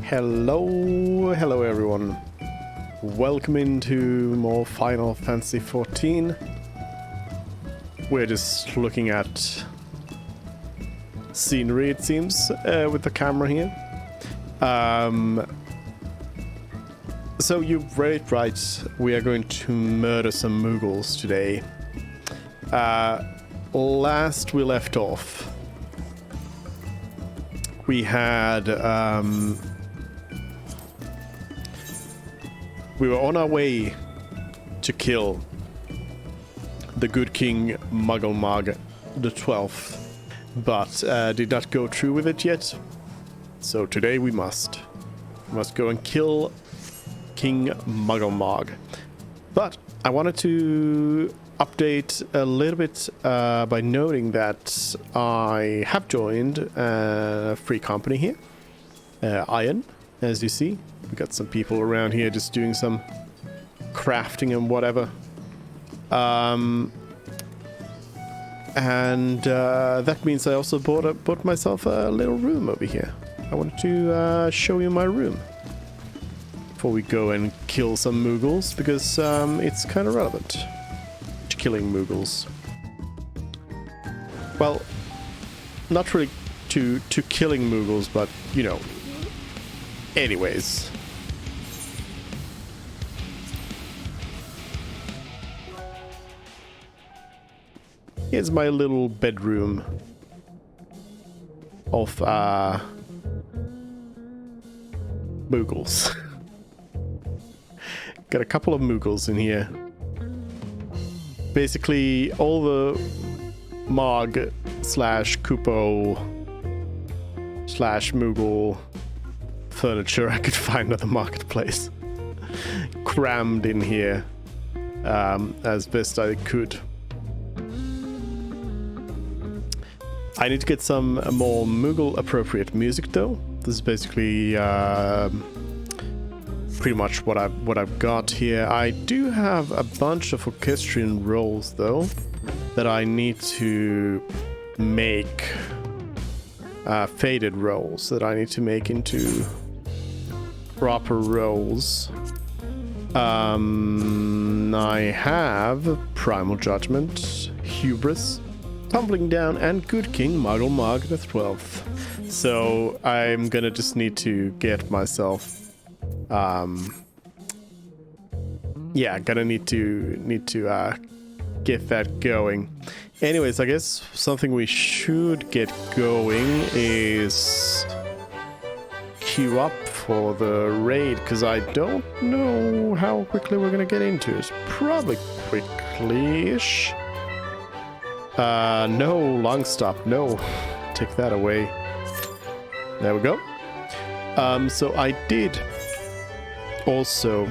Hello everyone. Welcome into more Final Fantasy XIV. We're just looking at scenery, it seems, with the camera here. So you read it right. We are going to murder some Mughals today. Last we left off, we had we were on our way to kill the good king Mughal the 12th, but did not go through with it yet. So today we must go and kill King Mughal. But I wanted to update a little bit by noting that I have joined a free company here, Iron, as you see. We got some people around here just doing some crafting and whatever. And that means I also bought myself a little room over here. I wanted to show you my room before we go and kill some Mughals, because it's kind of relevant to killing Mughals. Well, not really to killing Mughals, but you know. Anyways. Here's my little bedroom of Mughals. Got a couple of Mughals in here. Basically all the Mog slash Kupo slash Mughal furniture I could find at the marketplace. Crammed in here as best I could. I need to get some more Mughal appropriate music though. This is basically pretty much what I've got here. I do have a bunch of orchestrion rolls though that I need to make faded rolls that I need to make into proper rolls. I have Primal Judgment, Hubris, Tumbling Down, and Good King Mughal the 12th. So I'm gonna just need to get myself gonna need to get that going. Anyways, I guess something we should get going is queue up for the raid, because I don't know how quickly we're gonna get into it. Probably quickly-ish. No, long stop, no. Take that away. There we go. So I did also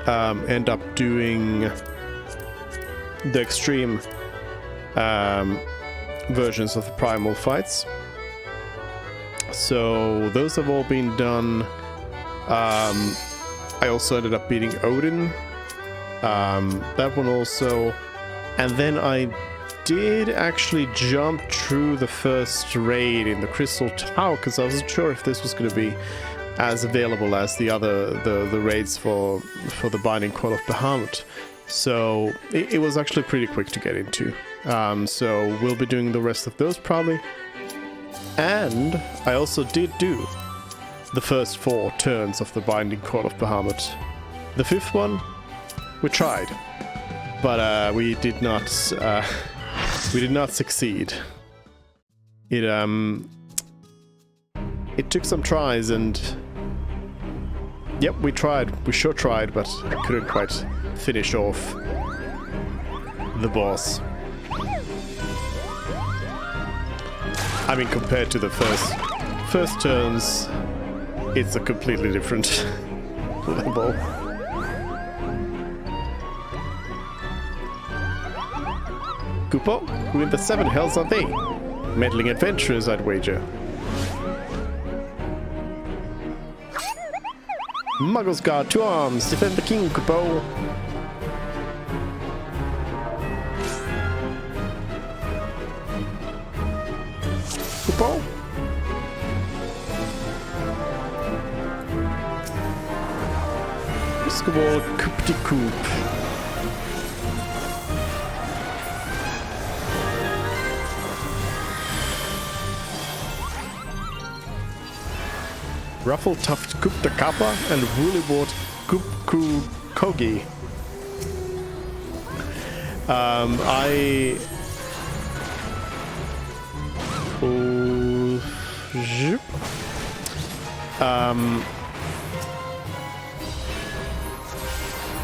end up doing the extreme versions of the primal fights. So those have all been done. I also ended up beating Odin. That one also. And then I did actually jump through the first raid in the Crystal Tower, because I wasn't sure if this was going to be as available as the raids for the Binding Coil of Bahamut. So it was actually pretty quick to get into. So we'll be doing the rest of those probably. And I also did do the first 4 turns of the Binding Coil of Bahamut. The 5th one, we tried, but we did not succeed. It took some tries, and yep, we sure tried, but couldn't quite finish off the boss. I mean, compared to the first turns, it's a completely different level. Kupo, who in the 7 hells are they? Meddling adventurers, I'd wager. Muggles Guard to arms! Defend the king, Kupo! Kupo? basketball Coupe de Coupe. Ruffle Tuft Coupe de Kappa and Woollyboard Coupe Kogi.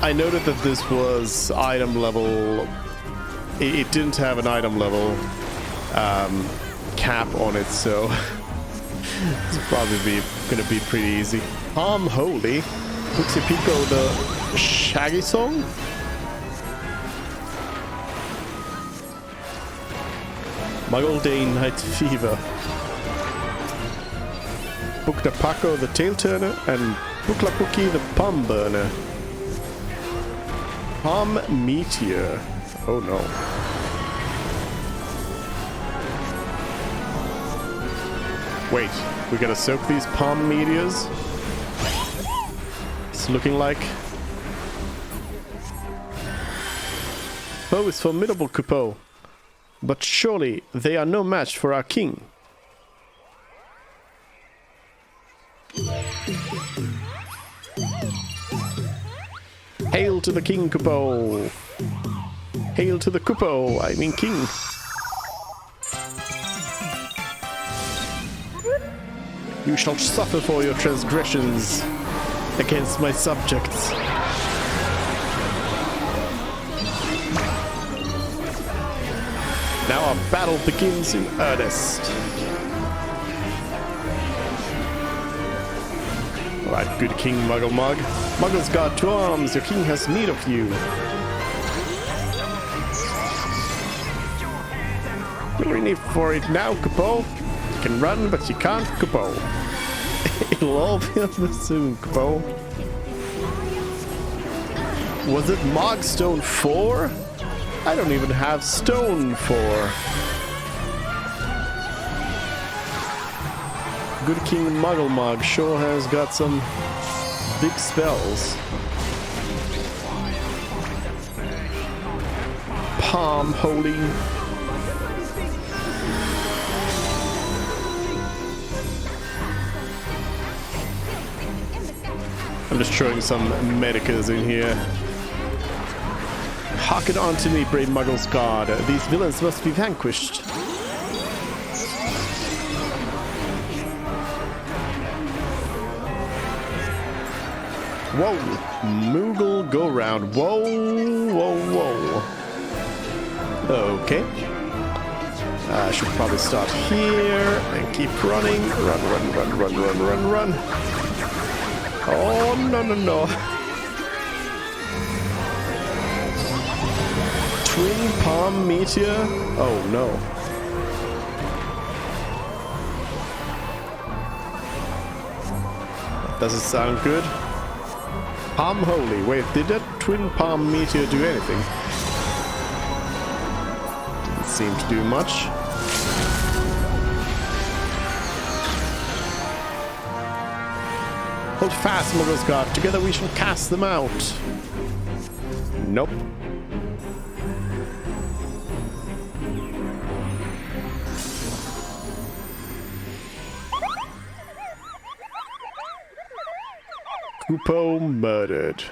I noted that this was item level. It didn't have an item level cap on it, so it's probably gonna be pretty easy. Holy, Pixie Pico, the Shaggy song. Muggle Day Night Fever. Bukta Paco, the Tail Turner, and Buklapuki, the Palm Burner. Palm Meteor. Oh no. Wait, we gotta soak these Palm Meteors? It's looking like. Poe is formidable, Coupeau. But surely they are no match for our king. Hail to the king, Coupeau! Hail to the Coupeau, I mean king. You shall suffer for your transgressions against my subjects. Now our battle begins in earnest. Alright, good King Muggle Mug. Muggles guard to arms, your king has need of you. You're in for it now, Coupeau. You can run, but you can't, Coupeau. It'll all be over soon, Coupeau. Was it Mogstone 4? I don't even have Stone 4. Good King Muggle Mug sure has got some big spells. Palm Holy. I'm just throwing some medicas in here. Hearken unto me, brave Muggles guard. These villains must be vanquished. Whoa! Moogle go round. Whoa, whoa, whoa. Okay. I should probably start here and keep running. Run, run, run, run, run, run, run. Oh, no, no, no. Twin Palm Meteor? Oh, no. Doesn't sound good. Palm Holy. Wait, did that Twin Palm Meteor do anything? Didn't seem to do much. Hold fast, Muggles guard. Together we shall cast them out. Nope. Coupeau murdered.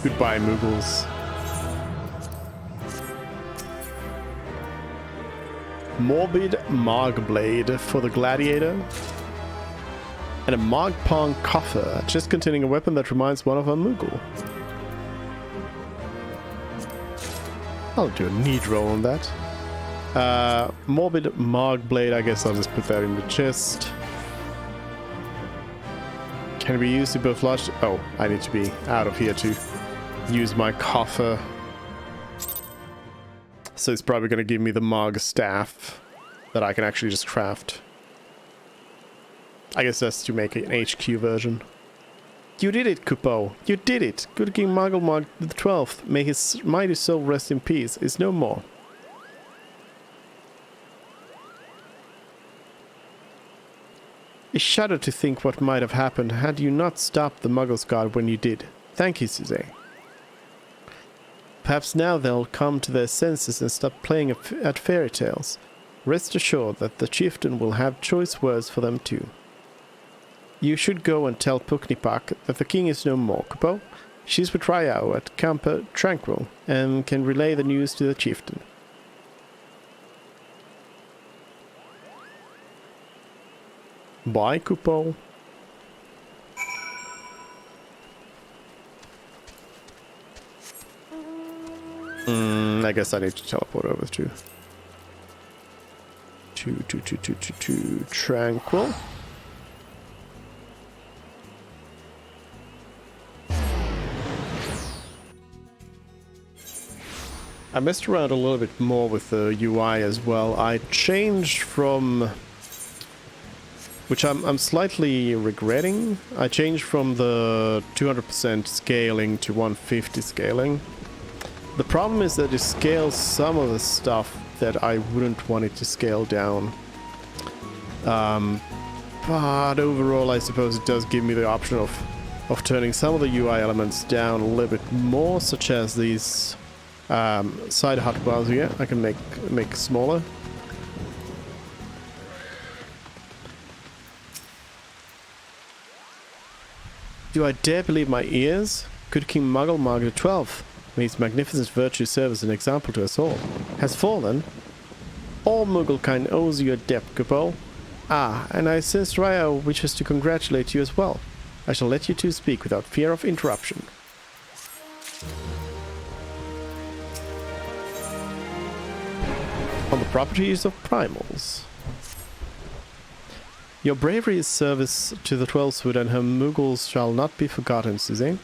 Goodbye, Moogles. Morbid Margblade for the Gladiator. And a Mogpong coffer, just containing a weapon that reminds one of a Moogle. I'll do a need roll on that. Morbid Margblade, I guess I'll just put that in the chest. Can it be used to both large... Oh, I need to be out of here to use my coffer. So it's probably going to give me the Mog staff that I can actually just craft. I guess that's to make an HQ version. You did it, Kupo! You did it! Good King Mugglemog the 12th, may his mighty soul rest in peace, is no more. I shudder to think what might have happened had you not stopped the Muggle's Guard when you did. Thank you, Suzanne. Perhaps now they'll come to their senses and stop playing at fairy tales. Rest assured that the chieftain will have choice words for them too. You should go and tell Puknipak that the king is no more, Kupo. She's with Ryao at Camp Tranquil and can relay the news to the chieftain. Bye, Kupo. I guess I need to teleport over to Tranquil. I messed around a little bit more with the UI as well. I changed from, which I'm slightly regretting, I changed from the 200% scaling to 150 scaling. The problem is that it scales some of the stuff that I wouldn't want it to scale down. But overall I suppose it does give me the option of turning some of the UI elements down a little bit more, such as these side hotbars here. I can make smaller. Do I dare believe my ears? Good King Mugglemog the 12th, may his magnificent virtue serve as an example to us all, has fallen. All Mugglekind owes you a debt, Kupo. Ah, and I sense Ryo wishes to congratulate you as well. I shall let you two speak without fear of interruption. On the properties of primals. Your bravery is service to the Twelvewood and her Muggles shall not be forgotten, Suzanne.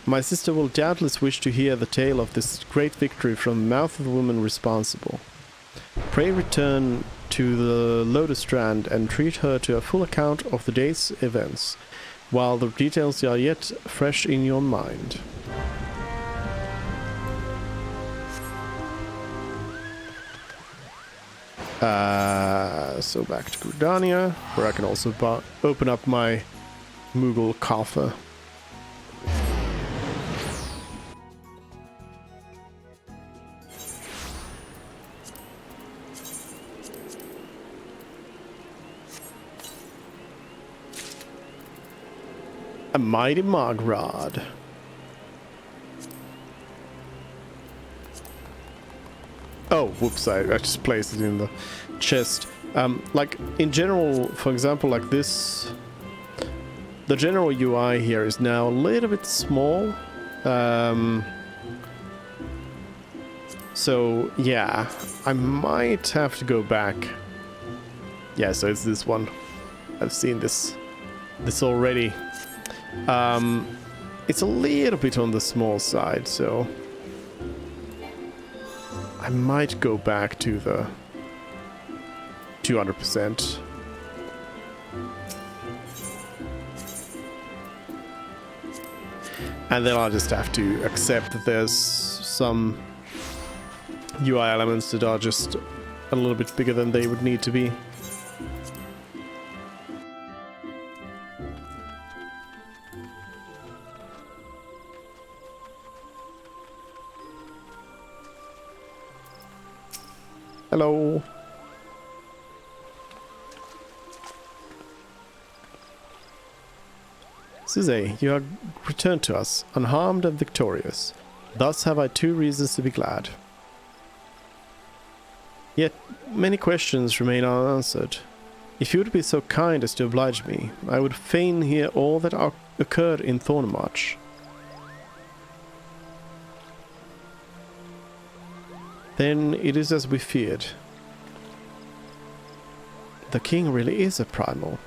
My sister will doubtless wish to hear the tale of this great victory from the mouth of the woman responsible. Pray return to the Lotus Strand and treat her to a full account of the day's events, while the details are yet fresh in your mind. So back to Gridania, where I can also open up my Moogle coffer. A mighty Mogrod. Oh, whoops, I just placed it in the chest. Like, in general, for example, like this, the general UI here is now a little bit small. So, yeah, I might have to go back. Yeah, so it's this one. I've seen this already. It's a little bit on the small side, so I might go back to the 200%. And then I'll just have to accept that there's some UI elements that are just a little bit bigger than they would need to be. Hello. Suzanne, you are returned to us, unharmed and victorious. Thus have I two reasons to be glad. Yet many questions remain unanswered. If you would be so kind as to oblige me, I would fain hear all that occurred in Thornmarch. Then it is as we feared. The king really is a primal.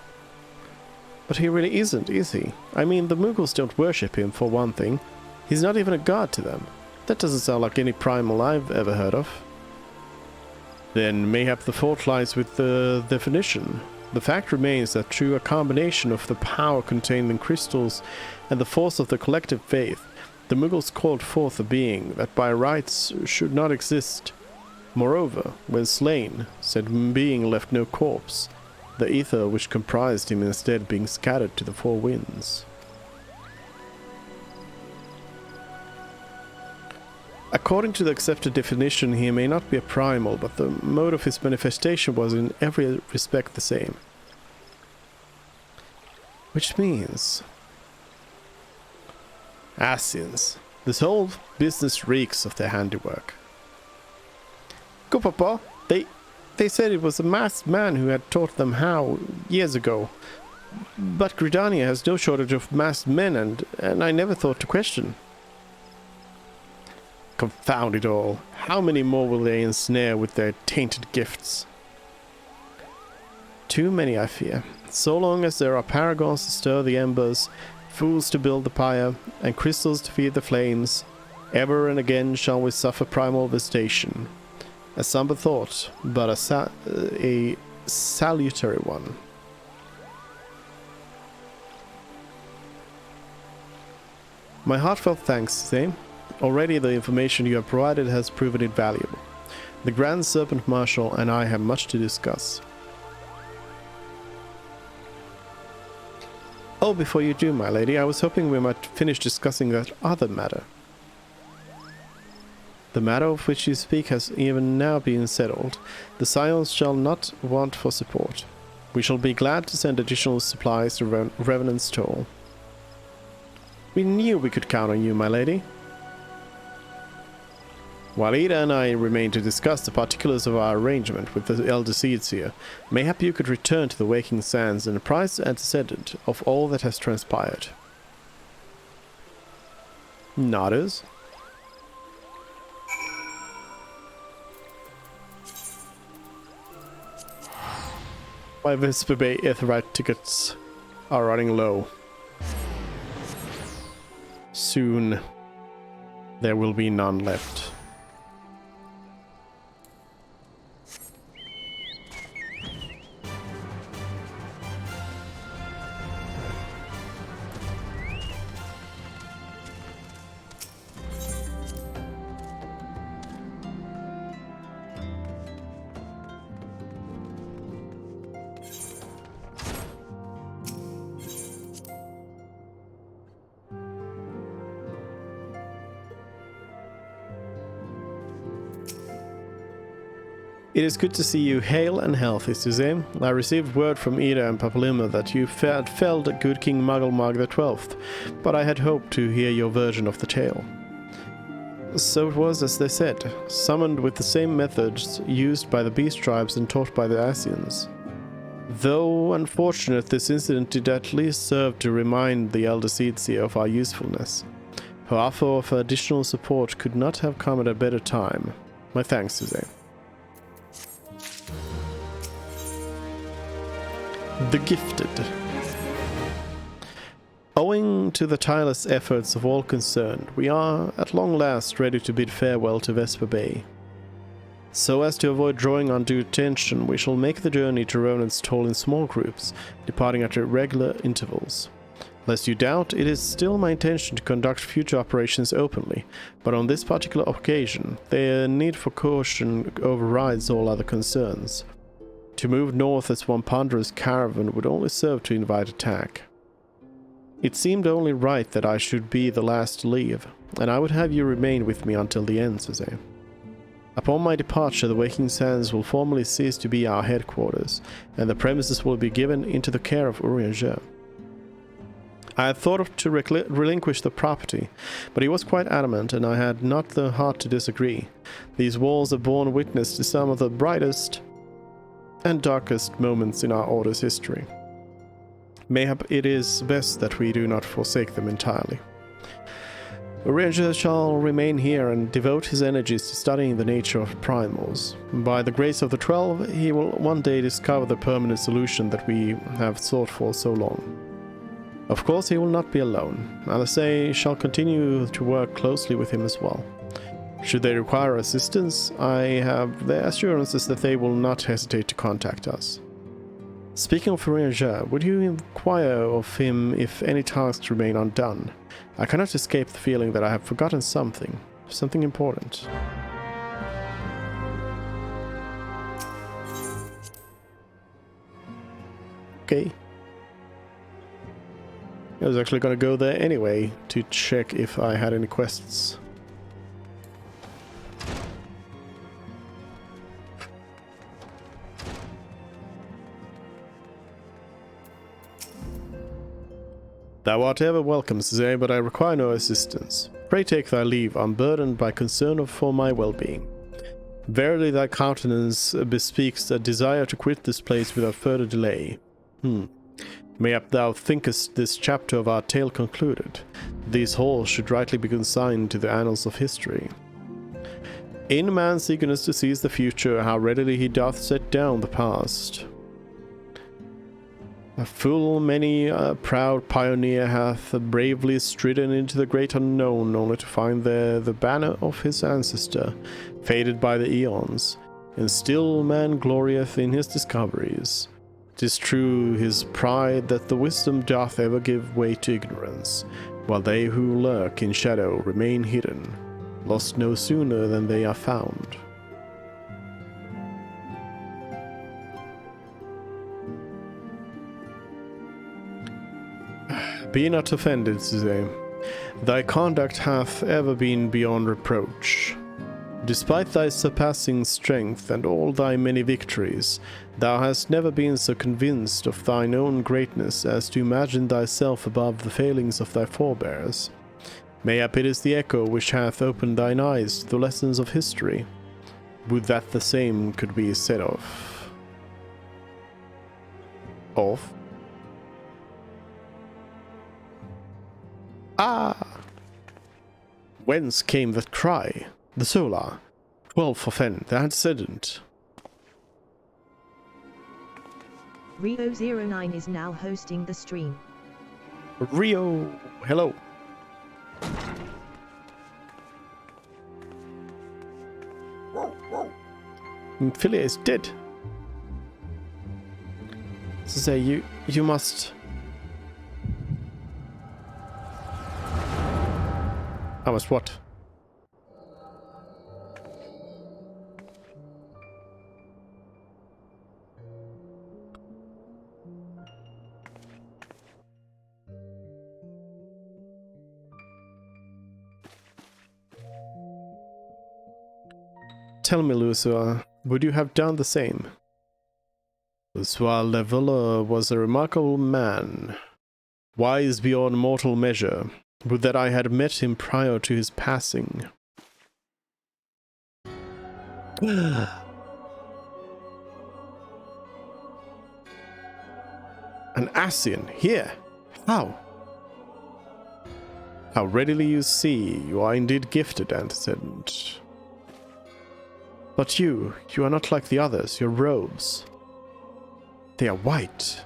But he really isn't, is he? I mean, the Muggles don't worship him, for one thing. He's not even a god to them. That doesn't sound like any primal I've ever heard of. Then mayhap the fault lies with the definition. The fact remains that through a combination of the power contained in crystals and the force of the collective faith, the Mughals called forth a being that by rights should not exist. Moreover, when slain, said being left no corpse, the ether which comprised him instead being scattered to the four winds. According to the accepted definition, he may not be a primal, but the mode of his manifestation was in every respect the same. Which means... Asians. This whole business reeks of their handiwork. Go, Papa. They said it was a masked man who had taught them how, years ago. But Gridania has no shortage of masked men, and I never thought to question. Confound it all. How many more will they ensnare with their tainted gifts? Too many, I fear. So long as there are paragons to stir the embers, fools to build the pyre, and crystals to feed the flames, ever and again shall we suffer primal visitation. A somber thought, but a salutary one. My heartfelt thanks, Zane. Already the information you have provided has proven invaluable. The Grand Serpent Marshal and I have much to discuss. Oh, before you do, my lady, I was hoping we might finish discussing that other matter. The matter of which you speak has even now been settled. The Scions shall not want for support. We shall be glad to send additional supplies to Revenant's Toll. We knew we could count on you, my lady. While Ida and I remain to discuss the particulars of our arrangement with the Elder Seedseer, mayhap you could return to the Waking Sands and apprise the antecedent of all that has transpired. Nodders. My Vesper Bay Aetheryte tickets are running low. Soon there will be none left. It is good to see you hale and healthy, Suzanne. I received word from Ida and Papalima that you had felled good King Mugglemog XII, but I had hoped to hear your version of the tale. So it was as they said, summoned with the same methods used by the Beast Tribes and taught by the Asians. Though unfortunate, this incident did at least serve to remind the Elder Seedseer of our usefulness. Her offer of additional support could not have come at a better time. My thanks, Suzanne. The Gifted. Owing to the tireless efforts of all concerned, we are at long last ready to bid farewell to Vesper Bay. So as to avoid drawing undue attention, we shall make the journey to Revenant's Toll in small groups, departing at irregular intervals. Lest you doubt, it is still my intention to conduct future operations openly, but on this particular occasion, the need for caution overrides all other concerns. To move north as one ponderous caravan would only serve to invite attack. It seemed only right that I should be the last to leave, and I would have you remain with me until the end, Suzanne. Upon my departure, the Waking Sands will formally cease to be our headquarters, and the premises will be given into the care of Urianger. I had thought to relinquish the property, but he was quite adamant, and I had not the heart to disagree. These walls have borne witness to some of the brightest and darkest moments in our Order's history. Mayhap it is best that we do not forsake them entirely. Urianger shall remain here and devote his energies to studying the nature of primals. By the grace of the 12, he will one day discover the permanent solution that we have sought for so long. Of course, he will not be alone. Alisei shall continue to work closely with him as well. Should they require assistance, I have their assurances that they will not hesitate to contact us. Speaking of Ranger, would you inquire of him if any tasks remain undone? I cannot escape the feeling that I have forgotten something. Something important. Okay. I was actually gonna go there anyway to check if I had any quests. Thou art ever welcome, Zay, but I require no assistance. Pray take thy leave, unburdened by concern for my well-being. Verily thy countenance bespeaks a desire to quit this place without further delay. Mayhap thou thinkest this chapter of our tale concluded. These halls should rightly be consigned to the annals of history. In man's eagerness to seize the future, how readily he doth set down the past. A full many a proud pioneer hath bravely stridden into the great unknown, only to find there the banner of his ancestor, faded by the eons, and still man glorieth in his discoveries. 'Tis true his pride that the wisdom doth ever give way to ignorance, while they who lurk in shadow remain hidden, lost no sooner than they are found. Be not offended, Zay. Thy conduct hath ever been beyond reproach. Despite thy surpassing strength and all thy many victories, thou hast never been so convinced of thine own greatness as to imagine thyself above the failings of thy forebears. Mayhap it is the echo which hath opened thine eyes to the lessons of history. Would that the same could be said of. Ah! Whence came that cry? The solar. 12 for Fen, the antecedent. Rio09 is now hosting the stream. Rio, hello. Philia is dead. So say you must. I must what? Tell me, Lusua, would you have done the same? Lusua Leveler was a remarkable man, wise beyond mortal measure. Would that I had met him prior to his passing. An Ascian, here! How? How readily you see, you are indeed gifted, antecedent. But you are not like the others, your robes. They are white.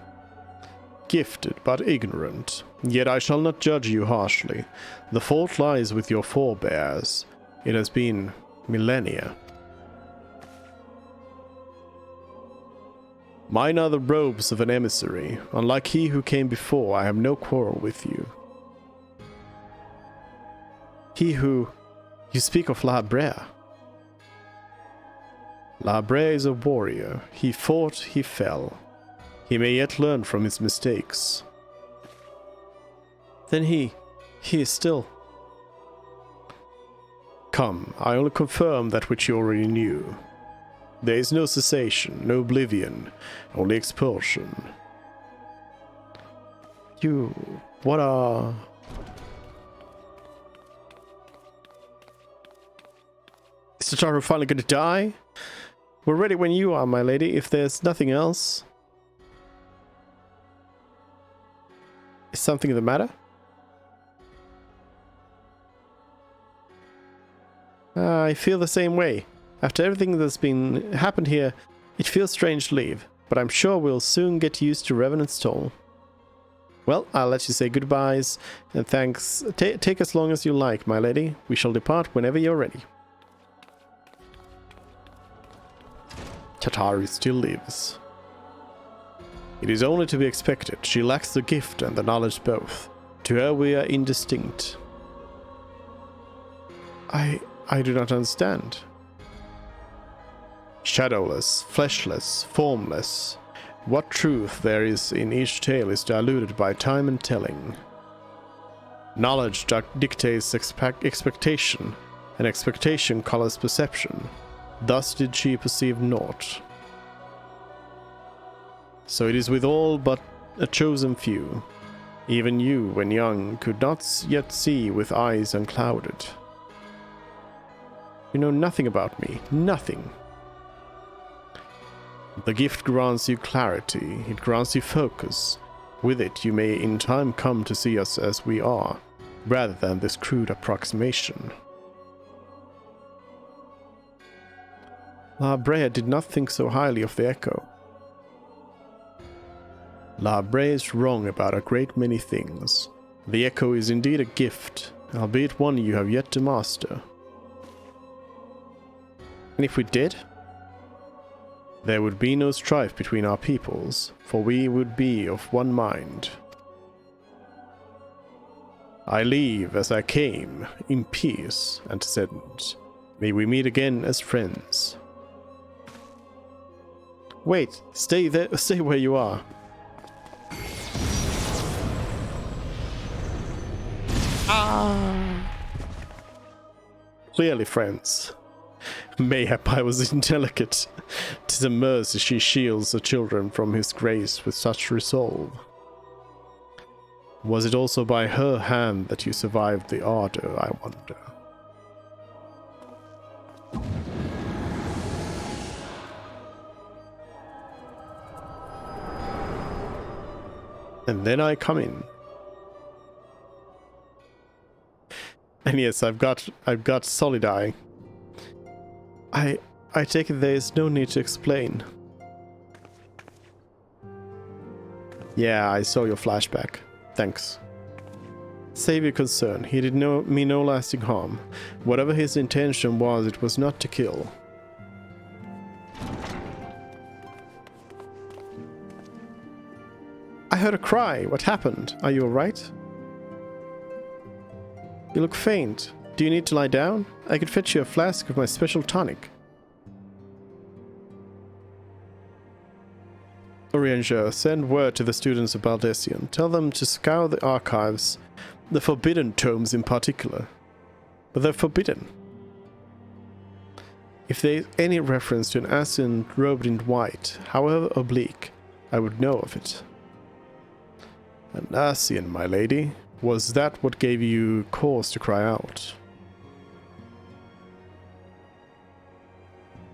Gifted, but ignorant. Yet I shall not judge you harshly. The fault lies with your forebears. It has been millennia. Mine are the robes of an emissary. Unlike he who came before, I have no quarrel with you. He who... You speak of La Brea. La Brea is a warrior. He fought, he fell. He may yet learn from his mistakes. Then he is still... Come, I only confirm that which you already knew. There is no cessation, no oblivion, only expulsion. What are... Is Tataru finally gonna die? We're ready when you are, my lady, if there's nothing else. Is something the matter? I feel the same way. After everything that's happened here, it feels strange to leave, but I'm sure we'll soon get used to Revenant's toll. Well, I'll let you say goodbyes, and thanks. Take as long as you like, my lady. We shall depart whenever you're ready. Tataru still lives. It is only to be expected. She lacks the gift and the knowledge both. To her we are indistinct. I do not understand. Shadowless, fleshless, formless. What truth there is in each tale is diluted by time and telling. Knowledge dictates expectation, and expectation colors perception. Thus did she perceive naught. So it is with all but a chosen few. Even you, when young, could not yet see with eyes unclouded. You know nothing about me, nothing. The gift grants you clarity, it grants you focus. With it you may in time come to see us as we are, rather than this crude approximation. La Brea did not think so highly of the Echo. La Brea is wrong about a great many things. The Echo is indeed a gift, albeit one you have yet to master. And if we did, there would be no strife between our peoples, for we would be of one mind. I leave as I came, in peace, antecedent. May we meet again as friends. Wait, stay there, stay where you are. Ah! Clearly friends. Mayhap I was indelicate. 'Tis a mercy she shields the children from his grace with such resolve. Was it also by her hand that you survived the ardor, I wonder? And then I come in. And yes, I've got solid eye. I take it there is no need to explain. Yeah, I saw your flashback. Thanks. Save your concern. He did me no lasting harm. Whatever his intention was, it was not to kill. I heard a cry. What happened? Are you alright? You look faint. Do you need to lie down? I could fetch you a flask of my special tonic. Orianger, send word to the students of Baldessian. Tell them to scour the archives, the forbidden tomes in particular. But they're forbidden. If there is any reference to an Ascian robed in white, however oblique, I would know of it. An Ascian, my lady? Was that what gave you cause to cry out?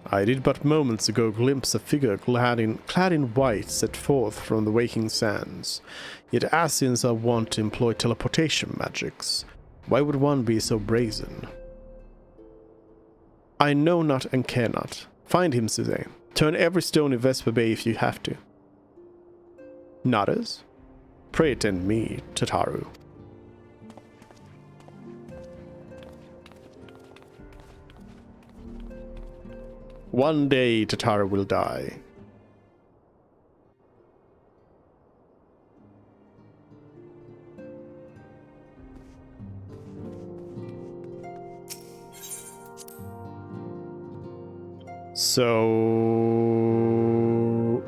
I did but moments ago glimpse a figure clad in white set forth from the waking sands. Yet Ascians are wont to employ teleportation magics. Why would one be so brazen? I know not and care not. Find him, Suzanne. Turn every stone in Vesper Bay if you have to. Nodders? Pray attend me, Tataru. One day Tataru will die. So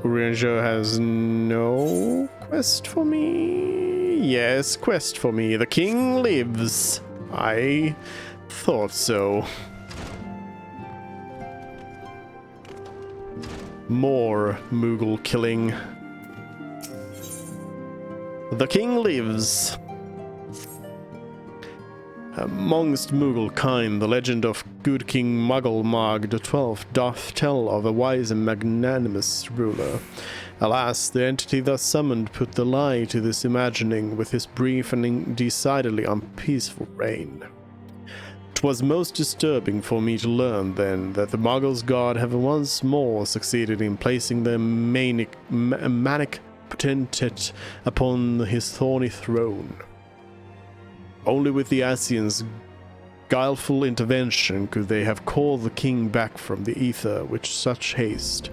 Ranger has no quest for me? Yes, quest for me. The king lives. I thought so. More Moogle killing. The king lives. Amongst Moogle kind, the legend of good King Muggle-Mog XII doth tell of a wise and magnanimous ruler. Alas, the entity thus summoned put the lie to this imagining with his brief and decidedly unpeaceful reign. 'Twas most disturbing for me to learn then that the Muggles' god have once more succeeded in placing their manic potentate upon his thorny throne. Only with the Ascians' guileful intervention could they have called the king back from the ether with such haste.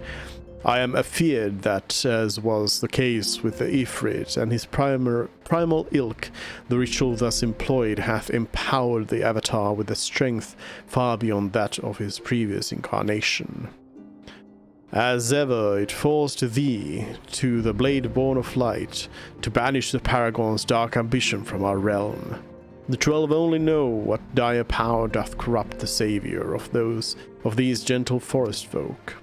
I am afeared that, as was the case with the Ifrit and his primal ilk, the ritual thus employed hath empowered the Avatar with a strength far beyond that of his previous incarnation. As ever, it falls to thee, to the Blade Born of Light, to banish the Paragon's dark ambition from our realm. The 12 only know what dire power doth corrupt the savior of these gentle forest folk.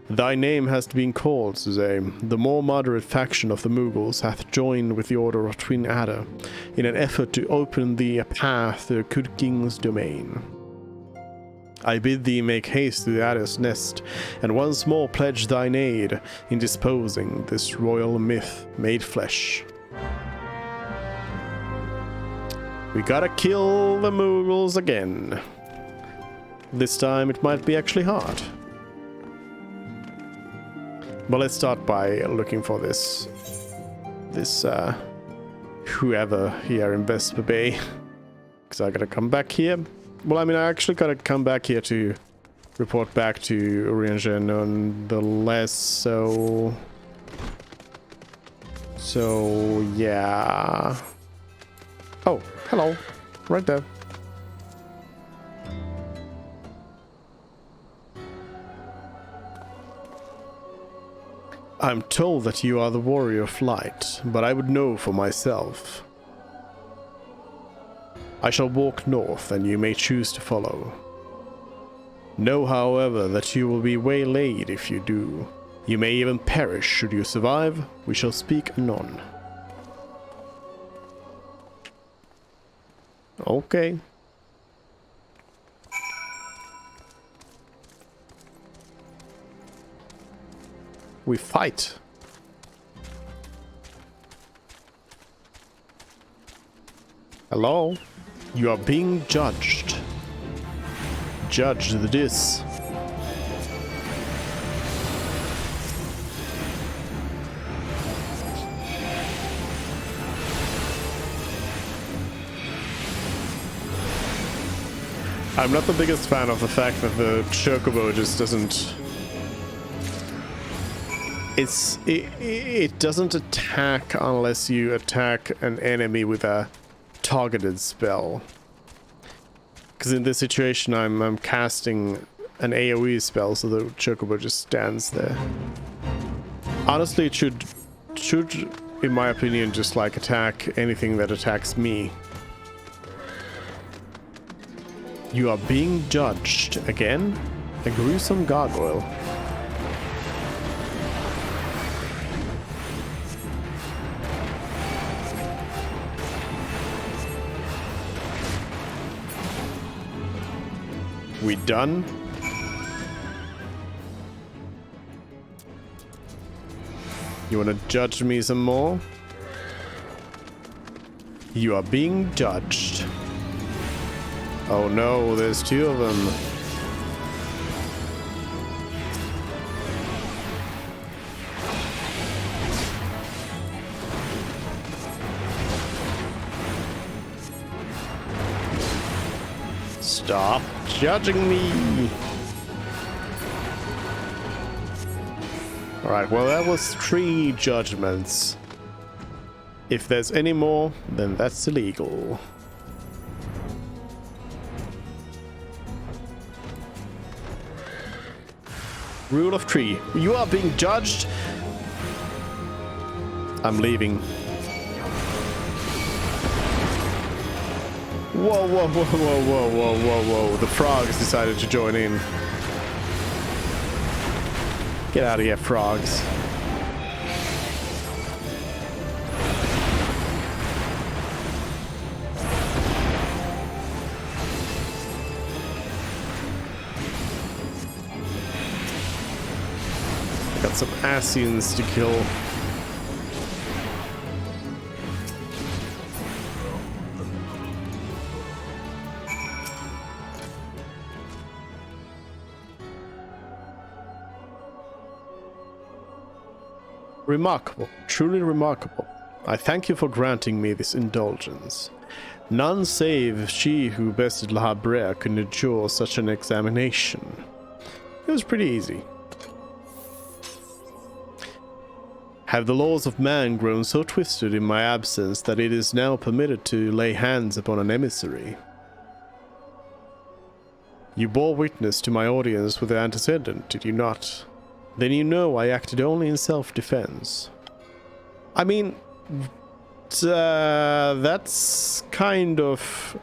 Thy name hast been called, Suzay. The more moderate faction of the Mughals hath joined with the Order of Twin Adder in an effort to open thee a path to Kut King's domain. I bid thee make haste to the Adder's nest, and once more pledge thine aid in disposing this royal myth made flesh. We gotta kill the Mughals again. This time it might be actually hard. But let's start by looking for this whoever here in Vesper Bay. Because I gotta come back here. Well, I mean, I actually gotta come back here to report back to Urianger nonetheless, so yeah. Oh, hello. Right there. I'm told that you are the warrior of light, but I would know for myself. I shall walk north, and you may choose to follow. Know, however, that you will be waylaid if you do. You may even perish should you survive. We shall speak anon. Okay. We fight. Hello? You are being judged. Judge this. I'm not the biggest fan of the fact that the Chocobo just doesn't... It doesn't attack unless you attack an enemy with a targeted spell. Because in this situation I'm casting an AoE spell, so the Chocobo just stands there. Honestly, it should in my opinion just like attack anything that attacks me. You are being judged again? A gruesome gargoyle. We done? You wanna judge me some more? You are being judged. Oh no, there's two of them. Stop judging me! Alright, well that was 3 judgments. If there's any more, then that's illegal. Rule of 3. You are being judged. I'm leaving. Whoa, whoa, whoa, whoa, whoa, whoa, whoa, whoa. The frogs decided to join in. Get out of here, frogs. Got some Asians to kill. Remarkable, truly remarkable. I thank you for granting me this indulgence. None save she who bested La Habre could endure such an examination. It was pretty easy. Have the laws of man grown so twisted in my absence that it is now permitted to lay hands upon an emissary? You bore witness to my audience with the antecedent, did you not? Then you know I acted only in self-defense. I mean, that's kind of...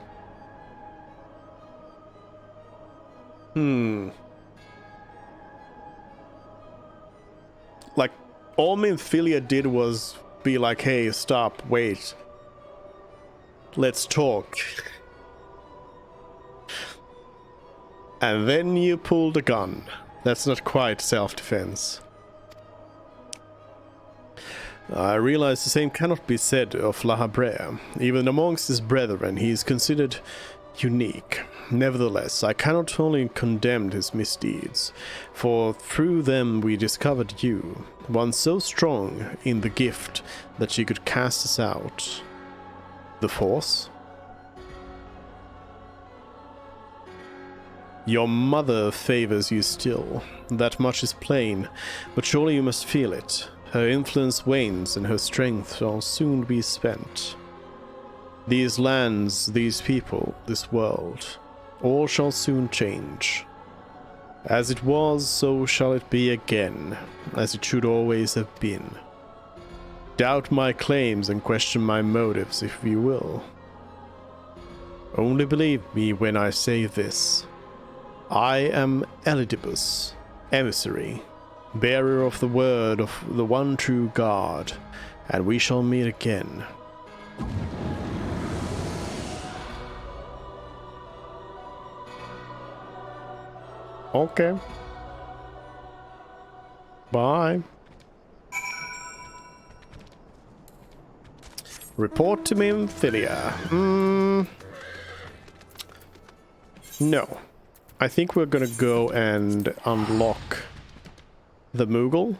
Like, all Minfilia did was be like, hey, stop, wait. Let's talk. And then you pulled a gun. That's not quite self-defense. I realize the same cannot be said of La Habrea. Even amongst his brethren, he is considered unique. Nevertheless, I cannot only condemn his misdeeds, for through them we discovered you, one so strong in the gift that you could cast us out. The Force? Your mother favors you still. That much is plain, but surely you must feel it. Her influence wanes and her strength shall soon be spent. These lands, these people, this world, all shall soon change. As it was, so shall it be again, as it should always have been. Doubt my claims and question my motives if you will. Only believe me when I say this. I am Elidibus, emissary, bearer of the word of the one true God, and we shall meet again. Okay. Bye. Report to Minfilia. No. I think we're gonna go and unlock the Moogle.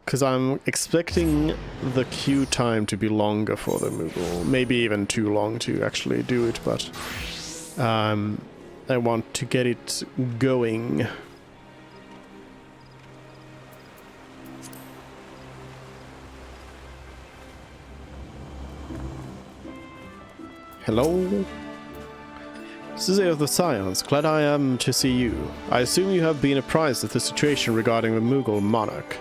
Because I'm expecting the queue time to be longer for the Moogle. Maybe even too long to actually do it, but I want to get it going. Hello? Suzette of the Scions, glad I am to see you. I assume you have been apprised of the situation regarding the Mughal monarch.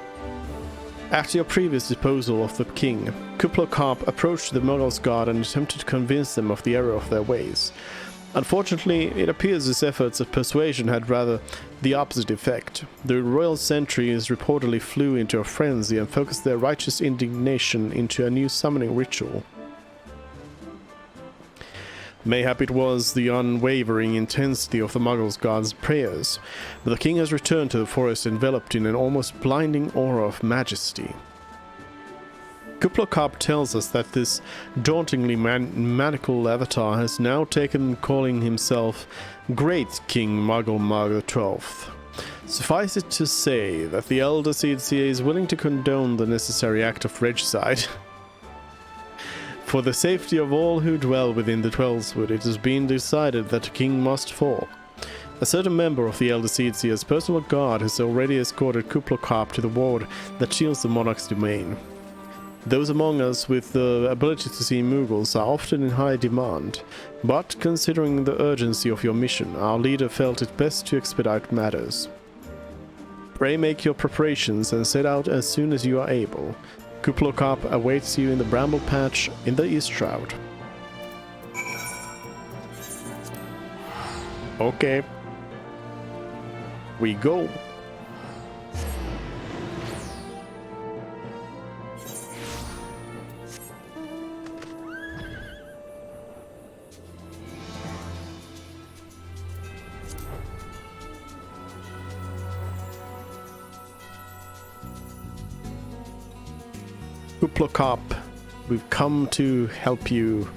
After your previous disposal of the king, Kublai approached the Mughal's guard and attempted to convince them of the error of their ways. Unfortunately, it appears his efforts of persuasion had rather the opposite effect. The royal sentries reportedly flew into a frenzy and focused their righteous indignation into a new summoning ritual. Mayhap it was the unwavering intensity of the Mughals' god's prayers, but the king has returned to the forest enveloped in an almost blinding aura of majesty. Kublai tells us that this dauntingly maniacal avatar has now taken calling himself Great King Muggle Mug XII. Suffice it to say that the Elder Seedseer is willing to condone the necessary act of regicide. For the safety of all who dwell within the Twelveswood, it has been decided that the king must fall. A certain member of the Elder Seedseer's personal guard has already escorted Kublai to the ward that shields the monarch's domain. Those among us with the ability to see Mughals are often in high demand, but considering the urgency of your mission, our leader felt it best to expedite matters. Pray make your preparations and set out as soon as you are able. Kublai awaits you in the bramble patch in the East Shroud. Okay. We go. Kublai, we've come to help you.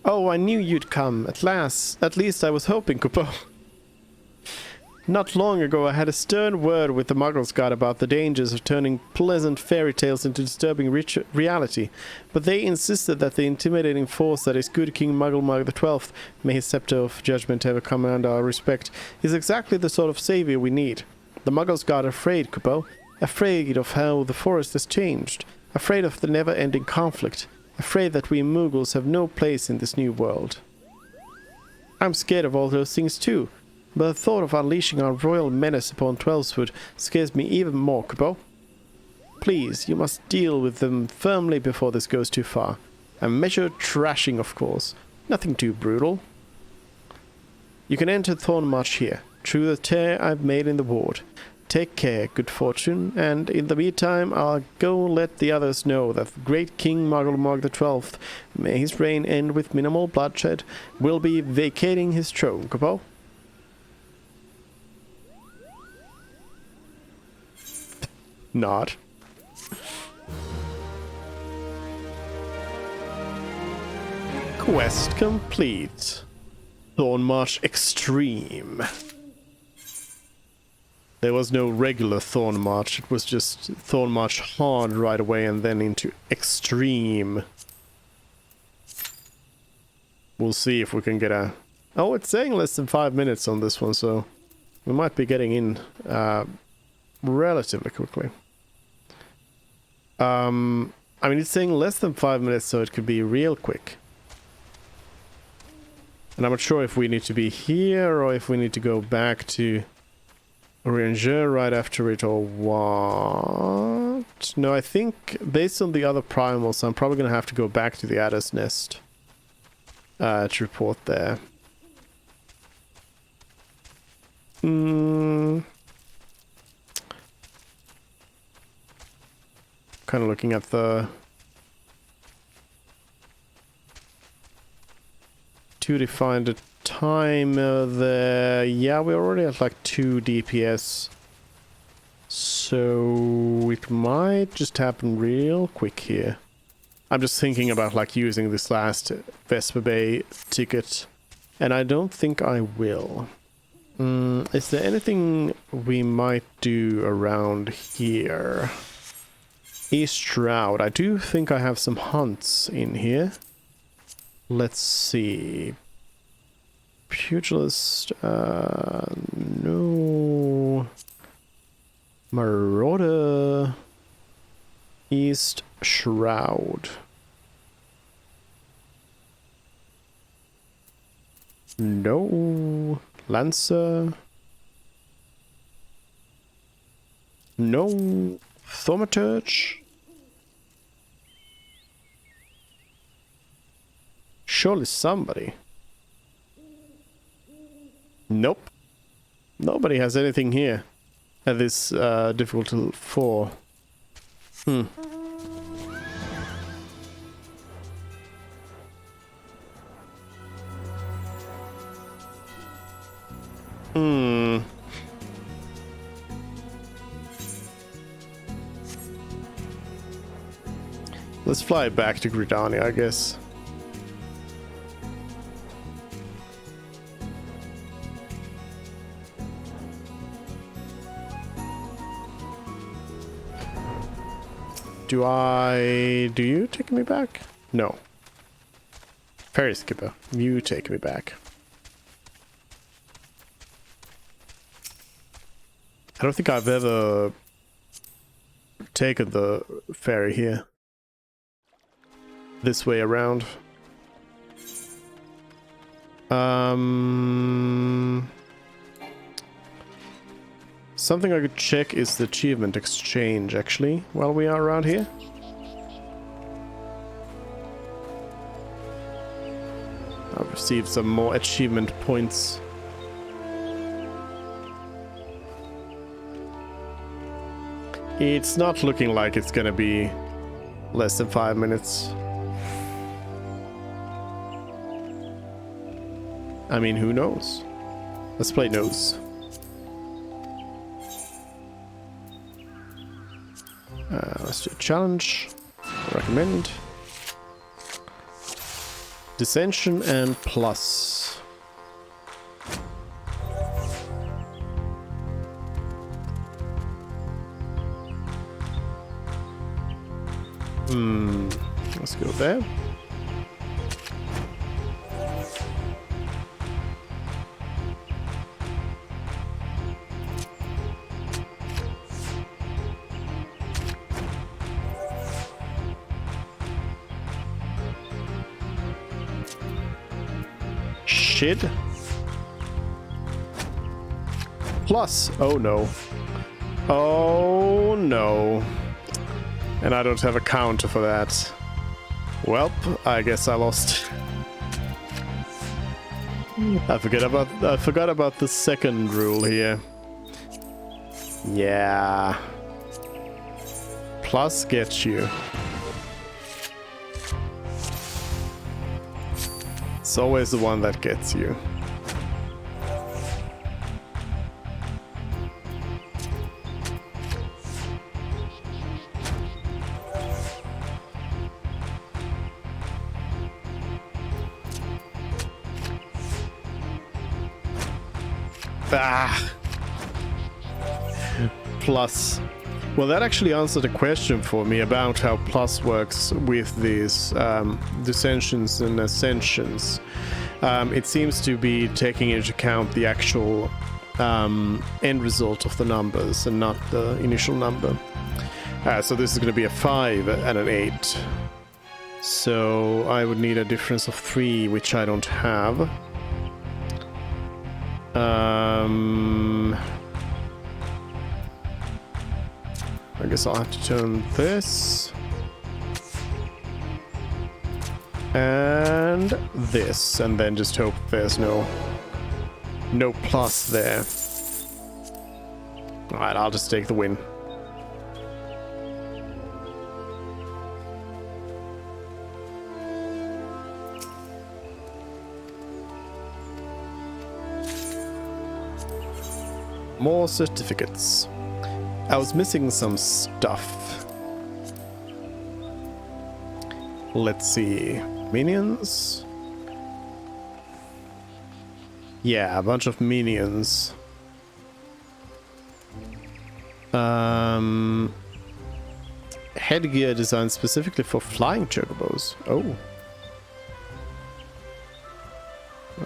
Oh, I knew you'd come. At last. At least I was hoping, Kublai. Not long ago I had a stern word with the Muggles God about the dangers of turning pleasant fairy tales into disturbing reality, but they insisted that the intimidating force that is good King Muggle the 12th, may his scepter of judgment ever command our respect, is exactly the sort of savior we need. The Muggles God are afraid, Kupo, afraid of how the forest has changed, afraid of the never-ending conflict, afraid that we Muggles have no place in this new world. I'm scared of all those things too, but the thought of unleashing our royal menace upon Twelveswood scares me even more, Kupo. Please, you must deal with them firmly before this goes too far. A measured thrashing, of course. Nothing too brutal. You can enter Thornmarsh here, through the tear I've made in the ward. Take care, good fortune, and in the meantime I'll go let the others know that the great King Muggle the 12th, may his reign end with minimal bloodshed, will be vacating his throne, Kupo. Nod. Quest complete. Thornmarsh Extreme. There was no regular Thornmarsh, it was just Thornmarsh Hard right away and then into Extreme. We'll see if we can get a... Oh, it's saying less than 5 minutes on this one, so we might be getting in relatively quickly. I mean, it's saying less than 5 minutes, so it could be real quick. And I'm not sure if we need to be here or if we need to go back to Ranger right after it or what? No, I think based on the other primals, I'm probably going to have to go back to the Adder's Nest to report there. Kind of looking at the to define the timer there. Yeah, we're already at like 2 DPS. So it might just happen real quick here. I'm just thinking about like using this last Vesper Bay ticket. And I don't think I will. Is there anything we might do around here? East Shroud. I do think I have some hunts in here. Let's see. Pugilist, no. Marauder. East Shroud. No. Lancer. No. Thaumaturge. Surely somebody. Nope. Nobody has anything here at this difficult 4. Let's fly back to Gridania, I guess. Do you take me back? No. Ferry Skipper, you take me back. I don't think I've ever taken the ferry here. This way around. Something I could check is the achievement exchange, actually, while we are around here. I've received some more achievement points. It's not looking like it's gonna be less than 5 minutes. I mean, who knows? Let's play nose. Let's do a challenge. Recommend. Dissension and plus. Let's go there. Shit. Plus. Oh no. Oh no. And I don't have a counter for that. Welp, I guess I lost. I forgot about the second rule here. Yeah. Plus gets you. It's always the one that gets you. Ah. Plus. Well, that actually answered a question for me about how plus works with these dissensions and ascensions. It seems to be taking into account the actual end result of the numbers and not the initial number. So this is going to be a 5 and an 8. So I would need a difference of 3, which I don't have. I guess I'll have to turn this and this, and then just hope there's no plus there. Alright, I'll just take the win. More certificates. I was missing some stuff. Let's see. Minions? Yeah, a bunch of minions. Headgear designed specifically for flying chocobos. Oh.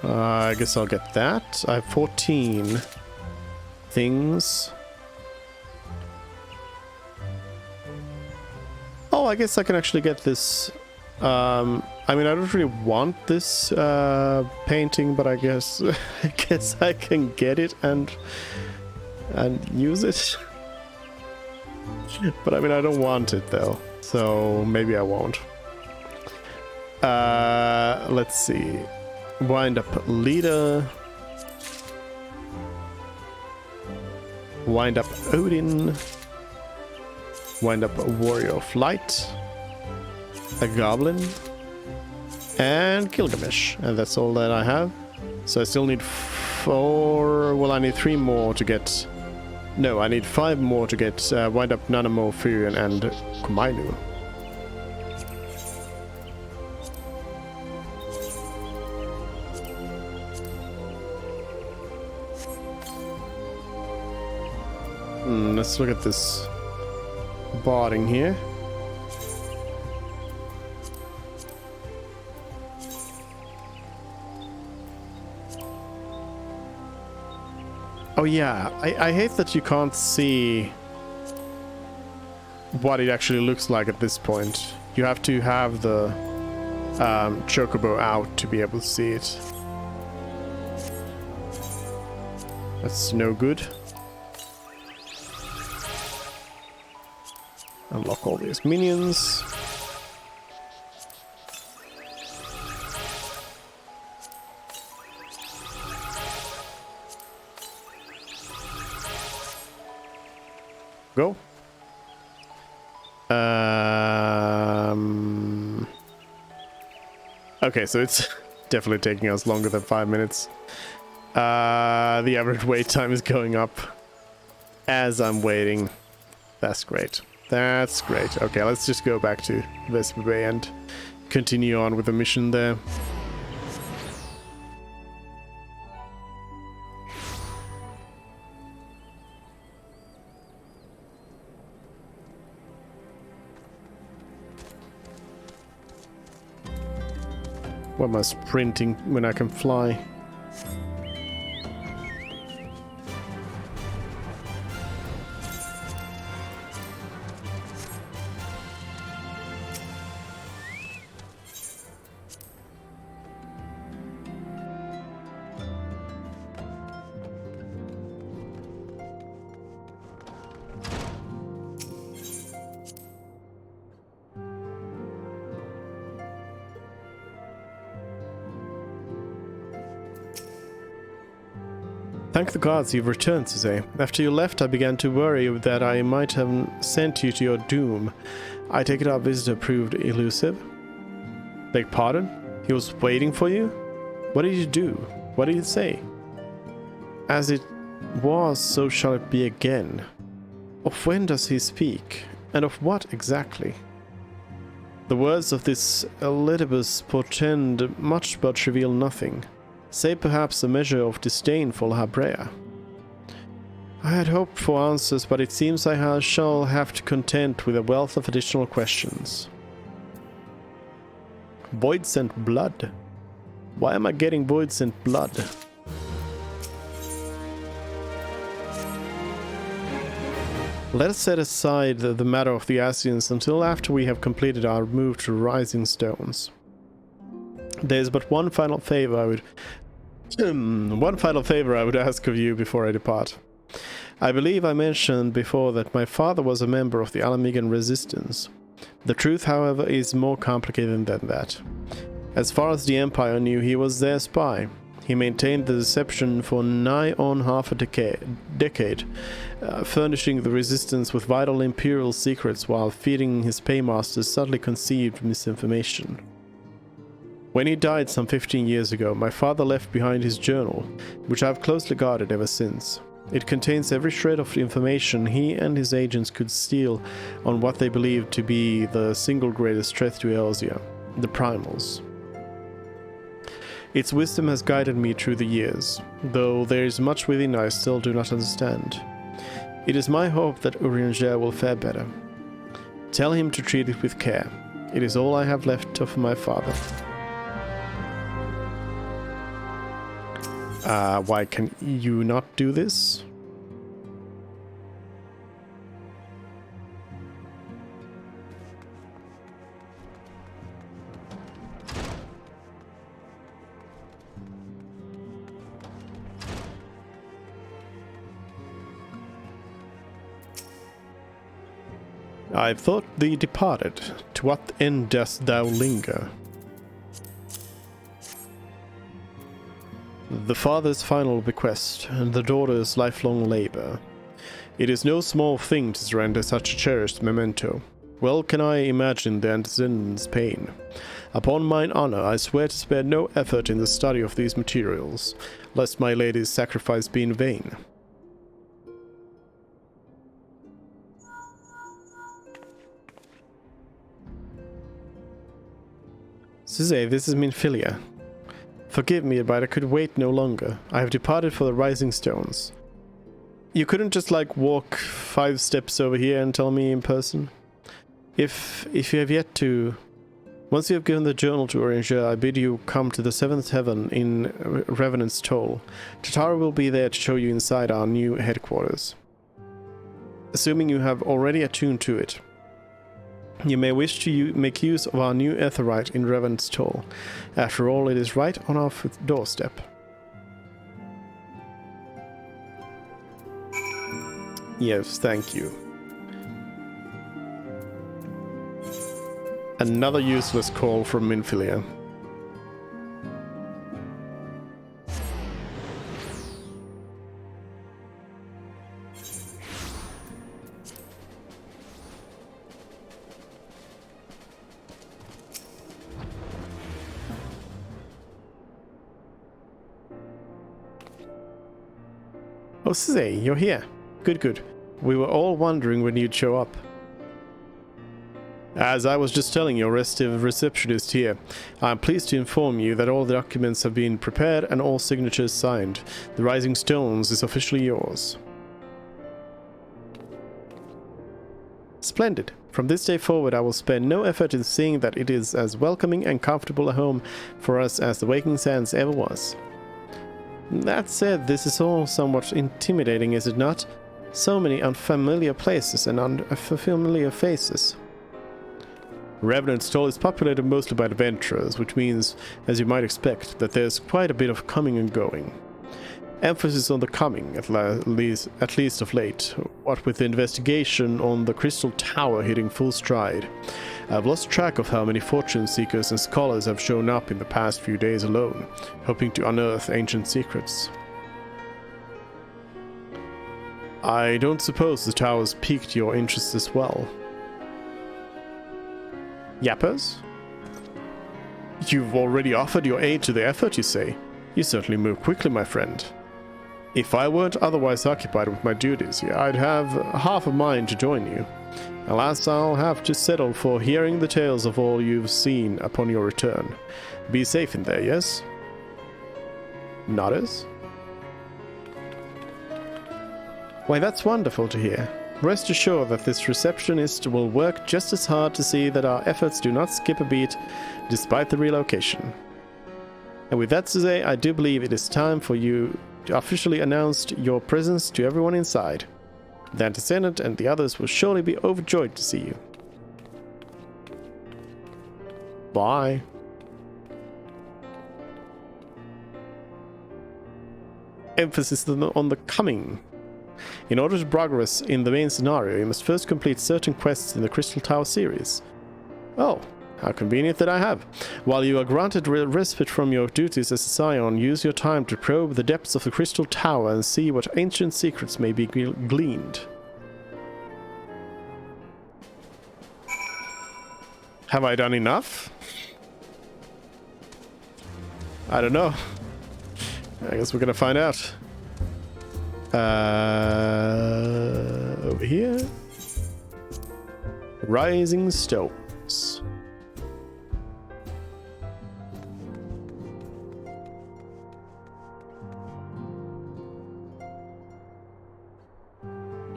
I guess I'll get that. I have 14 things. Oh, I guess I can actually get this. I mean, I don't really want this painting, but I guess I can get it and use it. But I mean, I don't want it though, so maybe I won't. Let's see. Wind up leader. Wind up Odin. Wind up a warrior of light, a goblin, and Gilgamesh, and that's all that I have. So I still need 4. Well, I need 3 more to get. No, I need 5 more to get Wind up Nanamo, Furion, and Kumainu. Let's look at this barding here. Oh yeah, I hate that you can't see what it actually looks like at this point. You have to have the chocobo out to be able to see it. That's no good. Unlock all these minions. Go. Okay, so it's definitely taking us longer than 5 minutes. The average wait time is going up as I'm waiting. That's great. That's great. Okay, let's just go back to Vesper Bay and continue on with the mission there. Why am I sprinting when I can fly? Thank the gods you've returned, Suze. After you left, I began to worry that I might have sent you to your doom. I take it our visitor proved elusive. Beg pardon? He was waiting for you? What did you do? What did he say? As it was, so shall it be again. Of when does he speak? And of what exactly? The words of this Elidibus portend much but reveal nothing. Say perhaps a measure of disdain for Habrea. I had hoped for answers, but it seems I shall have to contend with a wealth of additional questions. Void sent blood? Why am I getting void sent blood? Let us set aside the matter of the Asians until after we have completed our move to Rising Stones. There is but one final favor I would ask of you before I depart. I believe I mentioned before that my father was a member of the Alamigan Resistance. The truth, however, is more complicated than that. As far as the Empire knew, he was their spy. He maintained the deception for nigh on half a decade, furnishing the Resistance with vital Imperial secrets while feeding his paymasters subtly conceived misinformation. When he died some 15 years ago, my father left behind his journal, which I have closely guarded ever since. It contains every shred of information he and his agents could steal on what they believed to be the single greatest threat to Eorzea, the Primals. Its wisdom has guided me through the years, though there is much within I still do not understand. It is my hope that Urianger will fare better. Tell him to treat it with care. It is all I have left of my father. Why can you not do this? I thought thee departed. To what end dost thou linger? The father's final bequest, and the daughter's lifelong labor. It is no small thing to surrender such a cherished memento. Well can I imagine the descendants' pain. Upon mine honor, I swear to spare no effort in the study of these materials, lest my lady's sacrifice be in vain. Suze, this is Minfilia. Forgive me, but I could wait no longer. I have departed for the Rising Stones. You couldn't just, like, walk 5 steps over here and tell me in person? If you have yet to... Once you have given the journal to Urianger, I bid you come to the 7th heaven in Revenant's Toll. Tatara will be there to show you inside our new headquarters. Assuming you have already attuned to it. You may wish to make use of our new Aetheryte in Revenant's Toll. After all, it is right on our doorstep. Yes, thank you. Another useless call from Minfilia. Oh, Suze, you're here. Good, good. We were all wondering when you'd show up. As I was just telling your restive receptionist here, I am pleased to inform you that all the documents have been prepared and all signatures signed. The Rising Stones is officially yours. Splendid. From this day forward, I will spare no effort in seeing that it is as welcoming and comfortable a home for us as the Waking Sands ever was. That said, this is all somewhat intimidating, is it not? So many unfamiliar places and unfamiliar faces. Revenant's Toll is populated mostly by adventurers, which means, as you might expect, that there's quite a bit of coming and going. Emphasis on the coming, at least of late, what with the investigation on the Crystal Tower hitting full stride. I've lost track of how many fortune seekers and scholars have shown up in the past few days alone, hoping to unearth ancient secrets. I don't suppose the towers piqued your interest as well. Yappers? You've already offered your aid to the effort, you say? You certainly move quickly, my friend. If I weren't otherwise occupied with my duties here, I'd have half a mind to join you. Alas, I'll have to settle for hearing the tales of all you've seen upon your return. Be safe in there, yes? Nodders? Why, that's wonderful to hear. Rest assured that this receptionist will work just as hard to see that our efforts do not skip a beat, despite the relocation. And with that to say, I do believe it is time for you to officially announce your presence to everyone inside. The Antecedent and the others will surely be overjoyed to see you. Bye. Emphasis on the coming. In order to progress in the main scenario, you must first complete certain quests in the Crystal Tower series. Oh, how convenient that I have. While you are granted respite from your duties as a scion, use your time to probe the depths of the Crystal Tower and see what ancient secrets may be gleaned. Have I done enough? I don't know. I guess we're gonna find out. Over here. Rising Stones.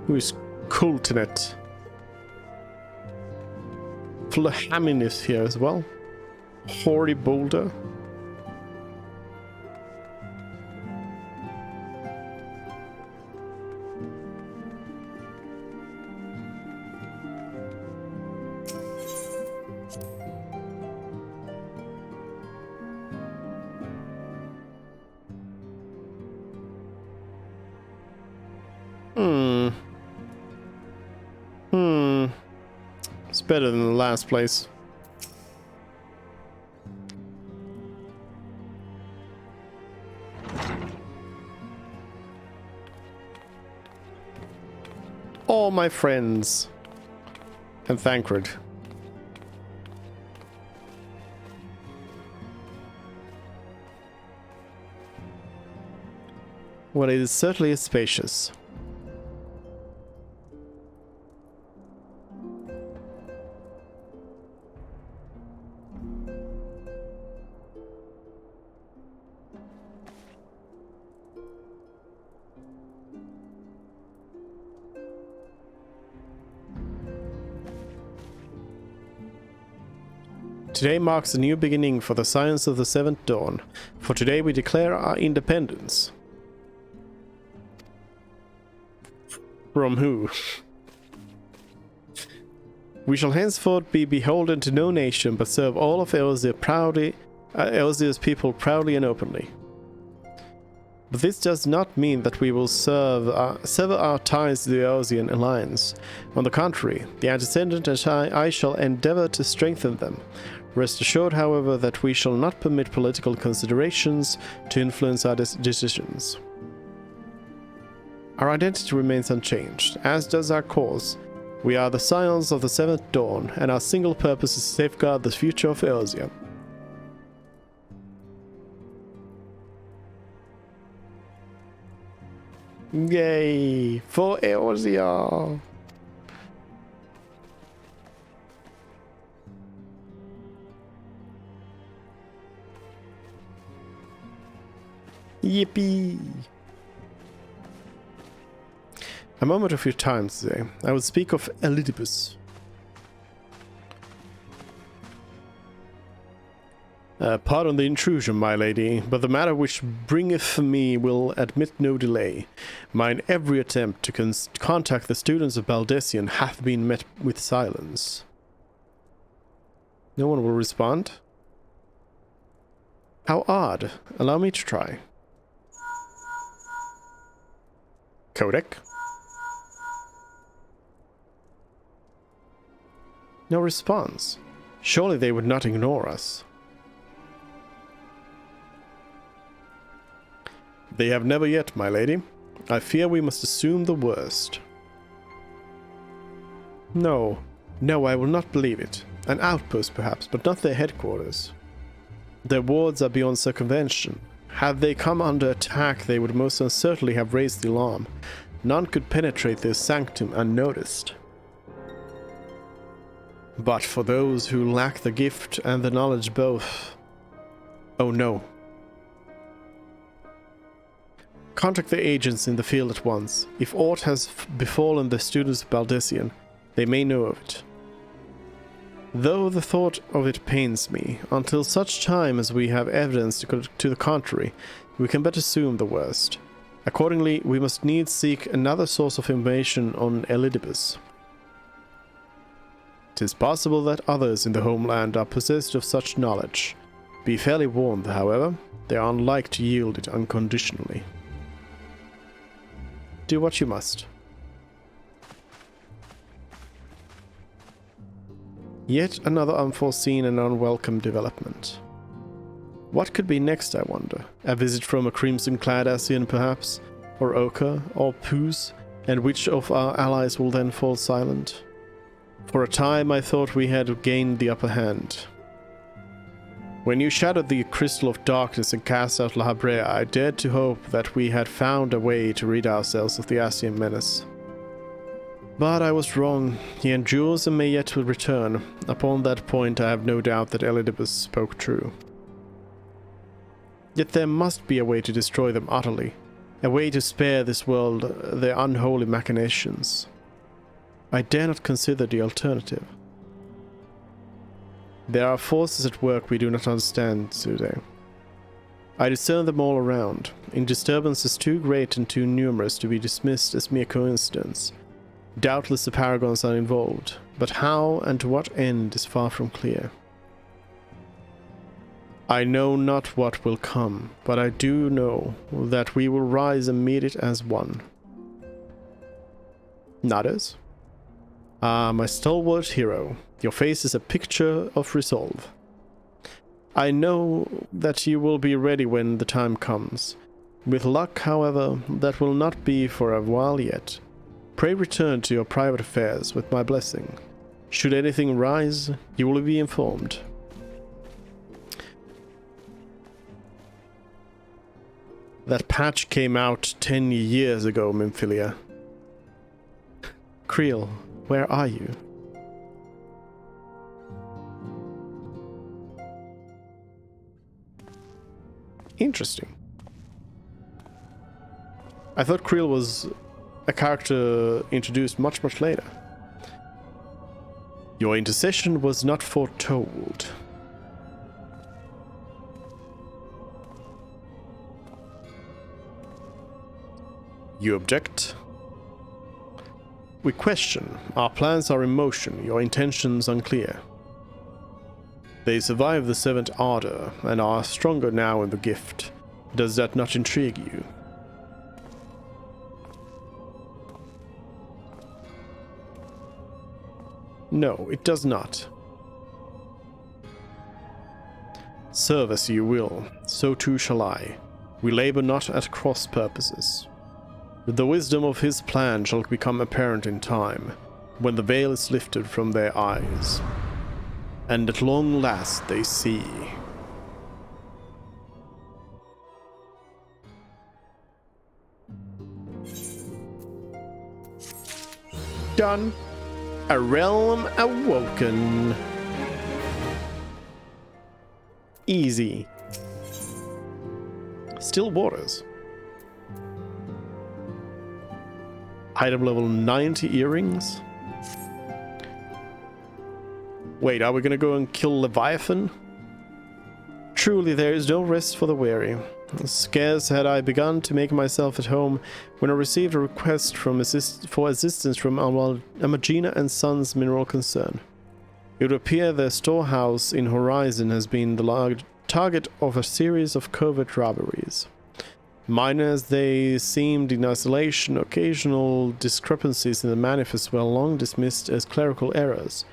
Who is Coultinet? Flahamin is here as well. Hoary Boulder. It's better than the last place. All my friends. And Thancred. Well, it is certainly spacious. Today marks a new beginning for the science of the Seventh Dawn. For today we declare our independence. From who? We shall henceforth be beholden to no nation, but serve all of Elsia's people proudly and openly. But this does not mean that we will sever our ties to the Elsian alliance. On the contrary, the Antecedent and I shall endeavor to strengthen them. Rest assured, however, that we shall not permit political considerations to influence our decisions. Our identity remains unchanged, as does our cause. We are the scions of the Seventh Dawn, and our single purpose is to safeguard the future of Elsia. Yay! For Elsia! Yippee! A moment of your time today. I will speak of Elidibus. Pardon the intrusion, my lady, but the matter which bringeth me will admit no delay. Mine every attempt to contact the students of Baldessian hath been met with silence. No one will respond? How odd. Allow me to try. Codec? No response. Surely they would not ignore us. They have never yet, my lady. I fear we must assume the worst. No, I will not believe it. An outpost, perhaps, but not their headquarters. Their wards are beyond circumvention. Had they come under attack, they would most uncertainly have raised the alarm. None could penetrate their sanctum unnoticed. But for those who lack the gift and the knowledge both... Oh no. Contact the agents in the field at once. If aught has befallen the students of Baldessian, they may know of it. Though the thought of it pains me, until such time as we have evidence to the contrary, we can but assume the worst. Accordingly, we must needs seek another source of information on Elidibus. 'Tis possible that others in the homeland are possessed of such knowledge. Be fairly warned, however, they are unlike to yield it unconditionally. Do what you must. Yet another unforeseen and unwelcome development. What could be next, I wonder? A visit from a crimson-clad Ascian, perhaps? Or Ochre? Or Puz? And which of our allies will then fall silent? For a time I thought we had gained the upper hand. When you shattered the crystal of darkness and cast out La Habrea, I dared to hope that we had found a way to rid ourselves of the Ascian menace. But I was wrong. He endures and may yet return. Upon that point I have no doubt that Elidibus spoke true. Yet there must be a way to destroy them utterly. A way to spare this world their unholy machinations. I dare not consider the alternative. There are forces at work we do not understand today. I discern them all around, in disturbances too great and too numerous to be dismissed as mere coincidence. Doubtless the paragons are involved, but how and to what end is far from clear. I know not what will come, but I do know that we will rise and meet it as one. Nodders? Ah, my stalwart hero, your face is a picture of resolve. I know that you will be ready when the time comes. With luck, however, that will not be for a while yet. Pray return to your private affairs with my blessing. Should anything rise, you will be informed. That patch came out 10 years ago, Memphilia. Creel, where are you? Interesting. I thought Creel was a character introduced much later. Your intercession was not foretold. You object? We question. Our plans are in motion, your intentions unclear. They survived the Seventh Ardor, and are stronger now in the gift. Does that not intrigue you? No, it does not. Serve as you will, so too shall I. We labor not at cross purposes. The wisdom of his plan shall become apparent in time, when the veil is lifted from their eyes, and at long last they see. Done. A realm awoken. Easy. Still waters. Item level 90 earrings. Wait, are we gonna go and kill Leviathan? Truly, there is no rest for the weary. Scarce had I begun to make myself at home when I received a request for assistance from Amagina and Sons Mineral Concern. It would appear their storehouse in Horizon has been the target of a series of covert robberies. Minor as they seemed in isolation, occasional discrepancies in the manifest were long dismissed as clerical errors.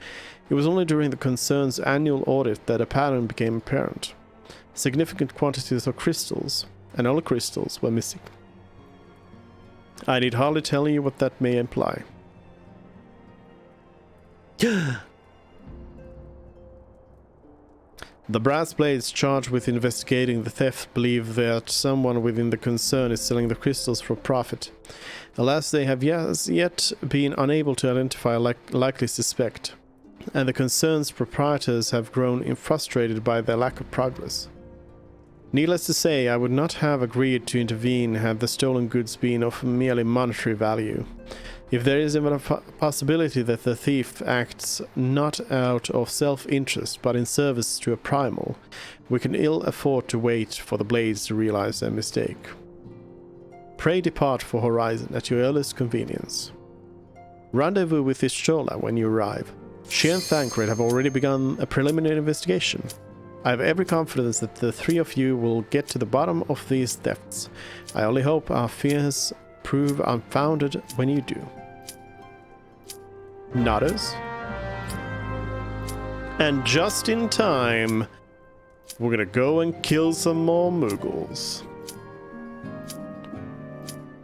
It was only during the concern's annual audit that a pattern became apparent. Significant quantities of crystals, and all crystals, were missing. I need hardly tell you what that may imply. The brass blades charged with investigating the theft believe that someone within the concern is selling the crystals for profit. Alas, they have yet been unable to identify a likely suspect, and the concern's proprietors have grown frustrated by their lack of progress. Needless to say, I would not have agreed to intervene had the stolen goods been of merely monetary value. If there is even a possibility that the thief acts not out of self-interest but in service to a primal, we can ill afford to wait for the blades to realize their mistake. Pray depart for Horizon at your earliest convenience. Rendezvous with Ishola when you arrive. She and Thancred have already begun a preliminary investigation. I have every confidence that the three of you will get to the bottom of these thefts. I only hope our fears prove unfounded when you do. Nodders. And just in time, we're gonna go and kill some more Moogles.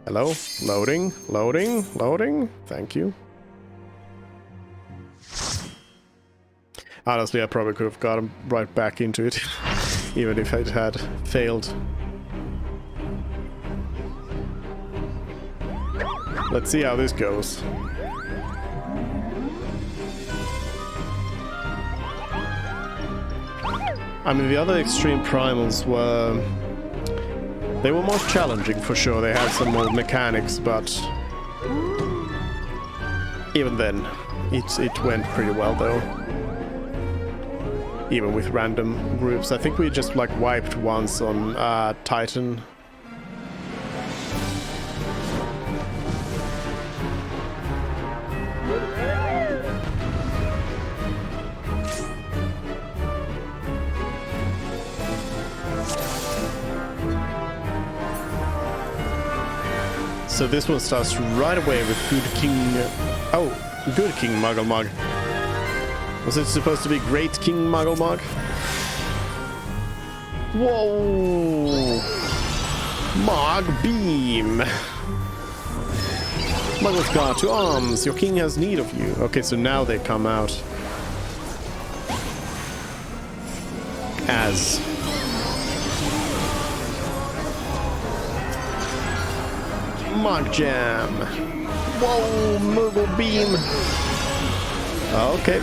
Hello? Loading, loading, loading. Thank you. Honestly, I probably could have gotten right back into it, even if it had failed. Let's see how this goes. I mean, the other extreme primals were... they were more challenging for sure. They had some more mechanics, but... even then, it went pretty well though. Even with random groups. I think we just like wiped once on Titan. So this one starts right away with Good King... oh, Good King Muggle Mug. Was it supposed to be Great King Muggle Mug? Whoa! Mog Beam! Muggle's guard to arms! Your king has need of you. Okay, so now they come out as... Mog Jam! Whoa! Muggle Beam! Okay.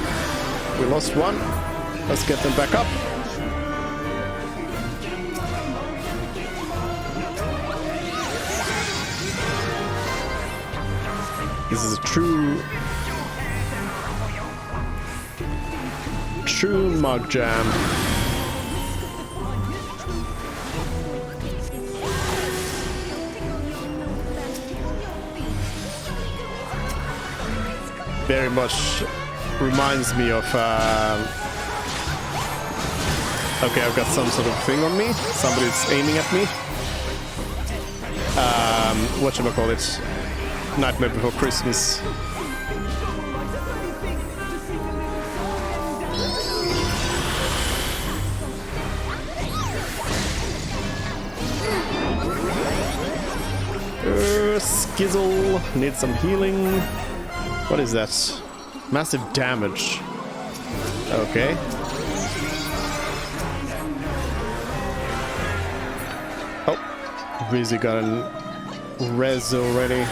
We lost one. Let's get them back up. This is a true Mug Jam. Very much reminds me of okay, I've got some sort of thing on me. Somebody's aiming at me. Whatchamacallit? Nightmare Before Christmas. Skizzle. Need some healing. What is that? Massive damage. Okay. Oh, Rizzy got a res already.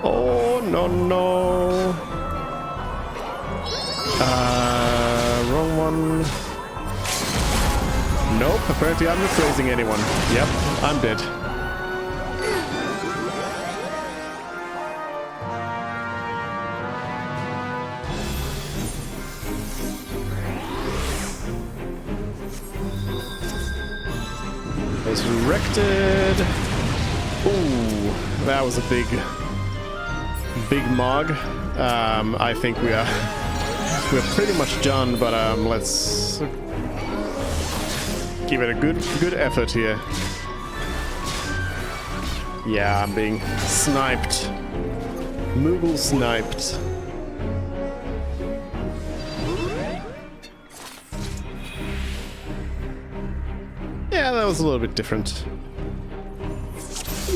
Oh no, no. Wrong one. Nope, apparently I'm not raising anyone. Yep, I'm dead. Resurrected. Ooh, that was a big mog. I think we're pretty much done, but let's give it a good effort here. Yeah, I'm being sniped. Moogle sniped. Yeah, that was a little bit different.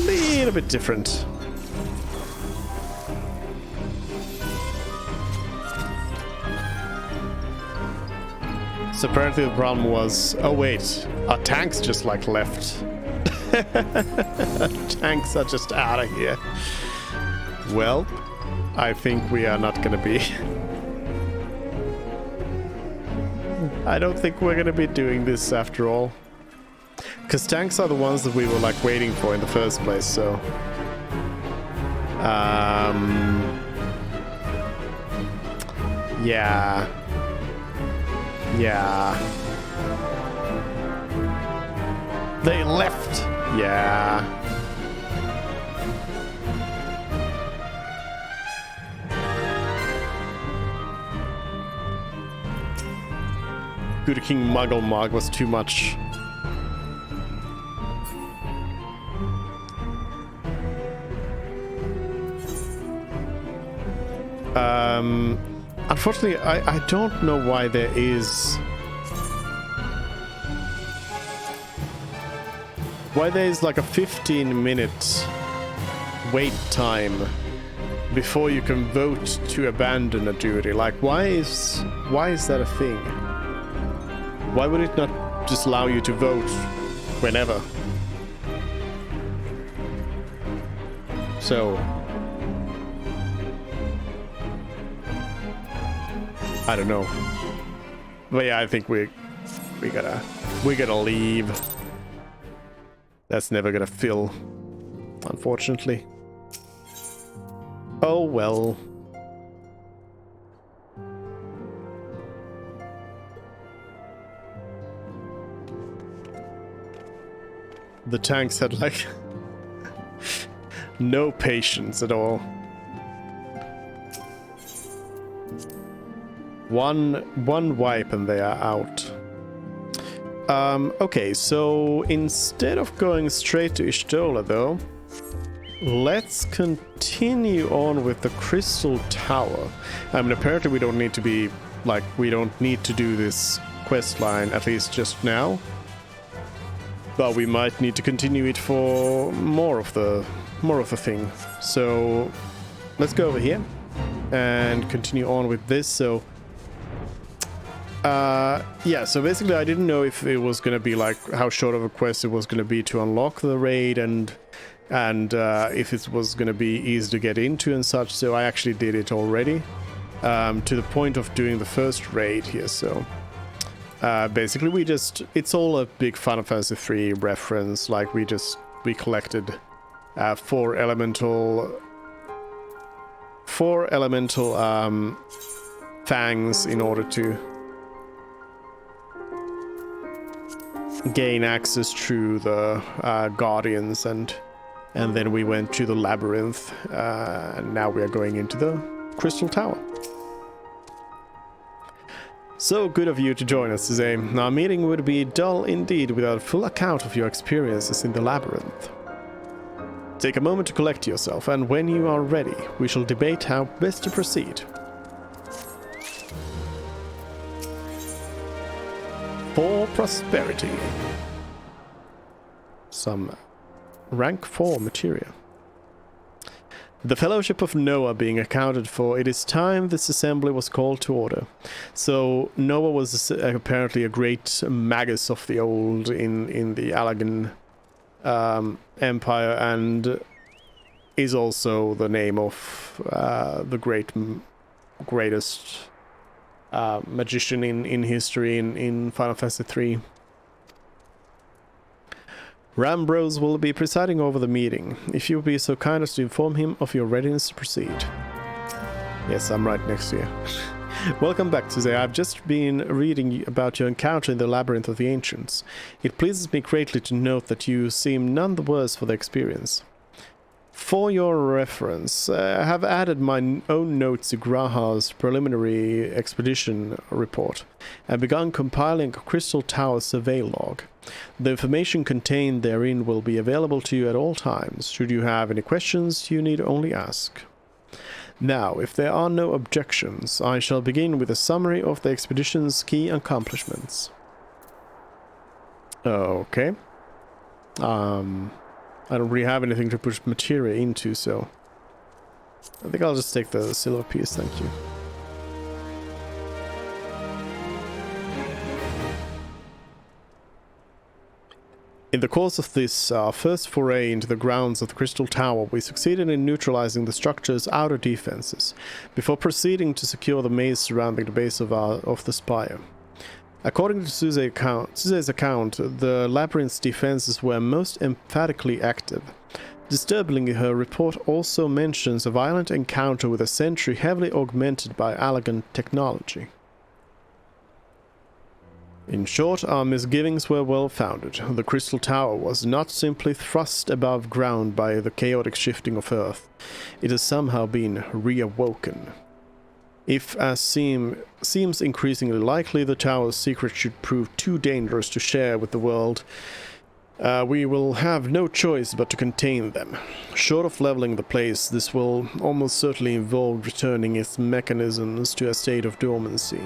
Little bit different. So apparently the problem was... Oh wait, our tanks just like left. Tanks are just out of here. Well, I think we are not gonna be... I don't think we're gonna be doing this after all. Because tanks are the ones that we were like waiting for in the first place, so... Yeah. Yeah. They left. Yeah. Good King Muggle Mog was too much. Unfortunately, I don't know why there is... Why there is like a 15-minute wait time before you can vote to abandon a duty. Like, why is that a thing? Why would it not just allow you to vote whenever? So... I don't know, but yeah, I think we gotta leave. That's never gonna fill, unfortunately. Oh well. The tanks had like no patience at all. One wipe and they are out. Okay, so instead of going straight to Ishtola though, let's continue on with the Crystal Tower. I mean, apparently we don't need to be, like, we don't need to do this quest line, at least just now. But we might need to continue it for more of the thing. So let's go over here and continue on with this. So yeah, so basically I didn't know if it was gonna be like how short of a quest it was gonna be to unlock the raid and if it was gonna be easy to get into and such, so I actually did it already to the point of doing the first raid here. So basically it's all a big Final Fantasy 3 reference. Like we collected four elemental fangs in order to gain access through the Guardians, and then we went to the Labyrinth, and now we are going into the Crystal Tower. So good of you to join us today. Our meeting would be dull indeed without a full account of your experiences in the Labyrinth. Take a moment to collect yourself, and when you are ready, we shall debate how best to proceed. For prosperity. Some rank 4 materia. The Fellowship of Noah being accounted for, it is time this assembly was called to order. So Noah was apparently a great magus of the old in the Allagan Empire, and is also the name of the greatest magician in history in Final Fantasy III. Rambrose will be presiding over the meeting. If you would be so kind as to inform him of your readiness to proceed. Yes, I'm right next to you. Welcome back, Suze. I've just been reading about your encounter in the Labyrinth of the Ancients. It pleases me greatly to note that you seem none the worse for the experience. For your reference, I have added my own notes to Graha's preliminary expedition report and begun compiling a Crystal Tower survey log. The information contained therein will be available to you at all times. Should you have any questions, you need only ask. Now, if there are no objections, I shall begin with a summary of the expedition's key accomplishments. Okay. I don't really have anything to push materia into, so I think I'll just take the silver piece, thank you. In the course of this first foray into the grounds of the Crystal Tower, we succeeded in neutralizing the structure's outer defenses, before proceeding to secure the maze surrounding the base of the spire. According to Suze's account, the labyrinth's defenses were most emphatically active. Disturbingly, her report also mentions a violent encounter with a sentry heavily augmented by elegant technology. In short, our misgivings were well founded. The Crystal Tower was not simply thrust above ground by the chaotic shifting of Earth. It has somehow been reawoken. If, as seems increasingly likely, the tower's secret should prove too dangerous to share with the world, we will have no choice but to contain them. Short of leveling the place, this will almost certainly involve returning its mechanisms to a state of dormancy.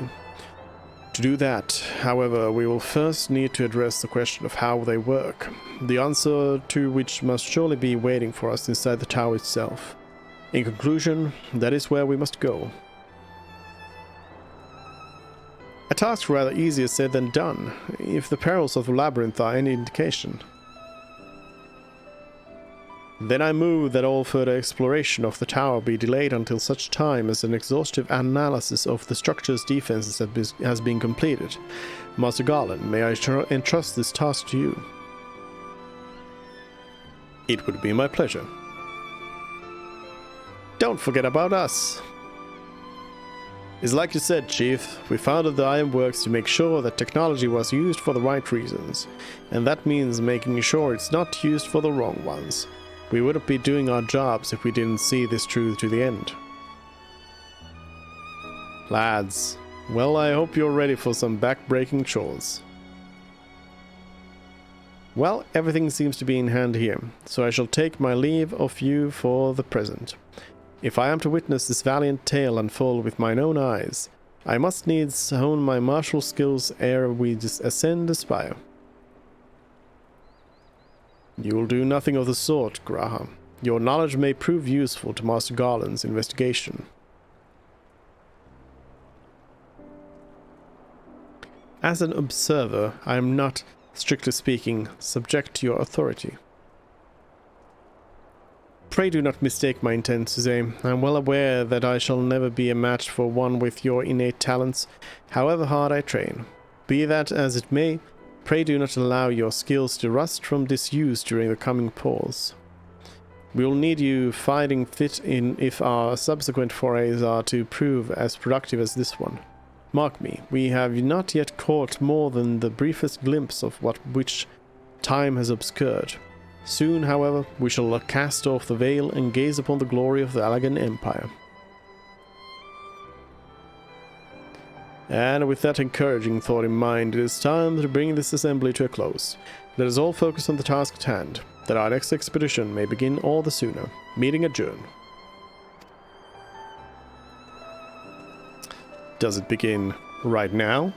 To do that, however, we will first need to address the question of how they work, the answer to which must surely be waiting for us inside the tower itself. In conclusion, that is where we must go. A task rather easier said than done, if the perils of the labyrinth are any indication. Then I move that all further exploration of the tower be delayed until such time as an exhaustive analysis of the structure's defenses has been completed. Master Garland, may I entrust this task to you? It would be my pleasure. Don't forget about us! It's like you said, Chief, we founded the Ironworks to make sure that technology was used for the right reasons, and that means making sure it's not used for the wrong ones. We wouldn't be doing our jobs if we didn't see this truth to the end. Lads, well, I hope you're ready for some back-breaking chores. Well, everything seems to be in hand here, so I shall take my leave of you for the present. If I am to witness this valiant tale unfold with mine own eyes, I must needs hone my martial skills ere we ascend the spire. You will do nothing of the sort, Graha. Your knowledge may prove useful to Master Garland's investigation. As an observer, I am not, strictly speaking, subject to your authority. Pray do not mistake my intent, Suze. I am well aware that I shall never be a match for one with your innate talents, however hard I train. Be that as it may, pray do not allow your skills to rust from disuse during the coming pause. We will need you fighting fit in if our subsequent forays are to prove as productive as this one. Mark me, we have not yet caught more than the briefest glimpse of which time has obscured. Soon, however, we shall cast off the veil and gaze upon the glory of the Alagan Empire. And with that encouraging thought in mind, it is time to bring this assembly to a close. Let us all focus on the task at hand, that our next expedition may begin all the sooner. Meeting adjourned. Does it begin right now?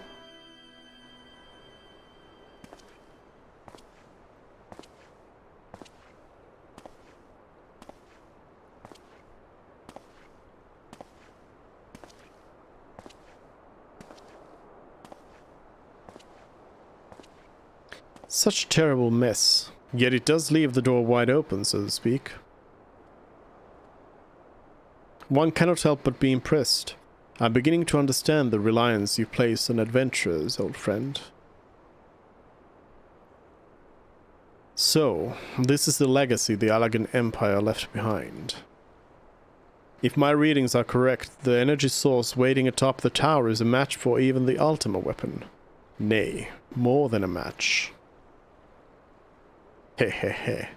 Such a terrible mess, yet it does leave the door wide open, so to speak. One cannot help but be impressed. I'm beginning to understand the reliance you place on adventurers, old friend. So, this is the legacy the Alagan Empire left behind. If my readings are correct, the energy source waiting atop the tower is a match for even the Ultima weapon. Nay, more than a match. Hehehe.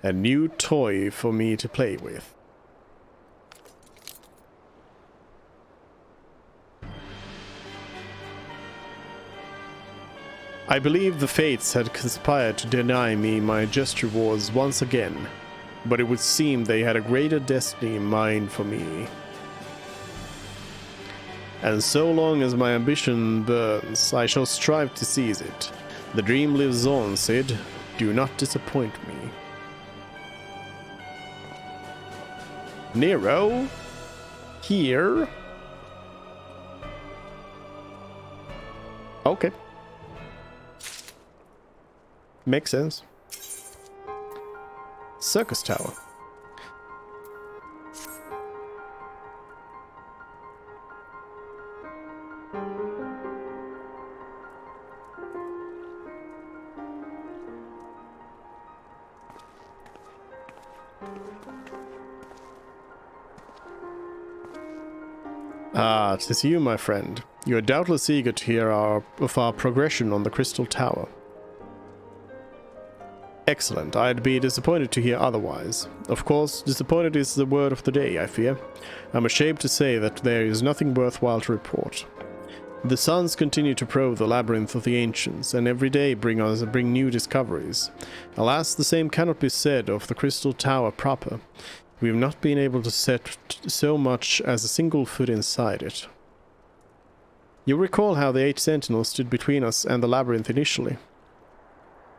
A new toy for me to play with. I believe the fates had conspired to deny me my just rewards once again, but it would seem they had a greater destiny in mind for me. And so long as my ambition burns, I shall strive to seize it. The dream lives on, Cid. Do not disappoint me. Nero? Here? Okay. Makes sense. Circus Tower. Ah, 'tis you, my friend. You are doubtless eager to hear of our progression on the Crystal Tower. Excellent. I'd be disappointed to hear otherwise. Of course, disappointed is the word of the day, I fear. I'm ashamed to say that there is nothing worthwhile to report. The suns continue to probe the labyrinth of the ancients, and every day bring new discoveries. Alas, the same cannot be said of the Crystal Tower proper. We have not been able to set so much as a single foot inside it. You recall how the 8 sentinels stood between us and the labyrinth initially.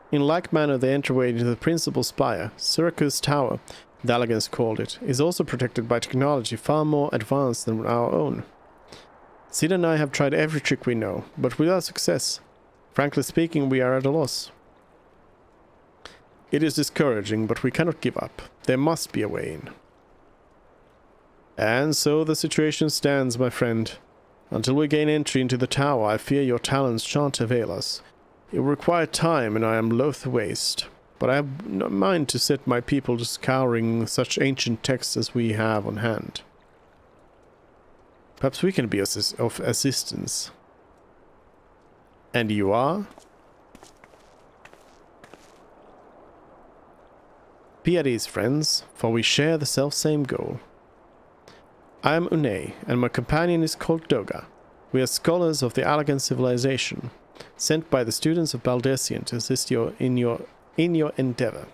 In like manner, the entryway into the principal spire, Circus Tower, the Alagans called it, is also protected by technology far more advanced than our own. Cid and I have tried every trick we know, but without success. Frankly speaking, we are at a loss. It is discouraging, but we cannot give up. There must be a way in. And so the situation stands, my friend. Until we gain entry into the tower, I fear your talents shan't avail us. It will require time, and I am loath to waste. But I have no mind to set my people to scouring such ancient texts as we have on hand. Perhaps we can be of assistance. And you are? Be at ease, friends, for we share the self-same goal. I am Unei, and my companion is called Doga. We are scholars of the Alagan civilization, sent by the students of Baldessian to assist you in your endeavor.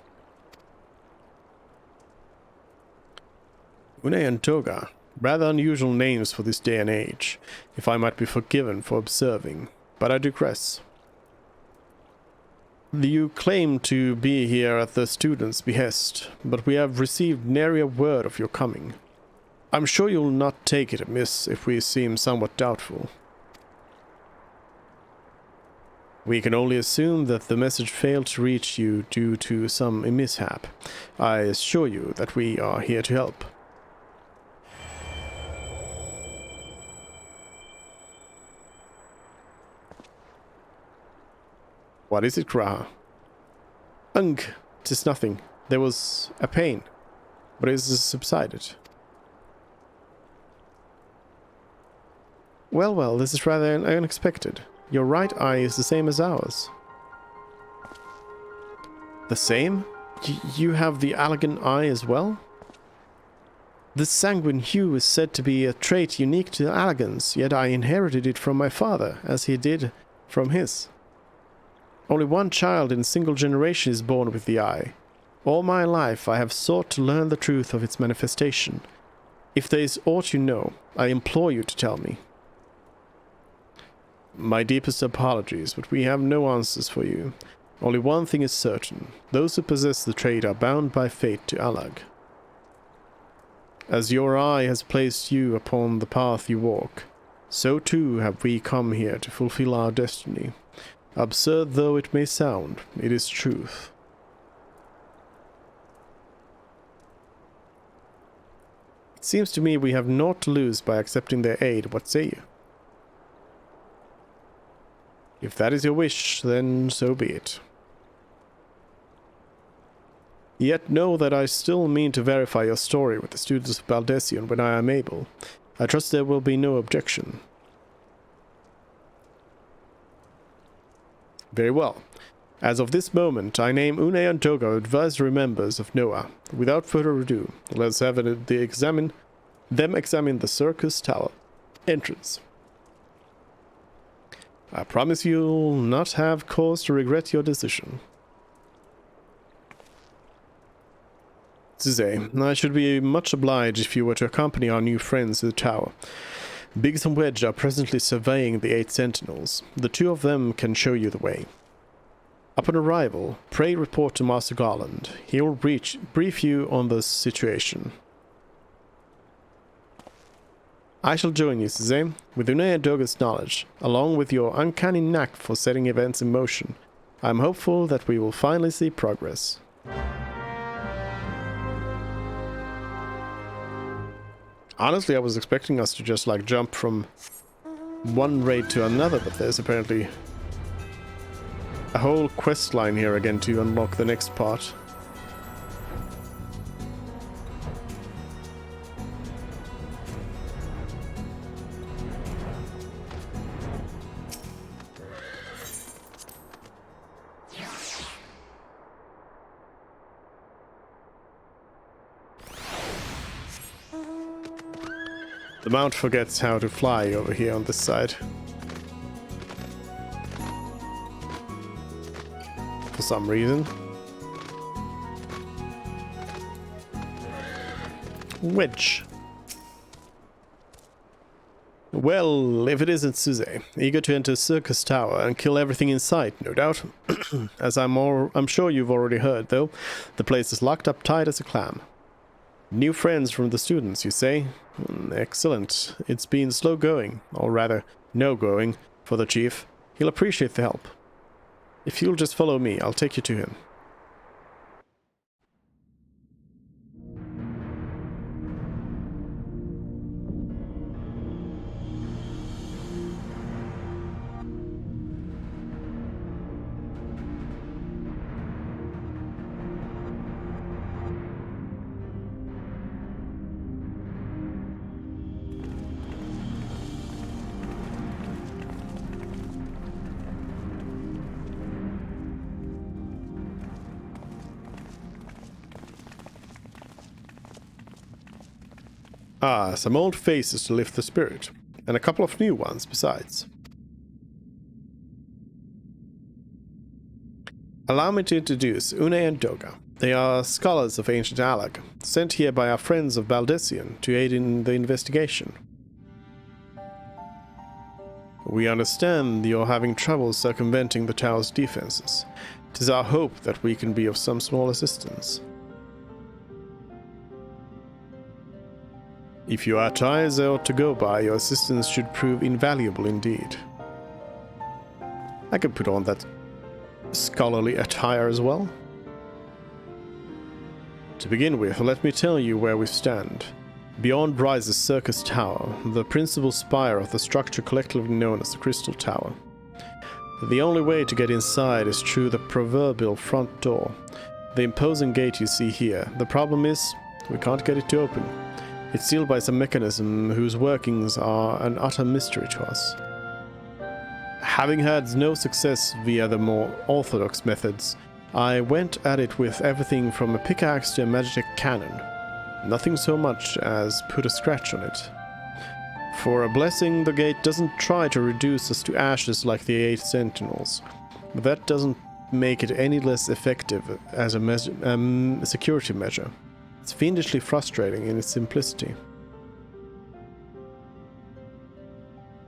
Unei and Doga, rather unusual names for this day and age, if I might be forgiven for observing, but I digress. You claim to be here at the students' behest, but we have received nary a word of your coming. I'm sure you'll not take it amiss if we seem somewhat doubtful. We can only assume that the message failed to reach you due to some mishap. I assure you that we are here to help. What is it, Graha? Ung, 'tis nothing. There was a pain, but it has subsided. Well, this is rather unexpected. Your right eye is the same as ours. The same? You have the Alagan eye as well? This sanguine hue is said to be a trait unique to the Alagans, yet I inherited it from my father, as he did from his. Only one child in a single generation is born with the eye. All my life I have sought to learn the truth of its manifestation. If there is aught you know, I implore you to tell me. My deepest apologies, but we have no answers for you. Only one thing is certain. Those who possess the trait are bound by fate to Alag. As your eye has placed you upon the path you walk, so too have we come here to fulfill our destiny. Absurd though it may sound, it is truth. It seems to me we have naught to lose by accepting their aid. What say you? If that is your wish, then so be it. Yet know that I still mean to verify your story with the students of Baldesion when I am able. I trust there will be no objection. Very well. As of this moment, I name Une and Togo advisory members of NOAA. Without further ado, let's have them examine the circus tower entrance. I promise you'll not have cause to regret your decision. Suze, I should be much obliged if you were to accompany our new friends to the tower. Biggs and Wedge are presently surveying the 8 sentinels. The 2 of them can show you the way. Upon arrival, pray report to Master Garland. He will brief you on the situation. I shall join you, Suze, with Une and Doga's knowledge, along with your uncanny knack for setting events in motion. I am hopeful that we will finally see progress. Honestly, I was expecting us to just like jump from one raid to another, but there's apparently a whole quest line here again to unlock the next part. The mount forgets how to fly over here on this side. For some reason. Wedge. Well, if it isn't Suze, eager to enter Circus Tower and kill everything in sight, no doubt. As I'm sure you've already heard, though, the place is locked up tight as a clam. New friends from the students, you say? Excellent. It's been slow going, or rather, no going, for the chief. He'll appreciate the help. If you'll just follow me, I'll take you to him. Ah, some old faces to lift the spirit, and a couple of new ones besides. Allow me to introduce Une and Doga. They are scholars of ancient Alag, sent here by our friends of Baldesion to aid in the investigation. We understand you're having trouble circumventing the tower's defenses. 'Tis our hope that we can be of some small assistance. If your attires are to go by, your assistance should prove invaluable indeed. I could put on that scholarly attire as well. To begin with, let me tell you where we stand. Beyond rises Circus Tower, the principal spire of the structure collectively known as the Crystal Tower. The only way to get inside is through the proverbial front door, the imposing gate you see here. The problem is, we can't get it to open. It's sealed by some mechanism whose workings are an utter mystery to us. Having had no success via the more orthodox methods, I went at it with everything from a pickaxe to a magic cannon. Nothing so much as put a scratch on it. For a blessing, the gate doesn't try to reduce us to ashes like the 8 sentinels, but that doesn't make it any less effective as a security measure. It's fiendishly frustrating in its simplicity.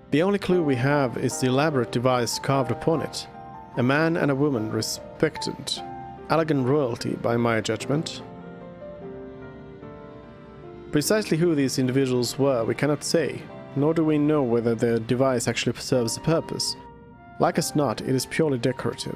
The only clue we have is the elaborate device carved upon it. A man and a woman, respected. Elegant royalty, by my judgment. Precisely who these individuals were, we cannot say, nor do we know whether the device actually serves a purpose. Like as not, it is purely decorative.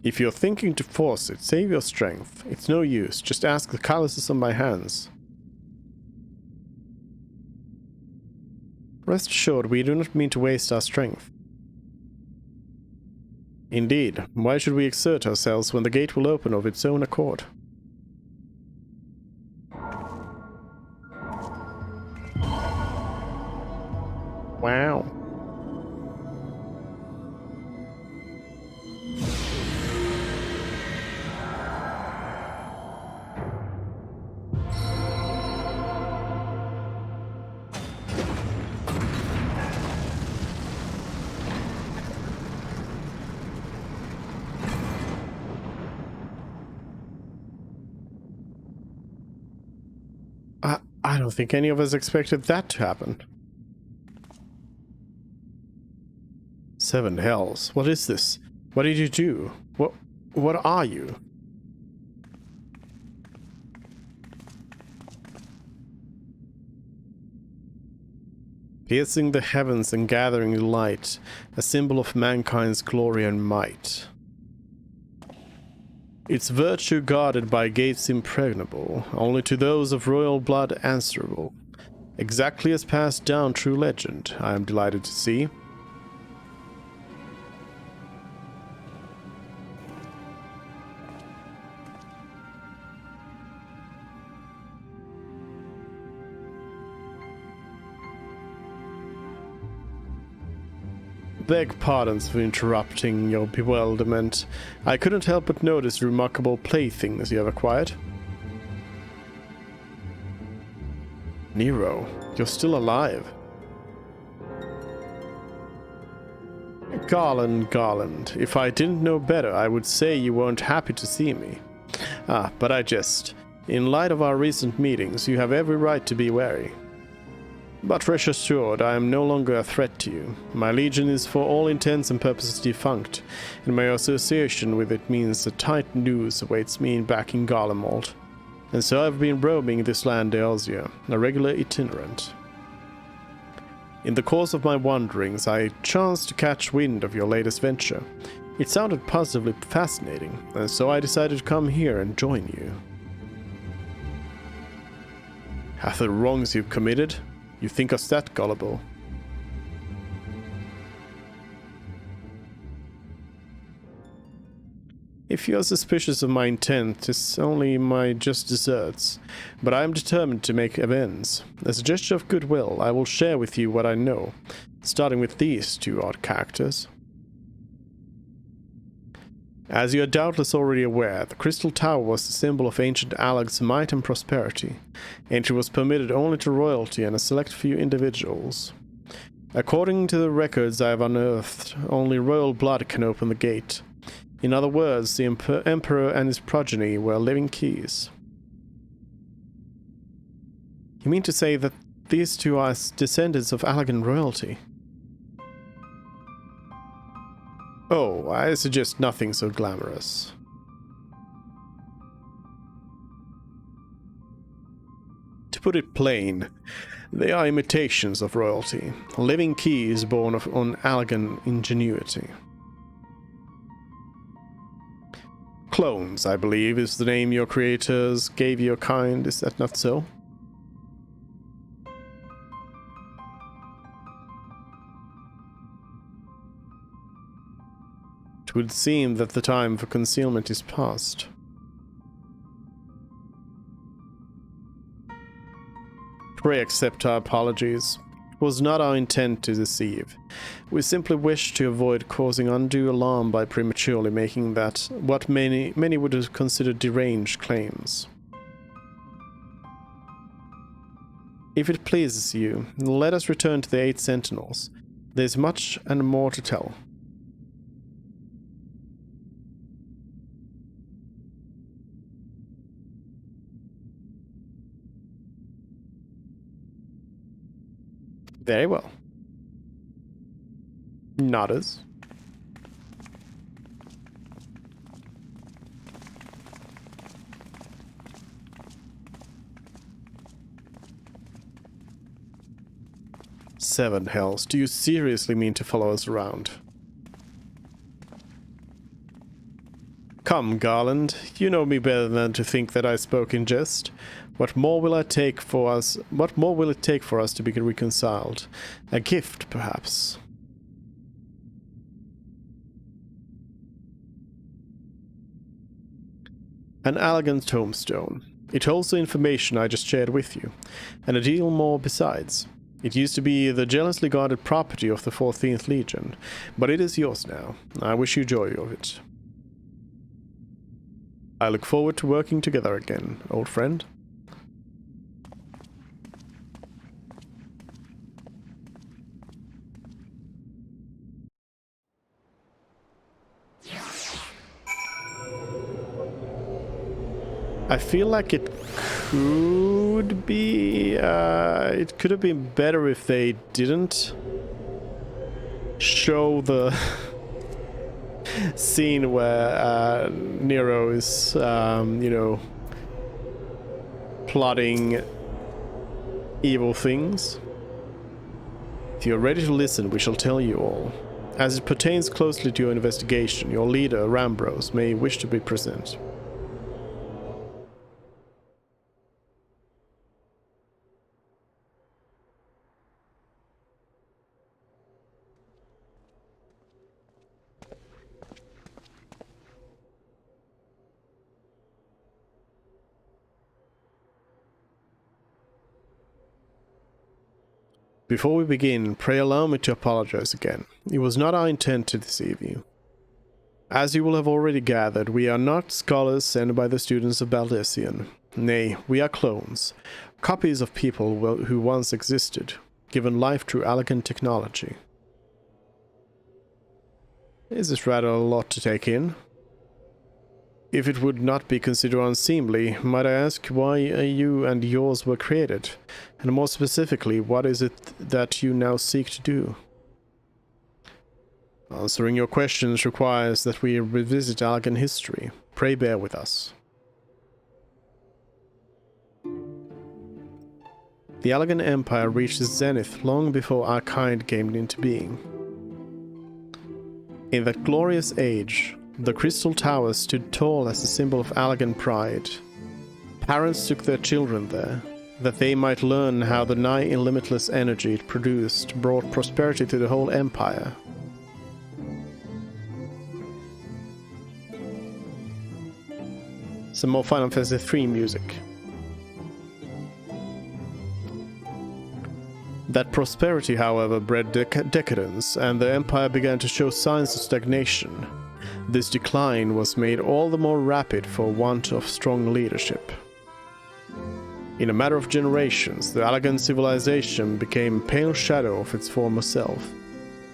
If you're thinking to force it, save your strength. It's no use. Just ask the calluses on my hands. Rest assured, we do not mean to waste our strength. Indeed, why should we exert ourselves when the gate will open of its own accord? Wow. I don't think any of us expected that to happen. 7 hells. What is this? What did you do? What are you? Piercing the heavens and gathering light, a symbol of mankind's glory and might. Its virtue guarded by gates impregnable, only to those of royal blood answerable. Exactly as passed down true legend, I am delighted to see. Beg pardons for interrupting your bewilderment. I couldn't help but notice the remarkable playthings you have acquired. Nero, you're still alive. Garland, if I didn't know better, I would say you weren't happy to see me. But I jest. In light of our recent meetings, you have every right to be wary. But rest assured, I am no longer a threat to you. My legion is for all intents and purposes defunct, and my association with it means that tight news awaits me back in Garlemald. And so I've been roaming this land Eorzea, a regular itinerant. In the course of my wanderings, I chanced to catch wind of your latest venture. It sounded positively fascinating, and so I decided to come here and join you. Have the wrongs you've committed? You think us that gullible? If you are suspicious of my intent, 'tis only my just deserts, but I am determined to make amends. As a gesture of goodwill, I will share with you what I know, starting with these 2 odd characters. As you are doubtless already aware, the Crystal Tower was the symbol of ancient Alag's might and prosperity. Entry was permitted only to royalty and a select few individuals. According to the records I have unearthed, only royal blood can open the gate. In other words, the Emperor and his progeny were living keys. You mean to say that these 2 are descendants of Alagan royalty? Oh, I suggest nothing so glamorous. To put it plain, they are imitations of royalty, living keys born on Alagan ingenuity. Clones, I believe, is the name your creators gave your kind, is that not so? It would seem that the time for concealment is past. Pray accept our apologies. It was not our intent to deceive. We simply wished to avoid causing undue alarm by prematurely making what many would have considered deranged claims. If it pleases you, let us return to the 8 Sentinels. There is much and more to tell. Very well. Nodders. Seven hells. Do you seriously mean to follow us around? Come, Garland, you know me better than to think that I spoke in jest. What more will it take for us to be reconciled? A gift, perhaps. An elegant tombstone. It holds the information I just shared with you, and a deal more besides. It used to be the jealously guarded property of the 14th Legion, but it is yours now. I wish you joy of it. I look forward to working together again, old friend. I feel like it could be... it could have been better if they didn't show the scene where Nero is, you know, plotting evil things. If you're ready to listen, we shall tell you all. As it pertains closely to your investigation, your leader, Rambros, may wish to be present. Before we begin, pray allow me to apologize again. It was not our intent to deceive you. As you will have already gathered, we are not scholars sent by the students of Baldessian. Nay, we are clones, copies of people who once existed, given life through elegant technology. Is this rather a lot to take in? If it would not be considered unseemly, might I ask why you and yours were created? And more specifically, what is it that you now seek to do? Answering your questions requires that we revisit Algan history. Pray bear with us. The Algan Empire reached its zenith long before our kind came into being. In that glorious age, the Crystal Tower stood tall as a symbol of Algan pride. Parents took their children there, that they might learn how the nigh limitless energy it produced brought prosperity to the whole empire. Some more Final Fantasy III music. That prosperity, however, bred decadence, and the empire began to show signs of stagnation. This decline was made all the more rapid for want of strong leadership. In a matter of generations, the Algan civilization became a pale shadow of its former self.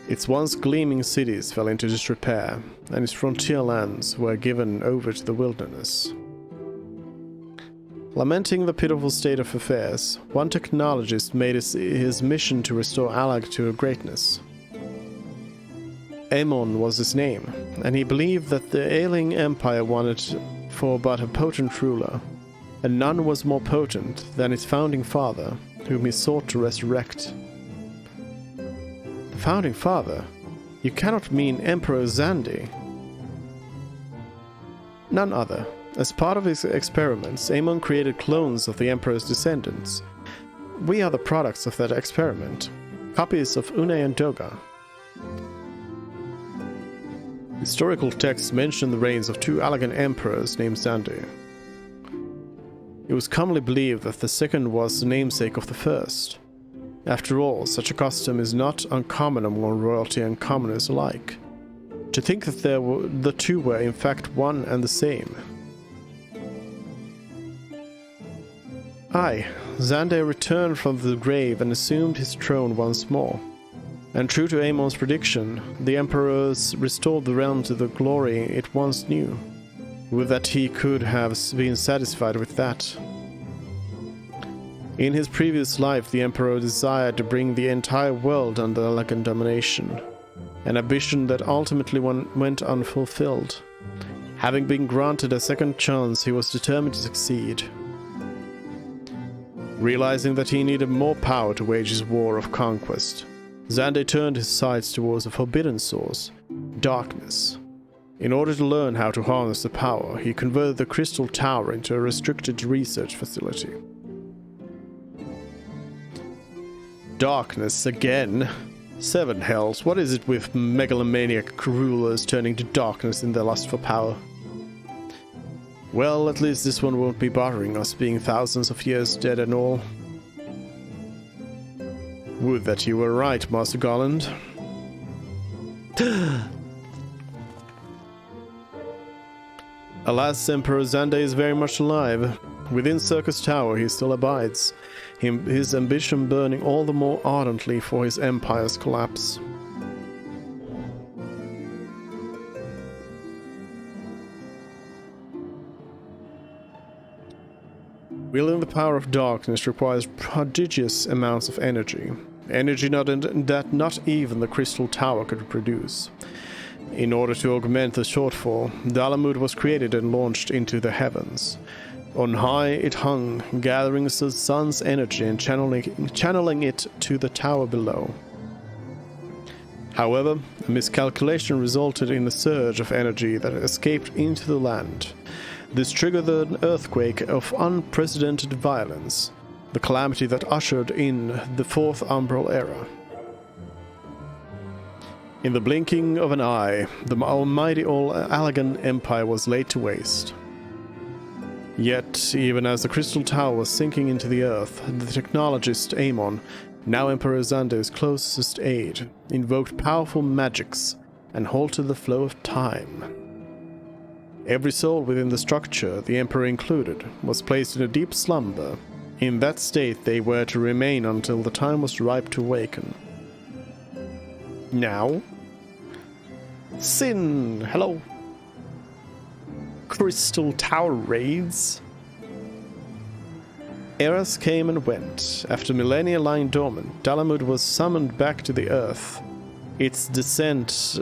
Its once gleaming cities fell into disrepair, and its frontier lands were given over to the wilderness. Lamenting the pitiful state of affairs, one technologist made his mission to restore Alag to greatness. Aemon was his name, and he believed that the ailing empire wanted for but a potent ruler, and none was more potent than its founding father, whom he sought to resurrect. The founding father? You cannot mean Emperor Xandi. None other. As part of his experiments, Aemon created clones of the Emperor's descendants. We are the products of that experiment, copies of Une and Doga. Historical texts mention the reigns of two Algan emperors named Xandi. It was commonly believed that the second was the namesake of the first. After all, such a custom is not uncommon among royalty and commoners alike. To think that the two were in fact one and the same. Aye, Xandi returned from the grave and assumed his throne once more. And true to Aemon's prediction, the Emperors restored the realm to the glory it once knew. Would that he could have been satisfied with that. In his previous life, the Emperor desired to bring the entire world under Algan domination, an ambition that ultimately went unfulfilled. Having been granted a second chance, he was determined to succeed. Realizing that he needed more power to wage his war of conquest, Xandi turned his sights towards a forbidden source, darkness. In order to learn how to harness the power, he converted the Crystal Tower into a restricted research facility. Darkness again. Seven hells, what is it with megalomaniac rulers turning to darkness in their lust for power? Well, at least this one won't be bothering us, being thousands of years dead and all. Would that you were right, Master Garland. Alas, Emperor Xande is very much alive. Within Circus Tower he still abides, his ambition burning all the more ardently for his empire's collapse. Wielding the power of darkness requires prodigious amounts of energy. Energy that not even the Crystal Tower could produce. In order to augment the shortfall, Dalamud was created and launched into the heavens. On high it hung, gathering the sun's energy and channeling it to the tower below. However, a miscalculation resulted in a surge of energy that escaped into the land. This triggered an earthquake of unprecedented violence, the calamity that ushered in the Fourth Umbral Era. In the blinking of an eye, the almighty Allagan Empire was laid to waste. Yet, even as the Crystal Tower was sinking into the earth, the technologist Amon, now Emperor Xande's closest aide, invoked powerful magics and halted the flow of time. Every soul within the structure, the Emperor included, was placed in a deep slumber. In that state they were to remain until the time was ripe to awaken. Now? Sin! Hello! Crystal Tower raids? Eras came and went. After millennia lying dormant, Dalamud was summoned back to the earth. Its descent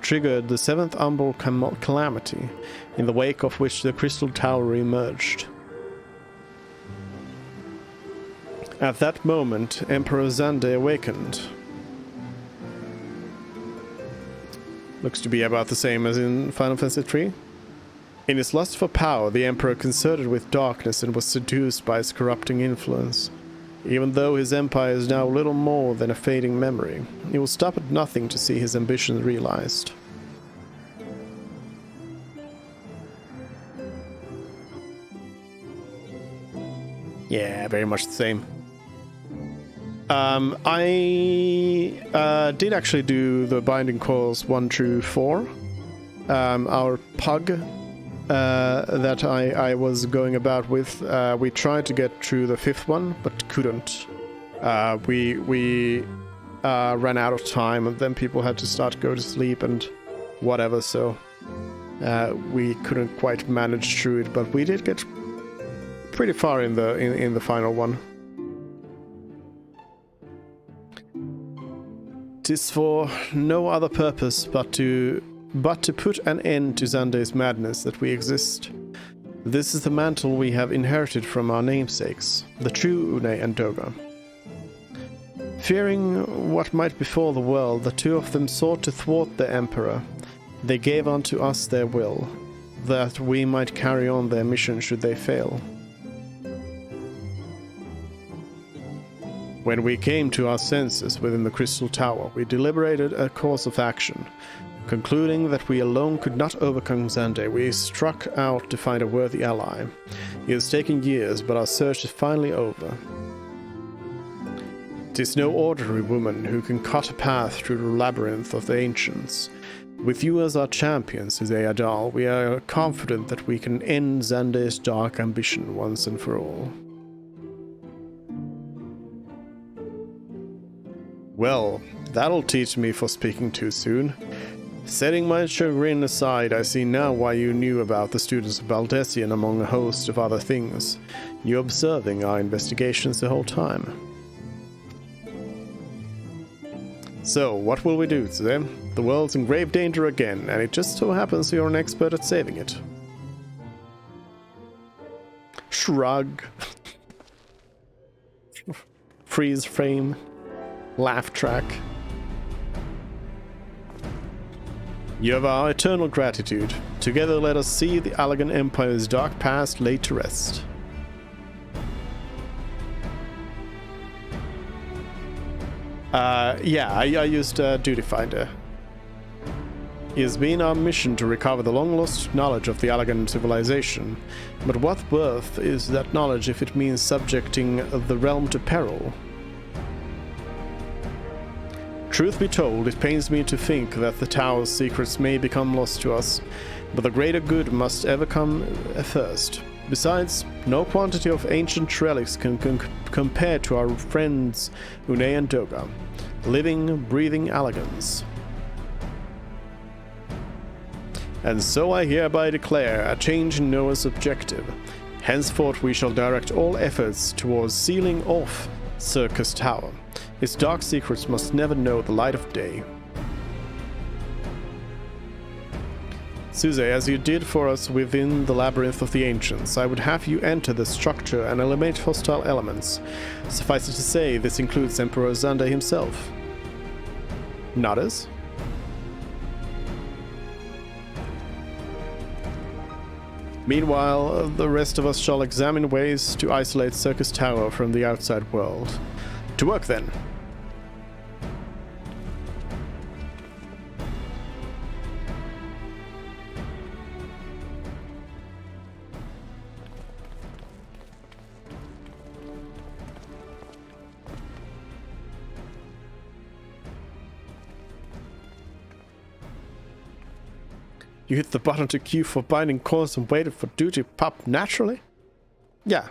triggered the Seventh Umbral Calamity, in the wake of which the Crystal Tower emerged. At that moment, Emperor Xande awakened. Looks to be about the same as in Final Fantasy III. In his lust for power, the Emperor consorted with darkness and was seduced by its corrupting influence. Even though his empire is now little more than a fading memory, he will stop at nothing to see his ambitions realized. Yeah, very much the same. I did actually do the Binding Coils 1 through 4. Our pug that I was going about with, we tried to get through the 5th one, but couldn't. We ran out of time, and then people had to start to go to sleep and whatever, so we couldn't quite manage through it, but we did get pretty far in the final one. 'Tis for no other purpose but to put an end to Xande's madness that we exist. This is the mantle we have inherited from our namesakes, the true Une and Doga. Fearing what might befall the world, the two of them sought to thwart the Emperor. They gave unto us their will, that we might carry on their mission should they fail. When we came to our senses within the Crystal Tower, we deliberated a course of action. Concluding that we alone could not overcome Xande, we struck out to find a worthy ally. It has taken years, but our search is finally over. 'Tis no ordinary woman who can cut a path through the labyrinth of the ancients. With you as our champions, Izayadal, we are confident that we can end Xande's dark ambition once and for all. Well, that'll teach me for speaking too soon. Setting my chagrin aside, I see now why you knew about the students of Baldessian among a host of other things. You're observing our investigations the whole time. So, what will we do today? The world's in grave danger again, and it just so happens you're an expert at saving it. Shrug. Freeze frame. Laugh track. You have our eternal gratitude. Together let us see the Allagan Empire's dark past laid to rest. Yeah, I used Duty Finder. It has been our mission to recover the long-lost knowledge of the Allagan civilization. But what worth is that knowledge if it means subjecting the realm to peril? Truth be told, it pains me to think that the Tower's secrets may become lost to us, but the greater good must ever come first. Besides, no quantity of ancient relics can compare to our friends Une and Doga, living, breathing Allagans. And so I hereby declare a change in Noah's objective. Henceforth we shall direct all efforts towards sealing off Circus Tower. Its dark secrets must never know the light of day. Suze, as you did for us within the Labyrinth of the Ancients, I would have you enter the structure and eliminate hostile elements. Suffice it to say, this includes Emperor Xander himself. Nodders? Meanwhile, the rest of us shall examine ways to isolate Circus Tower from the outside world. To work then! You hit the button to queue for binding course and waited for duty to pop naturally? Yeah.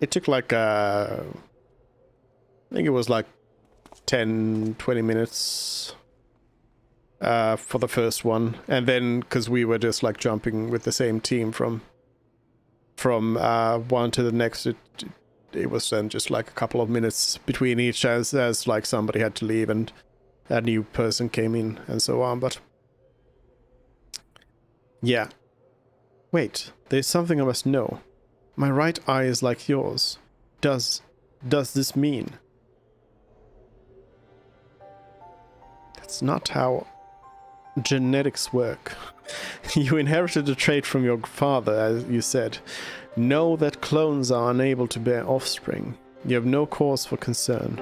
It took like, I think it was like 10, 20 minutes for the first one. And then, because we were just like jumping with the same team from one to the next, it was then just like a couple of minutes between each as like somebody had to leave and a new person came in and so on, but... Yeah. Wait, there's something I must know. My right eye is like yours. Does this mean? That's not how genetics work. You inherited a trait from your father, as you said. Know that clones are unable to bear offspring. You have no cause for concern.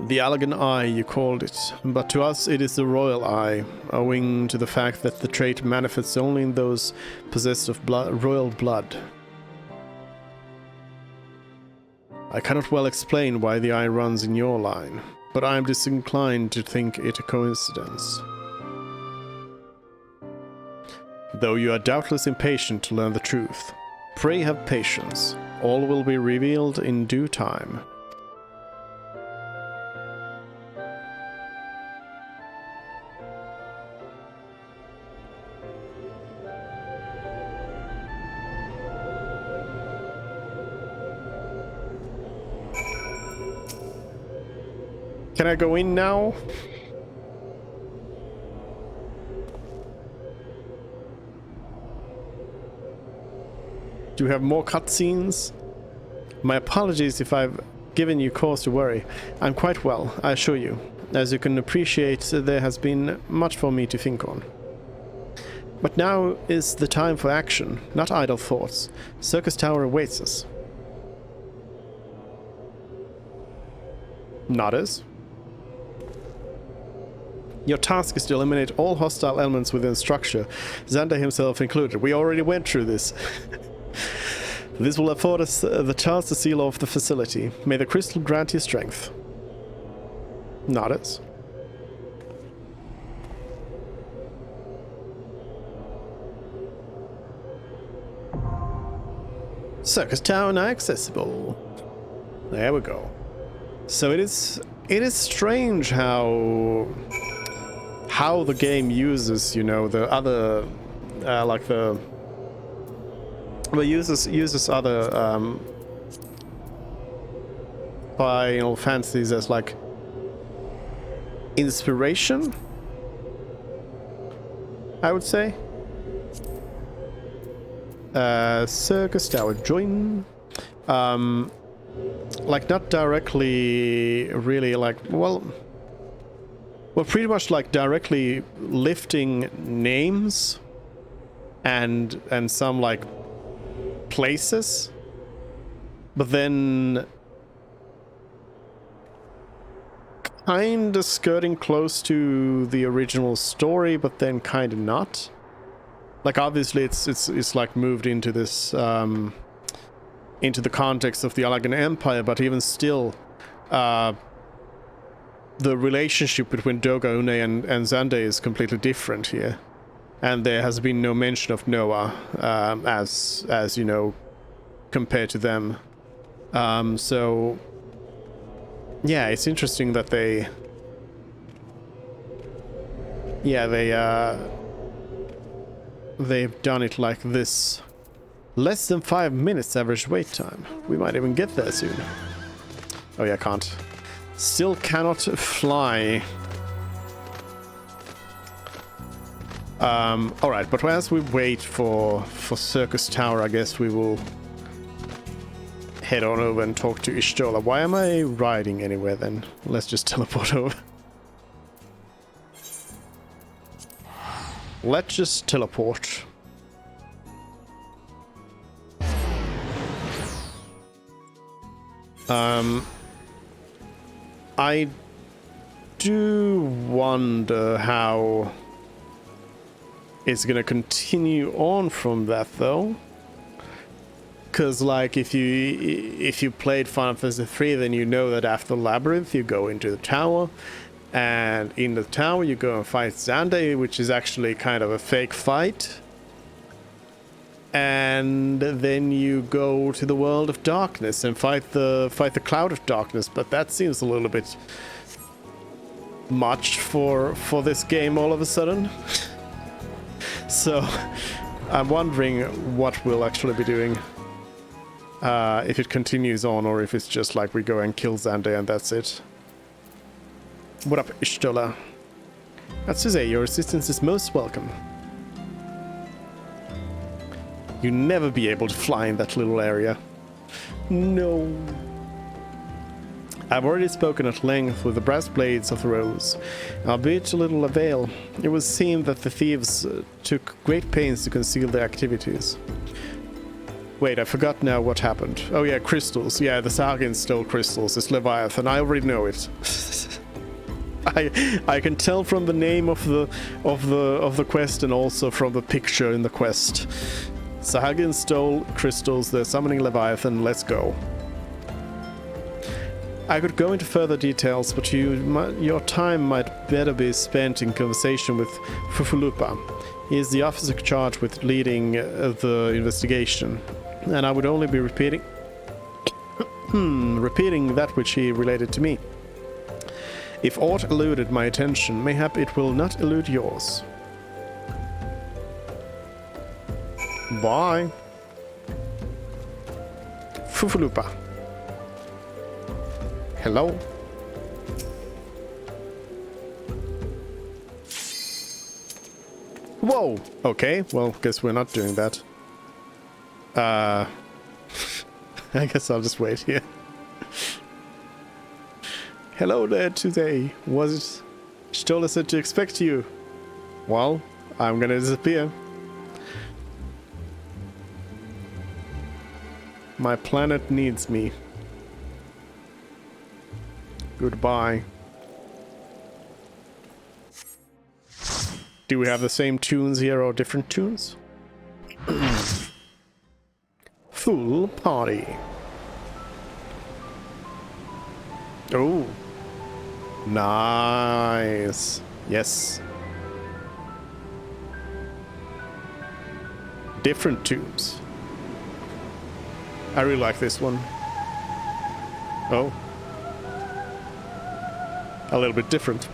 The Allagan Eye, you called it, but to us it is the Royal Eye, owing to the fact that the trait manifests only in those possessed of royal blood. I cannot well explain why the eye runs in your line, but I am disinclined to think it a coincidence. Though you are doubtless impatient to learn the truth, pray have patience. All will be revealed in due time. Can I go in now? Do you have more cutscenes? My apologies if I've given you cause to worry. I'm quite well, I assure you. As you can appreciate, there has been much for me to think on. But now is the time for action, not idle thoughts. Circus Tower awaits us. Nodders? Your task is to eliminate all hostile elements within structure, Xander himself included. We already went through this. This will afford us the chance to seal off the facility. May the crystal grant you strength. Nodders. Circus Tower now accessible. There we go. So it is strange how the game uses, you know, the other like the uses other Final Fantasies as like inspiration, I would say. Circus Tower join. Like not directly really like, well, well, pretty much like directly lifting names and some like places, but then kind of skirting close to the original story, but then kind of not. Like obviously it's like moved into this into the context of the Alagan Empire, but even still, the relationship between Doga Une and Zande is completely different here, and there has been no mention of Noah as you know, compared to them. So yeah, it's interesting that they've done it like this. Less than 5 minutes average wait time. We might even get there soon. Oh yeah, can't. Still cannot fly. Alright, but as we wait for Circus Tower, I guess we will head on over and talk to Ishtola. Why am I riding anywhere then? Let's just teleport over. Let's just teleport. I do wonder how it's gonna continue on from that though. Because like if you played Final Fantasy III, then you know that after Labyrinth you go into the tower, and in the tower you go and fight Zande, which is actually kind of a fake fight. And then you go to the world of darkness and fight the cloud of darkness, but that seems a little bit much for this game all of a sudden. So I'm wondering what we'll actually be doing, if it continues on or if it's just like we go and kill Zande and that's it. What up, Ishtola? That's to say, your assistance is most welcome. You never be able to fly in that little area. No. I've already spoken at length with the brass blades of the rose, albeit to little avail. It would seem that the thieves took great pains to conceal their activities. Wait, I forgot now what happened. Oh yeah, crystals. Yeah, the Sahagin stole crystals. It's Leviathan. I already know it. I can tell from the name of the quest and also from the picture in the quest. Sahagin stole crystals, they're summoning Leviathan, let's go. I could go into further details, but your time might better be spent in conversation with Fufulupa. He is the officer charged with leading the investigation, and I would only be repeating that which he related to me. If aught eluded my attention, mayhap it will not elude yours. Bye. Fufulupa. Hello. Whoa. Okay, well, guess we're not doing that. I guess I'll just wait here. Hello there today. Was it Stola said to expect you? Well, I'm gonna disappear. My planet needs me. Goodbye. Do we have the same tunes here or different tunes? Full party. Oh. Nice. Yes. Different tunes. I really like this one. Oh. A little bit different.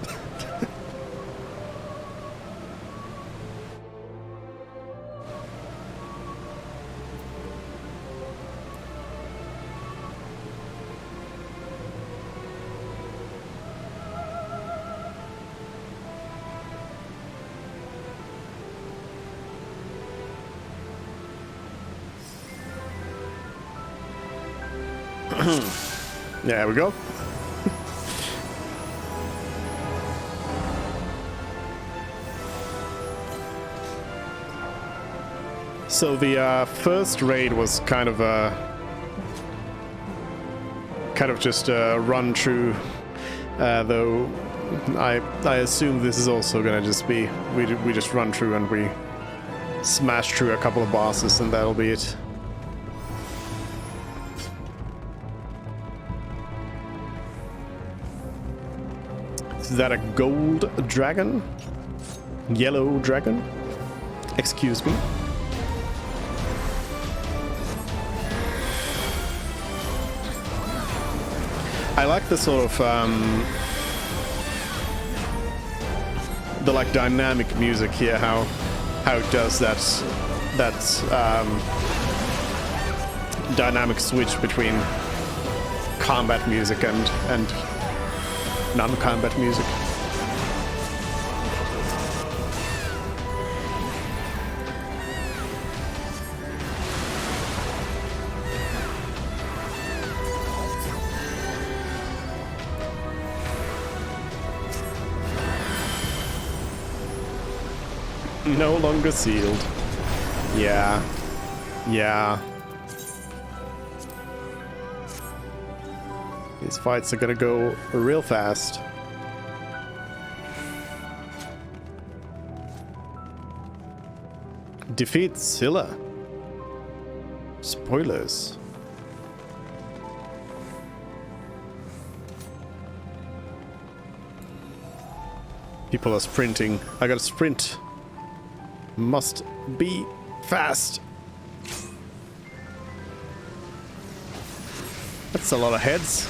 There we go. So the first raid was kind of just a run through, though I assume this is also gonna just be we just run through and we smash through a couple of bosses and that'll be it. Is that a gold dragon? Yellow dragon? Excuse me. I like the sort of the like dynamic music here, how it does that dynamic switch between combat music and non-combat music. No longer sealed. Yeah. Yeah. These fights are gonna go real fast. Defeat Scylla. Spoilers. People are sprinting. I gotta sprint. Must be fast. That's a lot of heads.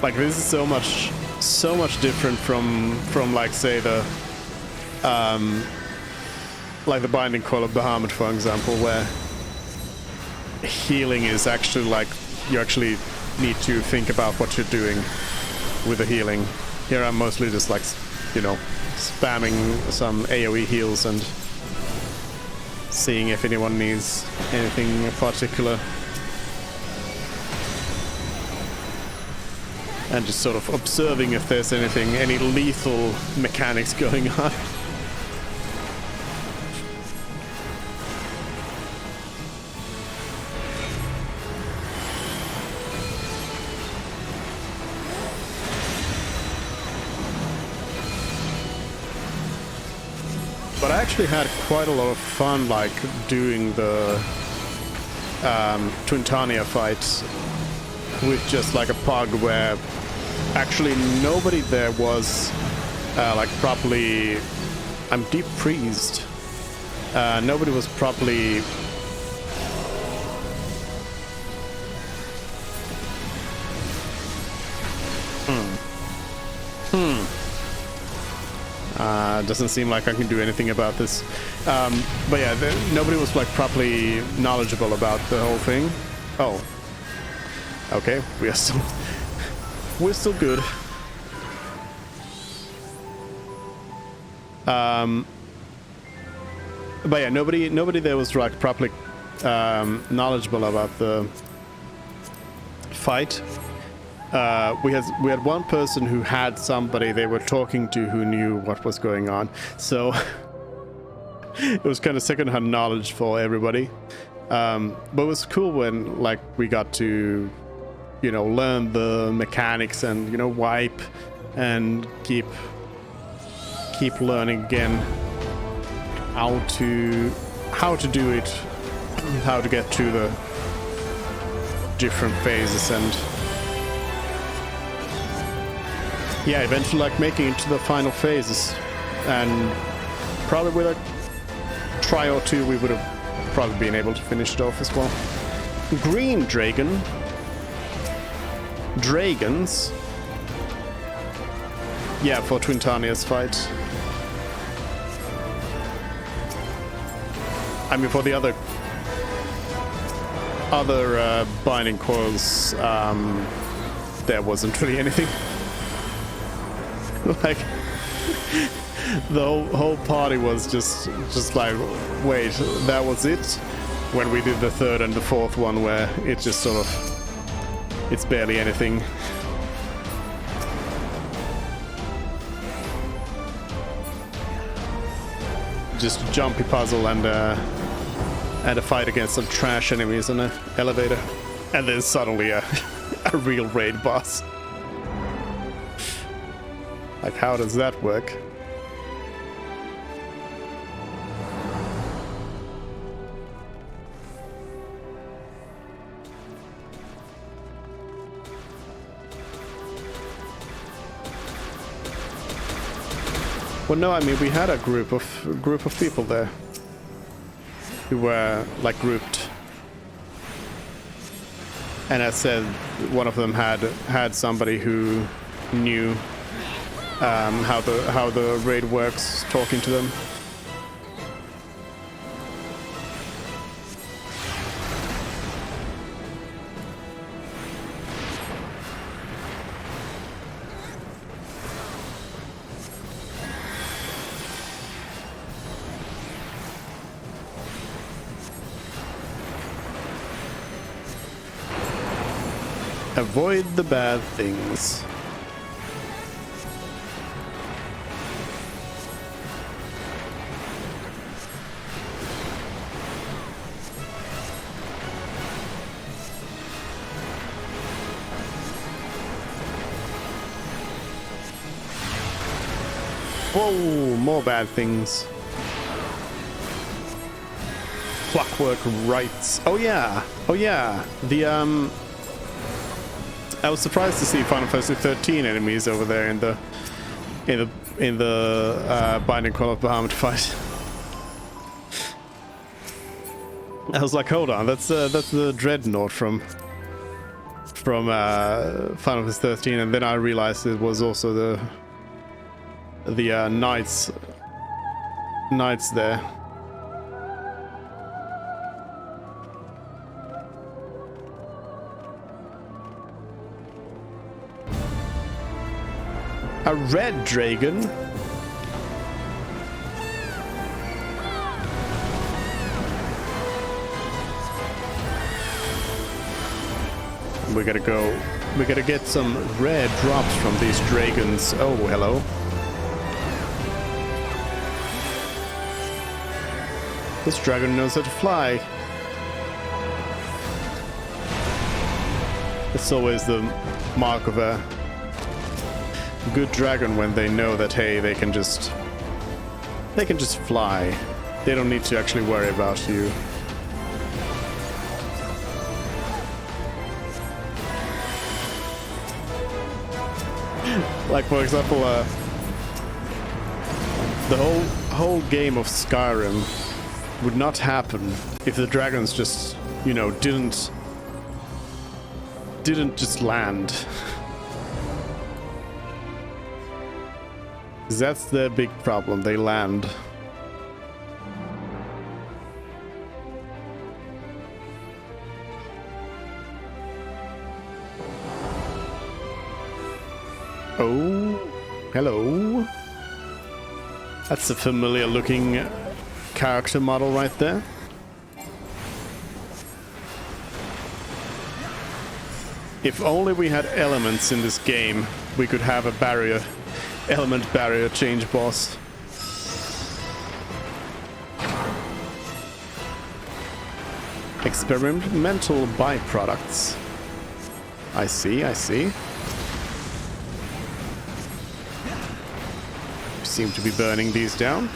Like this is so much different from like say the like the Binding Call of Bahamut, for example, where healing is actually like you actually need to think about what you're doing with the healing. Here I'm mostly just like, you know, spamming some AoE heals and seeing if anyone needs anything in particular. And just sort of observing if there's any lethal mechanics going on. But I actually had quite a lot of fun, like, doing the Twintania fight with just like a pug where actually nobody there was like properly... I'm deep freezed. Nobody was properly... Doesn't seem like I can do anything about this. But yeah, nobody was like properly knowledgeable about the whole thing. Oh. Okay, we're still good. But yeah, nobody there was like properly knowledgeable about the fight. We had one person who had somebody they were talking to who knew what was going on, so it was kind of secondhand knowledge for everybody. But it was cool when like we got to, you know, learn the mechanics and, you know, wipe and keep learning again how to do it, how to get through the different phases, and yeah, eventually like making it to the final phases. And probably with a try or two we would have probably been able to finish it off as well. Green dragon. Dragons. Yeah, for Twintania's fight. I mean, for the other binding coils, there wasn't really anything. Like, the whole party was just like, wait, that was it? when we did the third and the fourth one, where it just sort of, it's barely anything. Just a jumpy puzzle and a fight against some trash enemies in an elevator, and then suddenly a real raid boss. Like, how does that work? Well, no, I mean, we had a group of people there who were like grouped, and as said, one of them had somebody who knew how the raid works, talking to them. Avoid the bad things. Whoa, more bad things. Clockwork rights. Oh yeah. Oh yeah. The I was surprised to see Final Fantasy 13 enemies over there in the Binding Call of Bahamut fight. I was like, hold on, that's the Dreadnought from Final Fantasy 13, and then I realized it was also the knights there. A red dragon? We gotta get some red drops from these dragons. Oh, hello. This dragon knows how to fly. It's always the mark of a good dragon when they know that, hey, they can just fly. They don't need to actually worry about you. Like, for example, the whole game of Skyrim would not happen if the dragons just, you know, didn't just land. That's the big problem, they land. Oh, hello. That's a familiar looking character model right there. If only we had elements in this game, we could have a element barrier change boss. Experimental byproducts. I see, I see. Seem to be burning these down.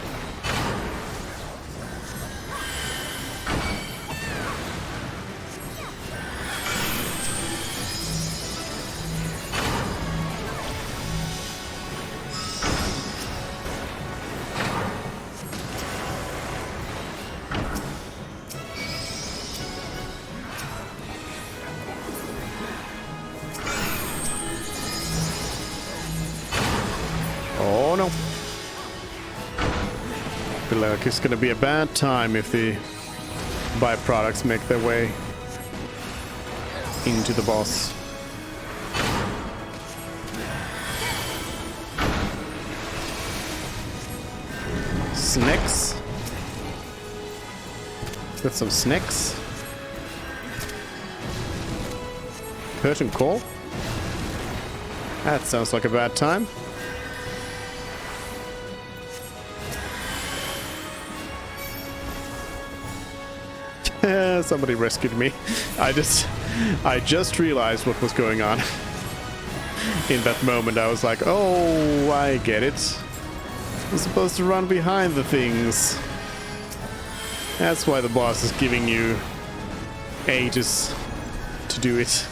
Oh no. Feel like it's gonna be a bad time if the byproducts make their way into the boss. Snakes. Got some snacks. Curtain call. That sounds like a bad time. Somebody rescued me. I just realized what was going on. In that moment, I was like, oh, I get it. I'm supposed to run behind the things. That's why the boss is giving you ages to do it.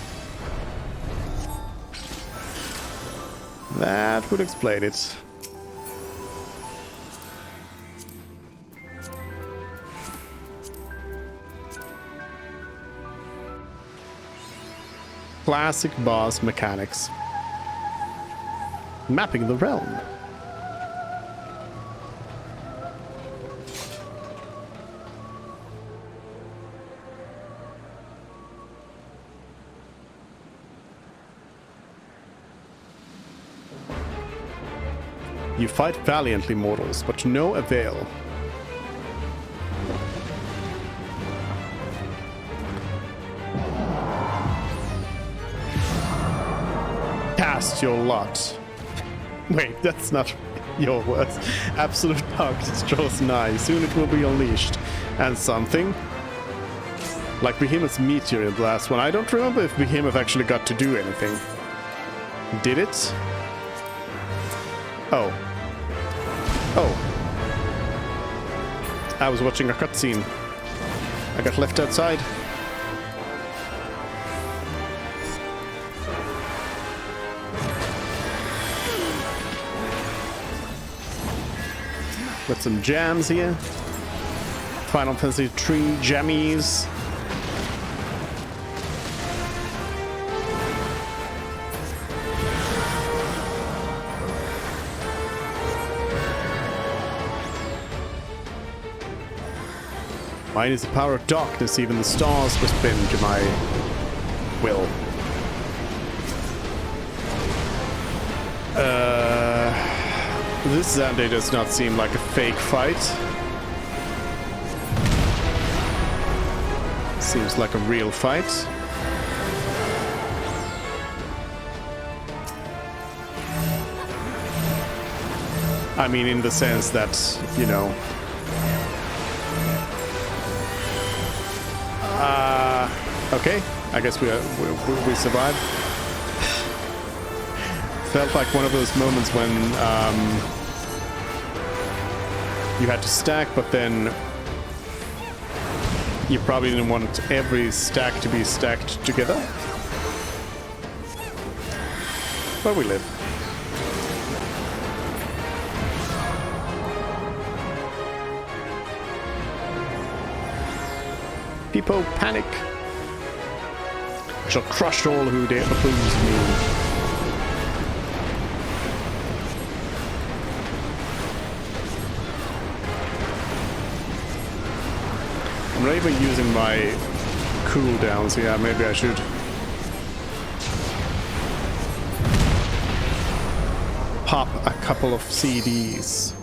That would explain it. Classic boss mechanics. Mapping the realm. You fight valiantly, mortals, but to no avail. Cast your lot. Wait, that's not your words. Absolute darkness draws nigh. Soon it will be unleashed. And something like Behemoth's meteor in the last one. I don't remember if Behemoth actually got to do anything. Did it? Oh. Oh. I was watching a cutscene. I got left outside. Got some jams here. Final Fantasy 3 jammies. Mine is the power of darkness, even the stars must bend to my will. This Zande does not seem like a fake fight. Seems like a real fight. I mean, in the sense that, you know... okay, I guess we survived. Felt like one of those moments when you had to stack, but then you probably didn't want every stack to be stacked together. But we live. People panic. I shall crush all who dare oppose me. I'm not even using my cooldowns here. Maybe I should. Pop a couple of CDs.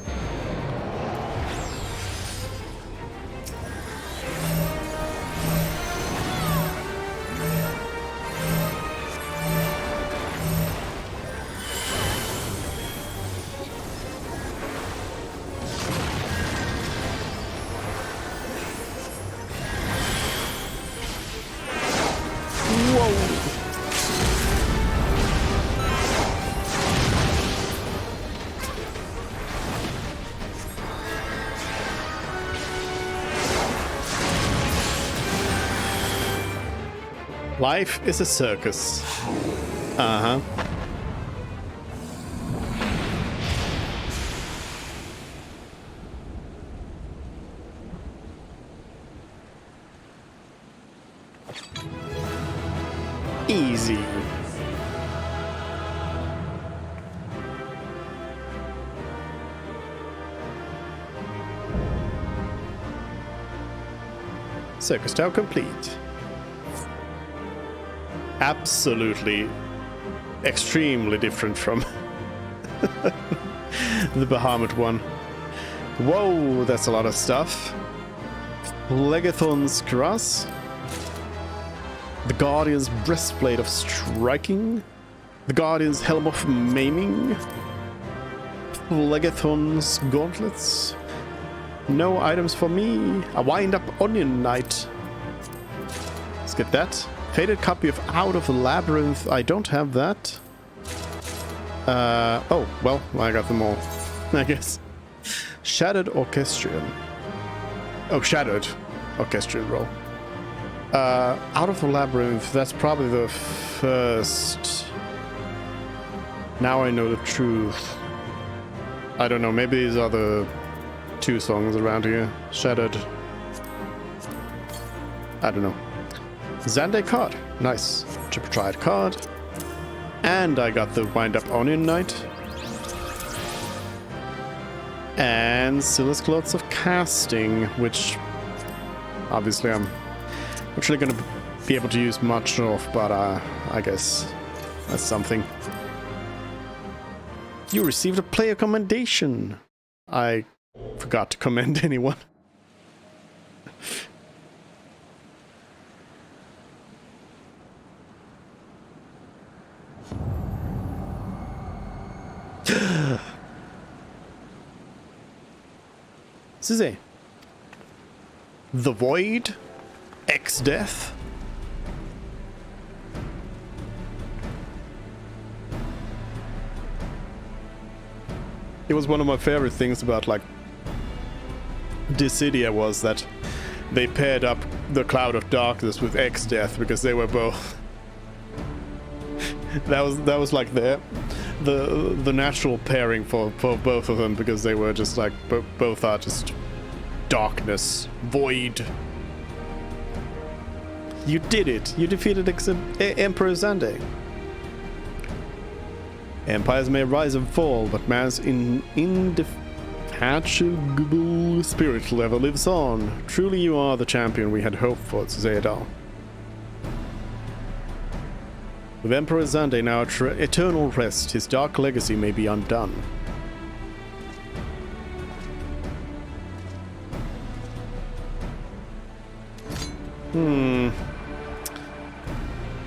Life is a circus. Uh-huh. Easy. Circus tower complete. Absolutely extremely different from the Bahamut one. Whoa, that's a lot of stuff. Legathon's Grass. The Guardian's Breastplate of Striking. The Guardian's Helm of Maiming. Legathon's Gauntlets. No items for me. A Wind-Up Onion Knight. Let's get that. Faded copy of Out of the Labyrinth. I don't have that. Oh, well, I got them all, I guess. Shattered Orchestrion. Oh, Shattered Orchestrion roll. Out of the Labyrinth, that's probably the first. Now I know the truth. I don't know, maybe these are the 2 songs around here. Shattered. I don't know. Xande card. Nice. Triple Triad card. And I got the Wind-Up Onion Knight. And Silas Clothes of Casting, which obviously I'm actually going to be able to use much of, but I guess that's something. You received a player commendation. I forgot to commend anyone. This is The Void, XIV. It was one of my favorite things about like Dissidia was that they paired up the Cloud of Darkness with XIV because they were both. that was like the natural pairing for both of them because they were just like both are just darkness, void. You did it! You defeated Emperor Xande. Empires may rise and fall, but man's indefatigable spirit level lives on. Truly you are the champion we had hoped for, Zayadal. With Emperor Xande now at eternal rest, his dark legacy may be undone.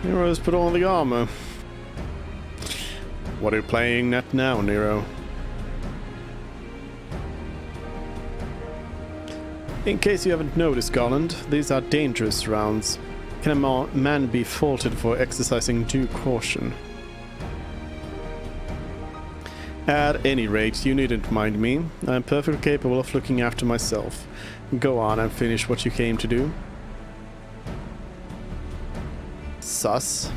Nero's put on the armor. What are you playing at now, Nero? In case you haven't noticed, Garland, these are dangerous rounds. Can a man be faulted for exercising due caution? At any rate, you needn't mind me. I'm perfectly capable of looking after myself. Go on and finish what you came to do. Sus.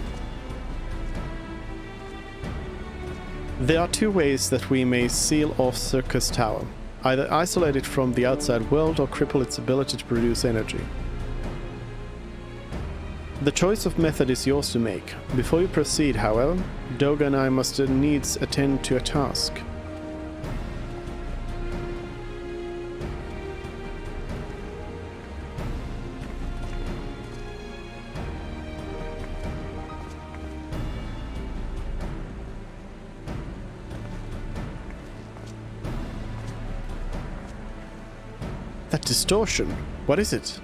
There are 2 ways that we may seal off Circus Tower. Either isolate it from the outside world or cripple its ability to produce energy. The choice of method is yours to make. Before you proceed, however, Doga and I must needs attend to a task. That distortion, what is it?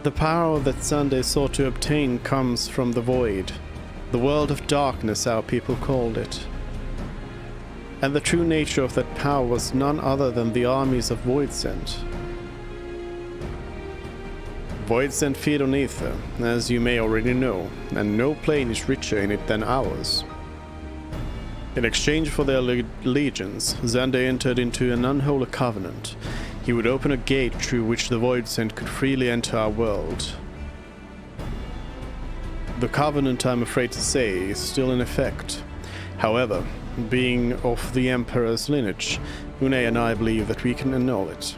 The power that Xande sought to obtain comes from the Void, the world of darkness our people called it. And the true nature of that power was none other than the armies of Voidsent. Voidsent feed on ether, as you may already know, and no plane is richer in it than ours. In exchange for their legions, Xande entered into an unholy covenant. He would open a gate through which the Voidsent could freely enter our world. The covenant, I'm afraid to say, is still in effect. However, being of the Emperor's lineage, Une and I believe that we can annul it.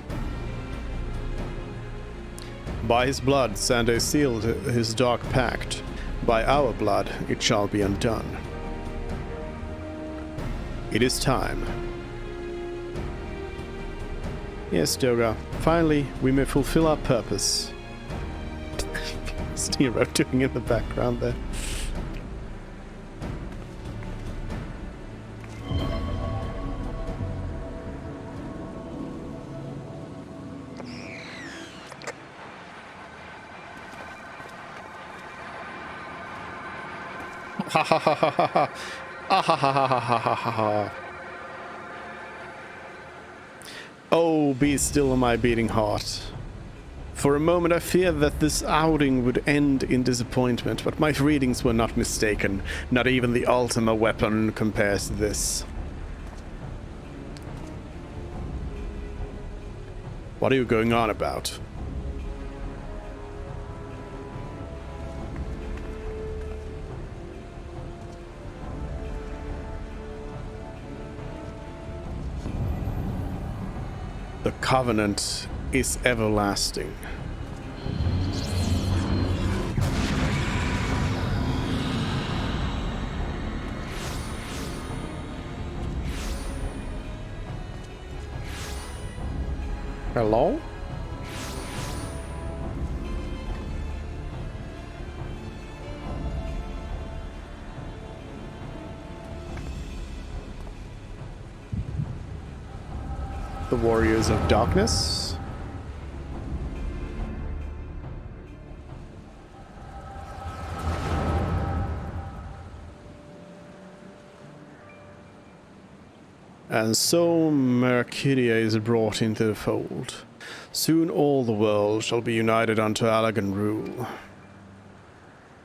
By his blood, Xande sealed his dark pact. By our blood, it shall be undone. It is time. Yes, Doga. Finally, we may fulfill our purpose. What's Nero doing in the background there? ha ha ha ha ha ha. Ah ha ha ha ha ha ha ha. Oh, be still my beating heart. For a moment I feared that this outing would end in disappointment, but my readings were not mistaken. Not even the Ultima weapon compares to this. What are you going on about? The Covenant is everlasting. Hello? The Warriors of Darkness. And so Mercuria is brought into the fold. Soon all the world shall be united unto Allagan rule.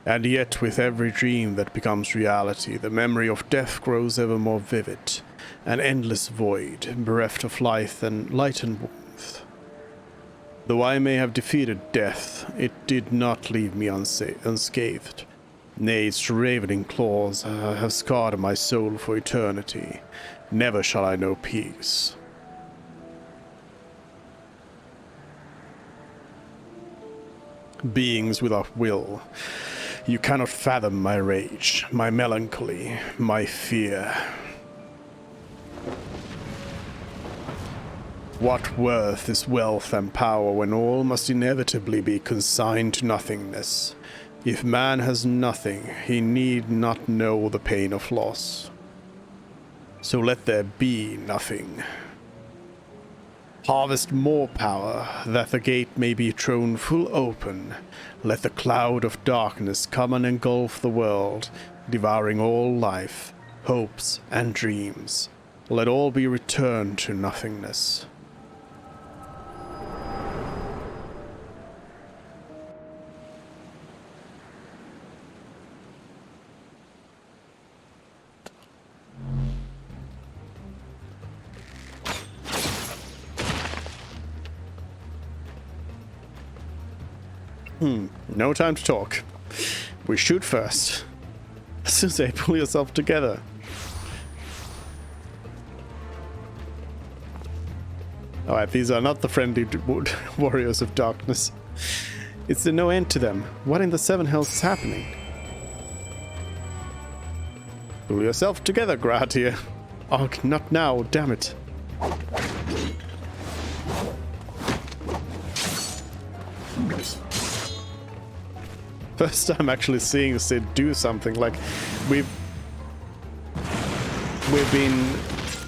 And yet with every dream that becomes reality, the memory of death grows ever more vivid. An endless void, bereft of light and warmth. Though I may have defeated death, it did not leave me unscathed. Nay, its ravening claws have scarred my soul for eternity. Never shall I know peace. Beings without will, you cannot fathom my rage, my melancholy, my fear. What worth is wealth and power when all must inevitably be consigned to nothingness? If man has nothing, he need not know the pain of loss. So let there be nothing. Harvest more power, that the gate may be thrown full open. Let the cloud of darkness come and engulf the world, devouring all life, hopes, and dreams. Let all be returned to nothingness. No time to talk. We shoot first. Sensei, pull yourself together. Alright, these are not the friendly warriors of darkness. Is there no end to them? What in the seven hells is happening? Pull yourself together, Gratia. Oh, not now, damn it. First time actually seeing Sid do something. Like, we've been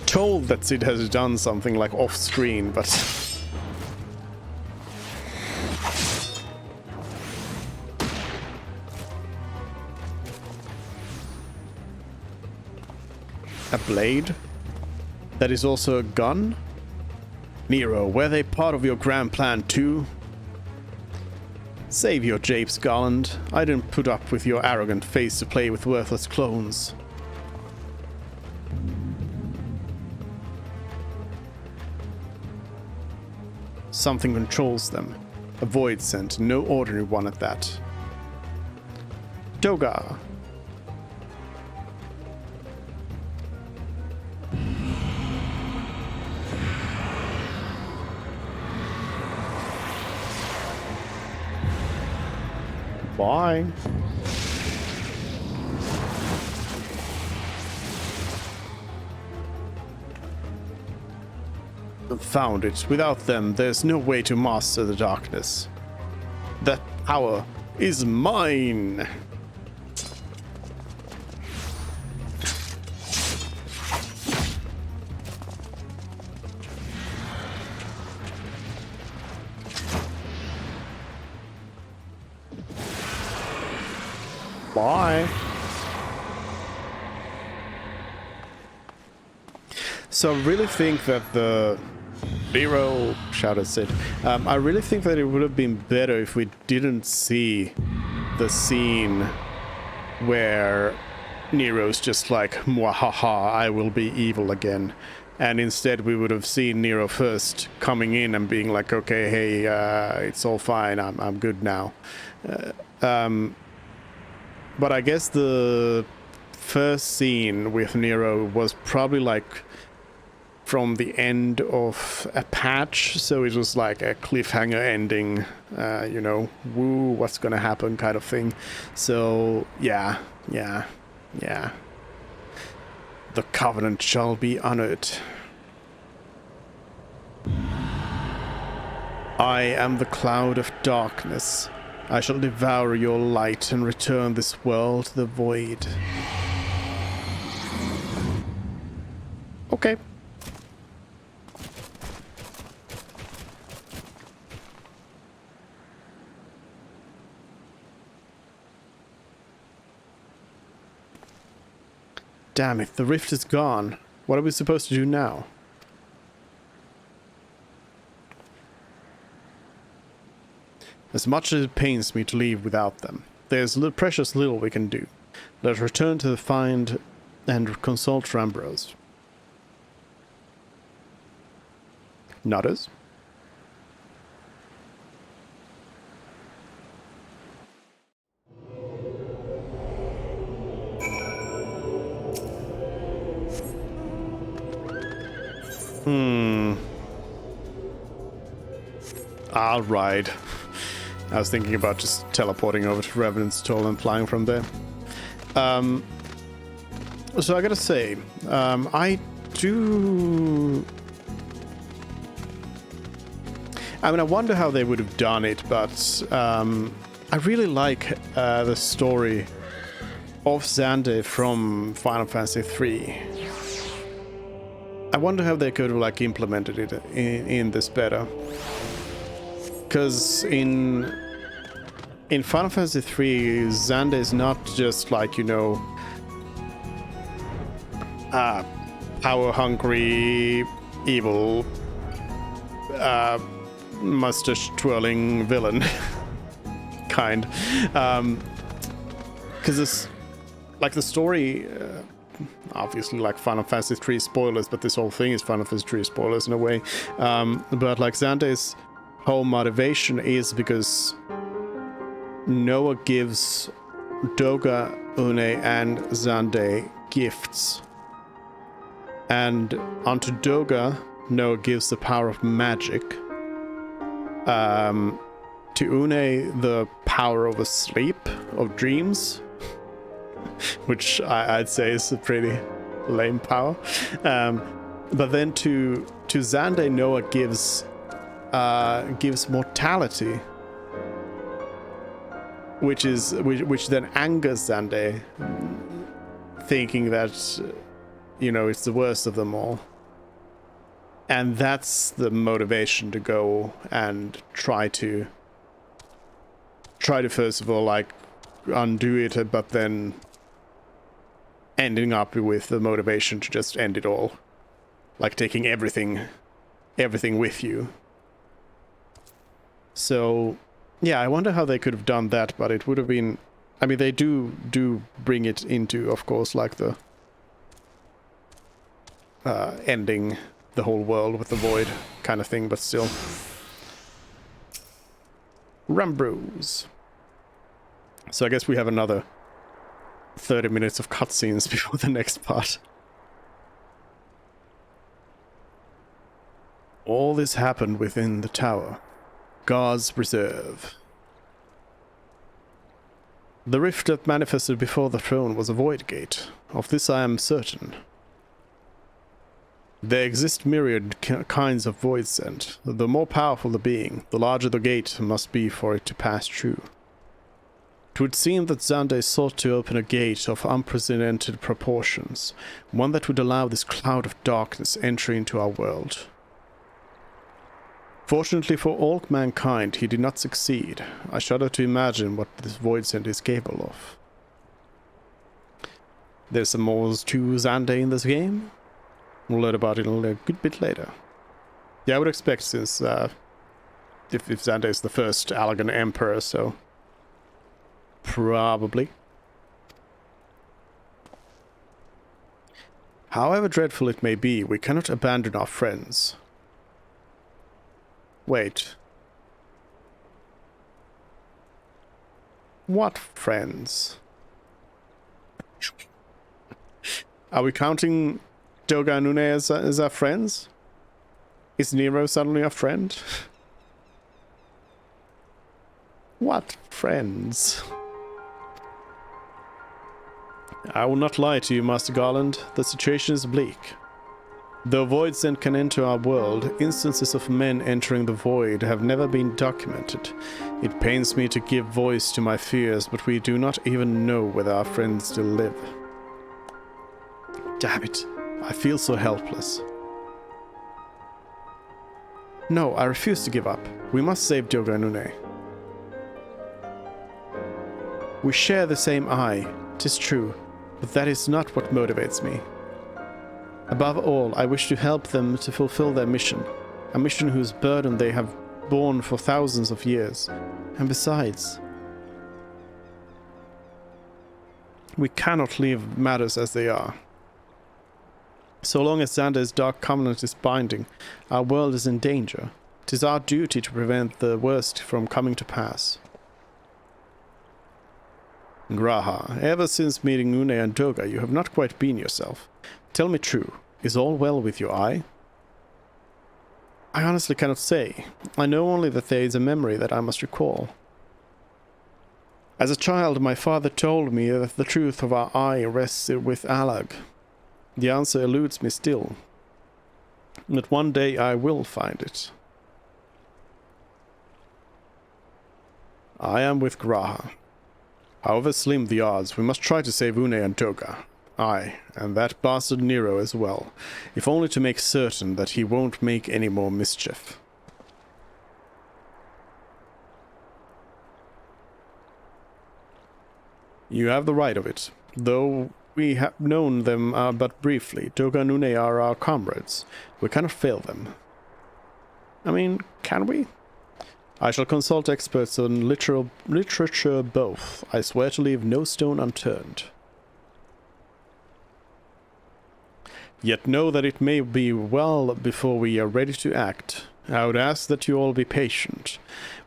told that Sid has done something like off screen, but a blade? That is also a gun? Nero, were they part of your grand plan too? Save your japes, Garland. I didn't put up with your arrogant face to play with worthless clones. Something controls them. A void scent, no ordinary one at that. Doga. Bye. Found it. Without them, there's no way to master the darkness. That power is mine. Bye. So I really think that the Nero shouted Sid. I really think that it would have been better if we didn't see the scene where Nero's just like, "Mwahaha, I will be evil again." And instead we would have seen Nero first coming in and being like, "Okay, hey, it's all fine, I'm good now." But I guess the first scene with Nero was probably like from the end of a patch, so it was like a cliffhanger ending, you know, woo, what's gonna happen kind of thing. So yeah. The covenant shall be honored. I am the cloud of darkness. I shall devour your light and return this world to the void. Okay. Damn it, the rift is gone. What are we supposed to do now? As much as it pains me to leave without them, there's precious little we can do. Let us return to find and consult Ambrose. Nutters? I'll ride. I was thinking about just teleporting over to Revenant's Toll and flying from there. So I gotta say, I wonder how they would have done it, but I really like the story of Xande from Final Fantasy III. I wonder how they could have like implemented it in this better. Because in Final Fantasy III, Xande is not just like, you know, power-hungry, evil, mustache-twirling villain kind. Because it's like the story, obviously like Final Fantasy III spoilers, but this whole thing is Final Fantasy III spoilers in a way. But like Xande's whole motivation is because Noah gives Doga, Une, and Xande gifts. And unto Doga, Noah gives the power of magic. To Une, the power of sleep, of dreams. Which I'd say is a pretty lame power. But then to Xande, Noah gives mortality, which then angers Xande, thinking that, you know, it's the worst of them all. And that's the motivation to go and try to first of all like undo it, but then ending up with the motivation to just end it all, like taking everything with you. So yeah, I wonder how they could have done that, but it would have been, I mean, they do bring it into, of course, like the ending the whole world with the void kind of thing, but still. Rambrose. So I guess we have another 30 minutes of cutscenes before the next part. All this happened within the tower. God's reserve. The rift that manifested before the throne was a void gate. Of this I am certain. There exist myriad kinds of void sent. The more powerful the being, the larger the gate must be for it to pass through. It would seem that Xande sought to open a gate of unprecedented proportions, one that would allow this cloud of darkness entry into our world. Fortunately for all mankind, he did not succeed. I shudder to imagine what this void sent is capable of. There's some more to Xande in this game? We'll learn about it a good bit later. Yeah, I would expect, since if Xander is the first Allagan Emperor, so probably. However dreadful it may be, we cannot abandon our friends. Wait. What friends? Are we counting Doga and Une as our friends? Is Nero suddenly our friend? What friends? I will not lie to you, Master Garland. The situation is bleak. Though voids then can enter our world, instances of men entering the void have never been documented. It pains me to give voice to my fears, but we do not even know whether our friends still live. Damn it. I feel so helpless. No, I refuse to give up. We must save Doga and Une. We share the same eye, 'tis true, but that is not what motivates me. Above all, I wish to help them to fulfill their mission, a mission whose burden they have borne for thousands of years. And besides, we cannot leave matters as they are. So long as Xander's dark covenant is binding, our world is in danger. 'Tis our duty to prevent the worst from coming to pass. Graha, ever since meeting Une and Doga, you have not quite been yourself. Tell me true, is all well with your eye? I honestly cannot say. I know only that there is a memory that I must recall. As a child, my father told me that the truth of our eye rests with Allag. The answer eludes me still. But one day I will find it. I am with Graha. However slim the odds, we must try to save Une and Doga. Aye, and that bastard Nero as well, if only to make certain that he won't make any more mischief. You have the right of it. Though we have known them but briefly, Doga and Une are our comrades. We cannot fail them. I mean, can we? I shall consult experts on literature both. I swear to leave no stone unturned. Yet know that it may be well before we are ready to act. I would ask that you all be patient.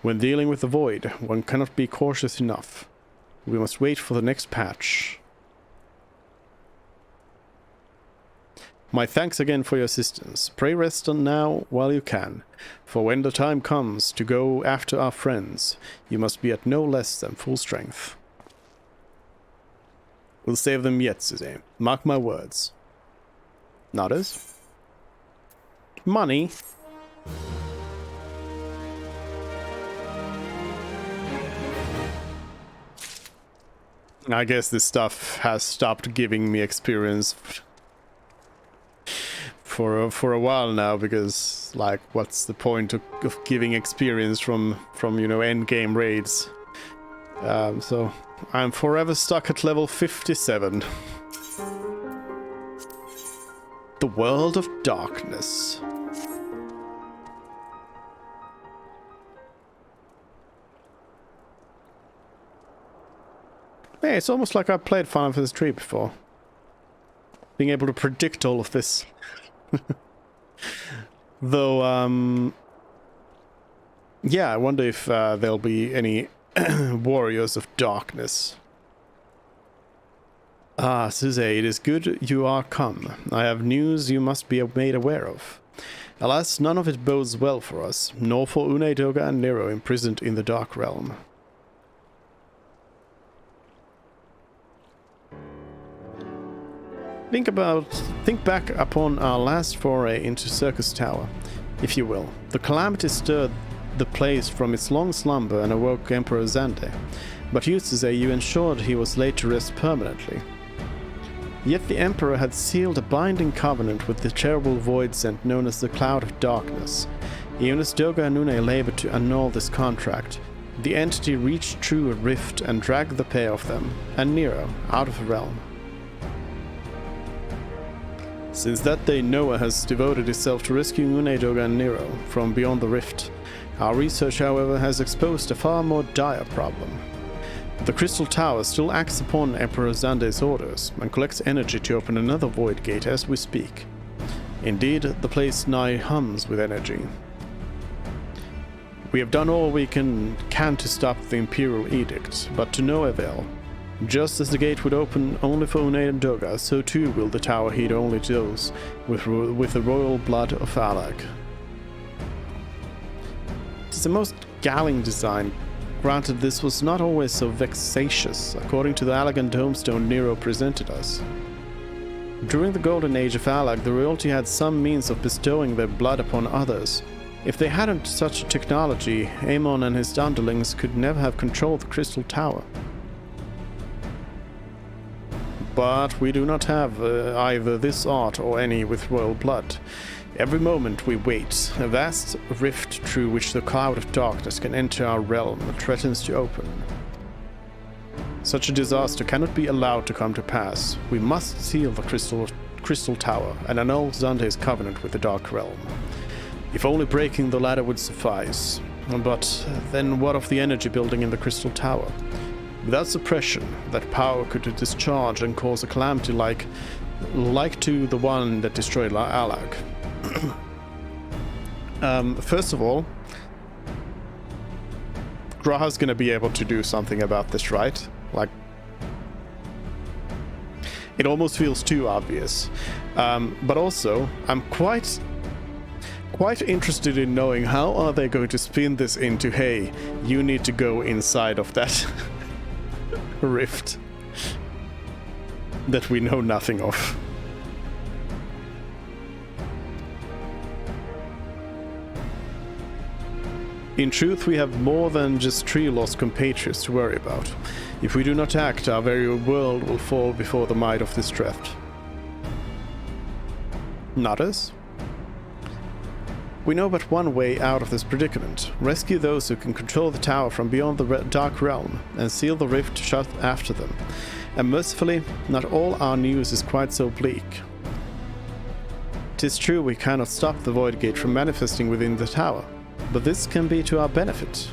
When dealing with the void, one cannot be cautious enough. We must wait for the next patch. My thanks again for your assistance. Pray rest on now while you can, for when the time comes to go after our friends, you must be at no less than full strength. We'll save them yet, Suzanne. Mark my words. Nodders? Money? I guess this stuff has stopped giving me experience for a while now, because, like, what's the point of giving experience from you know, end game raids? So I'm forever stuck at level 57. The World of Darkness. Hey, it's almost like I played Final Fantasy 3 before. Being able to predict all of this. Though, yeah, I wonder if there'll be any warriors of darkness. Ah, Suze, it is good you are come. I have news you must be made aware of. Alas, none of it bodes well for us, nor for Une, Doga, and Nero imprisoned in the Dark Realm. Think back upon our last foray into Circus Tower, if you will. The calamity stirred the place from its long slumber and awoke Emperor Xander, but used to say you ensured he was laid to rest permanently. Yet the Emperor had sealed a binding covenant with the terrible void sent known as the Cloud of Darkness. Even as Doga and Une labored to annul this contract, the entity reached through a rift and dragged the pair of them, and Nero, out of the realm. Since that day, Noah has devoted himself to rescuing Unedoga and Nero from beyond the rift. Our research, however, has exposed a far more dire problem. The Crystal Tower still acts upon Emperor Xande's orders and collects energy to open another void gate as we speak. Indeed, the place nigh hums with energy. We have done all we can to stop the Imperial Edict, but to no avail. Just as the gate would open only for Unedoga, so too will the tower heed only to those with the royal blood of Alag. It is a most galling design. Granted, this was not always so vexatious, according to the Allagan tombstone Nero presented us. During the Golden Age of Alag, the royalty had some means of bestowing their blood upon others. If they hadn't such a technology, Aemon and his underlings could never have controlled the Crystal Tower. But we do not have either this art or any with royal blood. Every moment we wait, a vast rift through which the cloud of darkness can enter our realm threatens to open. Such a disaster cannot be allowed to come to pass. We must seal the Crystal Tower and annul Xande's covenant with the Dark Realm. If only breaking the ladder would suffice. But then what of the energy building in the Crystal Tower? Without suppression, that power could discharge and cause a calamity like to the one that destroyed Alag. First of all, Graha's gonna be able to do something about this, right? Like, it almost feels too obvious. But also, I'm quite interested in knowing how are they going to spin this into, hey, you need to go inside of that rift that we know nothing of. In truth, we have more than just 3 lost compatriots to worry about. If we do not act, our very world will fall before the might of this threat. Not us? We know but one way out of this predicament. Rescue those who can control the tower from beyond the Dark Realm, and seal the rift shut after them. And mercifully, not all our news is quite so bleak. 'Tis true we cannot stop the Void Gate from manifesting within the tower, but this can be to our benefit.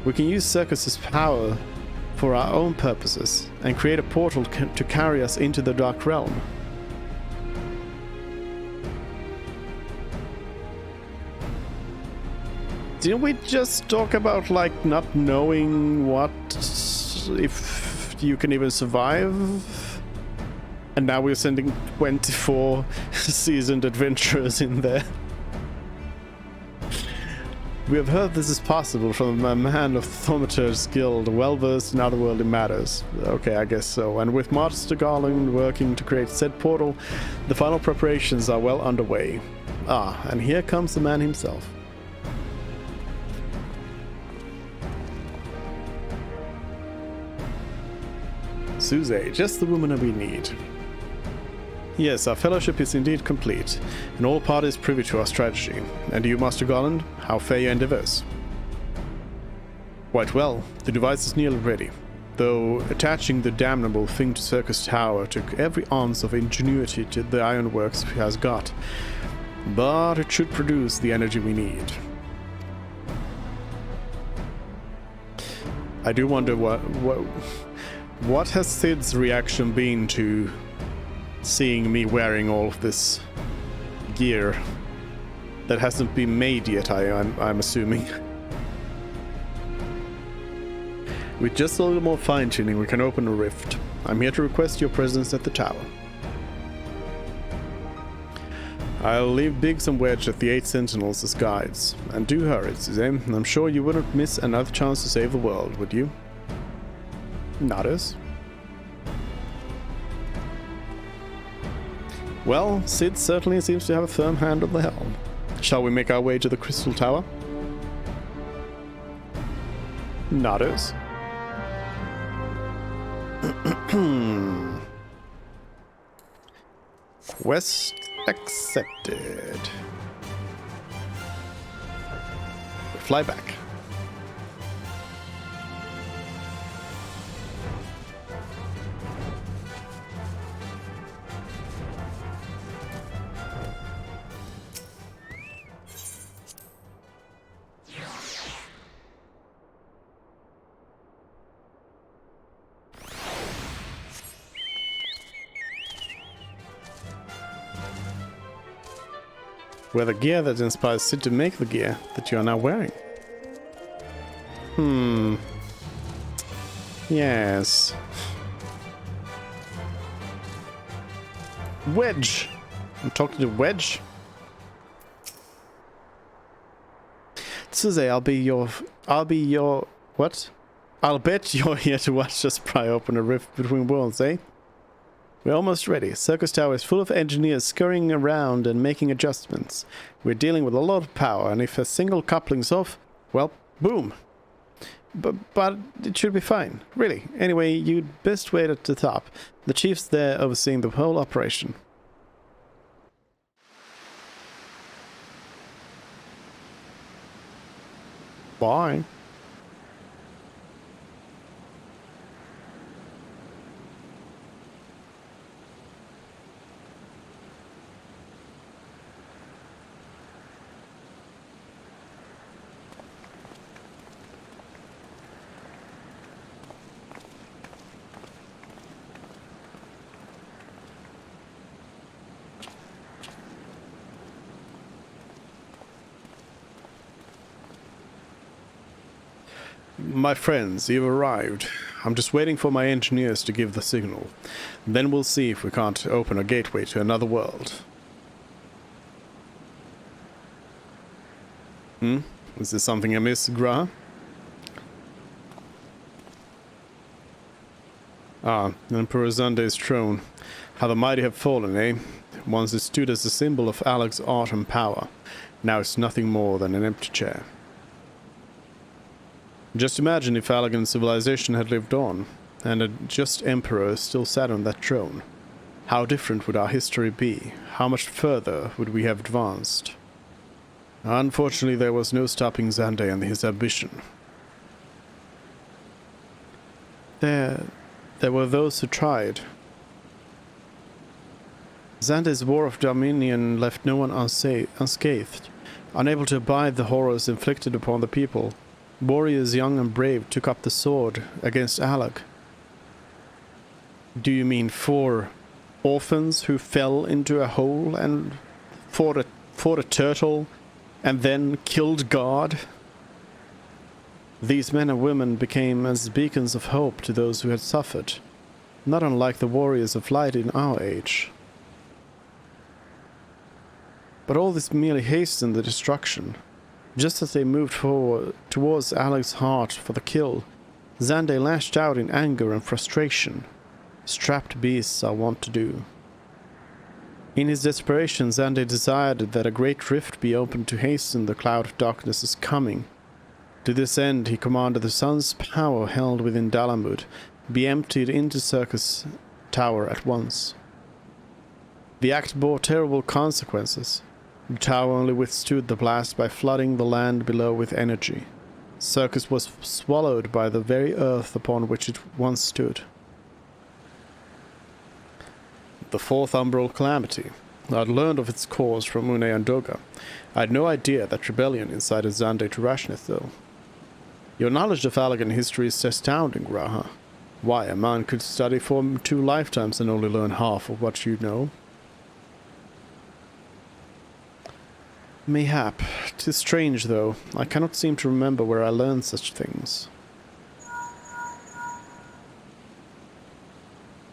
We can use Circus's power for our own purposes, and create a portal to carry us into the Dark Realm. Didn't we just talk about, like, not knowing what, if you can even survive? And now we're sending 24 seasoned adventurers in there. We have heard this is possible from a man of Thaumaturge's guild, well-versed in otherworldly matters. Okay, I guess so. And with Master Garland working to create said portal, the final preparations are well underway. Ah, and here comes the man himself. Suze, just the woman we need. Yes, our fellowship is indeed complete, and all parties privy to our strategy. And you, Master Garland, how fare your endeavors? Quite well. The device is nearly ready, though attaching the damnable thing to Circus Tower took every ounce of ingenuity to the ironworks he has got. But it should produce the energy we need. I do wonder what has Sid's reaction been to seeing me wearing all of this gear that hasn't been made yet, I'm assuming. With just a little more fine-tuning, we can open a rift. I'm here to request your presence at the tower. I'll leave Biggs and Wedge at the 8 Sentinels as guides. And do hurry, Suzanne. I'm sure you wouldn't miss another chance to save the world, would you? Not us. Well, Sid certainly seems to have a firm hand on the helm. Shall we make our way to the Crystal Tower? Not us. Quest accepted. Fly back. Wear the gear that inspires Sid to make the gear that you are now wearing. Yes. Wedge! I'm talking to Wedge. Suze, I'll be your... What? I'll bet you're here to watch us pry open a rift between worlds, eh? We're almost ready. Circus Tower is full of engineers scurrying around and making adjustments. We're dealing with a lot of power, and if a single coupling's off, well, boom. But it should be fine, really. Anyway, you'd best wait at the top. The chief's there overseeing the whole operation. Bye. My friends, you've arrived. I'm just waiting for my engineers to give the signal. Then we'll see if we can't open a gateway to another world. Is there something amiss, Gra? Emperor Xande's throne. How the mighty have fallen, eh? Once it stood as a symbol of Alex's art and power. Now it's nothing more than an empty chair. Just imagine if Allegan civilization had lived on, and a just emperor still sat on that throne. How different would our history be? How much further would we have advanced? Unfortunately, there was no stopping Xande and his ambition. There were those who tried. Xande's war of dominion left no one unscathed. Unable to abide the horrors inflicted upon the people, warriors young and brave took up the sword against Alec. Do you mean 4 orphans who fell into a hole and fought a turtle and then killed God? These men and women became as beacons of hope to those who had suffered, not unlike the warriors of light in our age. But all this merely hastened the destruction. Just as they moved forward towards Alec's heart for the kill, Xande lashed out in anger and frustration. Strapped beasts are wont to do. In his desperation, Xande desired that a great rift be opened to hasten the cloud of darkness's coming. To this end, he commanded the sun's power held within Dalamud be emptied into Circus Tower at once. The act bore terrible consequences. The tower only withstood the blast by flooding the land below with energy. Circus was swallowed by the very earth upon which it once stood. The 4th Umbral Calamity. I had learned of its cause from Une and Doga. I had no idea that rebellion incited Xande to rashness, though. Your knowledge of Allegan history is astounding, Graha. Why, a man could study for 2 lifetimes and only learn half of what you know. Mayhap. 'Tis strange, though. I cannot seem to remember where I learned such things.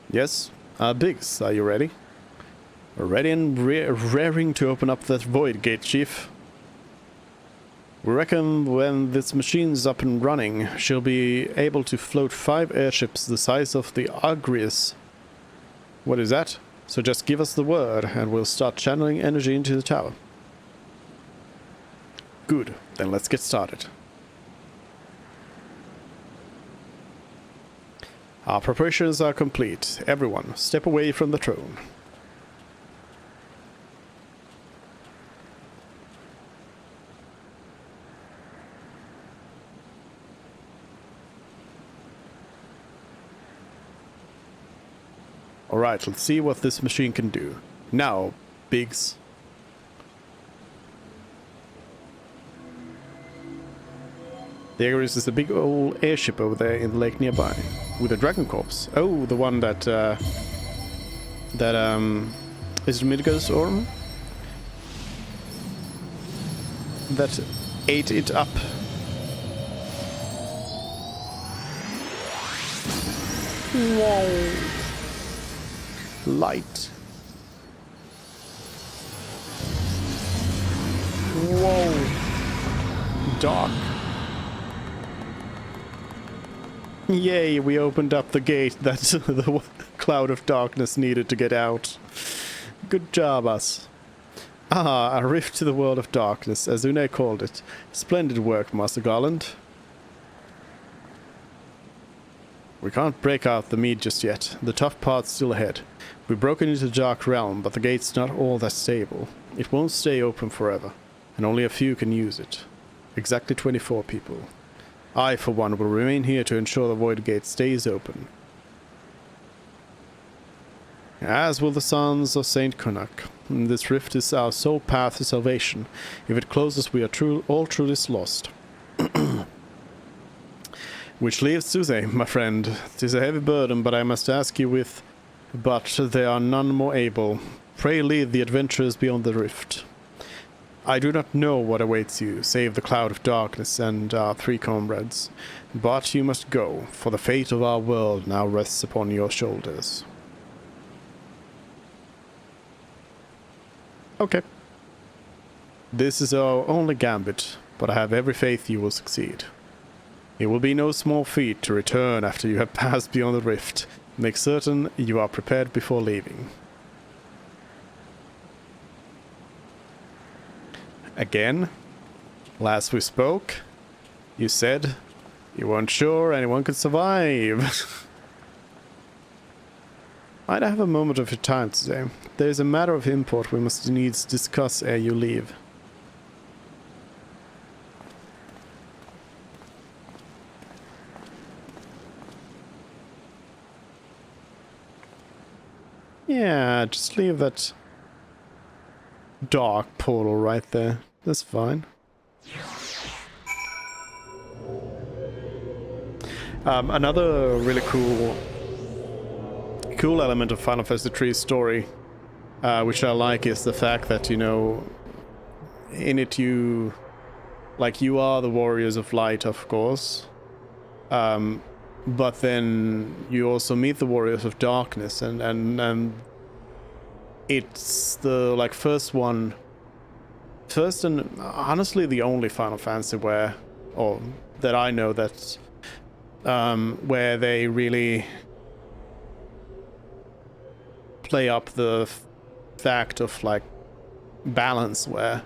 Yes? Biggs, are you ready? Ready and raring to open up that void gate, Chief. We reckon when this machine's up and running, she'll be able to float 5 airships the size of the Agrius. What is that? So just give us the word, and we'll start channeling energy into the tower. Good, then let's get started. Our preparations are complete. Everyone, step away from the throne. Alright, let's see what this machine can do. Now, Biggs. There is a big old airship over there in the lake nearby, with a dragon corpse. Oh, the one that is Midgard's Orm? that ate it up. Whoa. Light. Whoa. Dark. Yay, we opened up the gate that the cloud of darkness needed to get out. Good job, us. Ah, a rift to the world of darkness, as Une called it. Splendid work, Master Garland. We can't break out the mead just yet. The tough part's still ahead. We've broken into the dark realm, but the gate's not all that stable. It won't stay open forever, and only a few can use it. Exactly 24 people. I, for one, will remain here to ensure the void gate stays open. As will the sons of Saint Kunak. This rift is our sole path to salvation. If it closes, we are all truly lost. Which leaves Suze, my friend. 'Tis a heavy burden, but I must ask you with... But there are none more able. Pray lead the adventurers beyond the rift. I do not know what awaits you, save the cloud of darkness and our 3 comrades. But you must go, for the fate of our world now rests upon your shoulders. Okay. This is our only gambit, but I have every faith you will succeed. It will be no small feat to return after you have passed beyond the rift. Make certain you are prepared before leaving. Again, last we spoke, you said you weren't sure anyone could survive. Might I have a moment of your time today? There is a matter of import we must needs discuss ere you leave. Yeah, just leave that dark portal right there. That's fine. Another really cool element of Final Fantasy III's story, which I like, is the fact that, you know, in it you are the warriors of light, of course, but then you also meet the warriors of darkness, and it's the first and honestly the only Final Fantasy that I know that where they really play up the fact of balance, where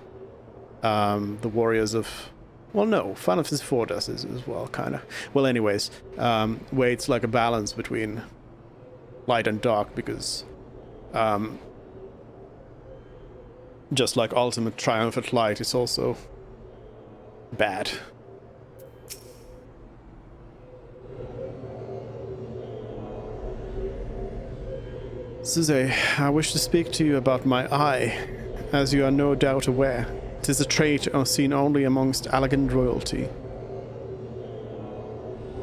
the warriors of Final Fantasy IV does this as well, kind of. Well, anyways, where it's like a balance between light and dark, because just like ultimate triumphant light is also bad. Suze, I wish to speak to you about my eye, as you are no doubt aware. 'Tis a trait seen only amongst elegant royalty.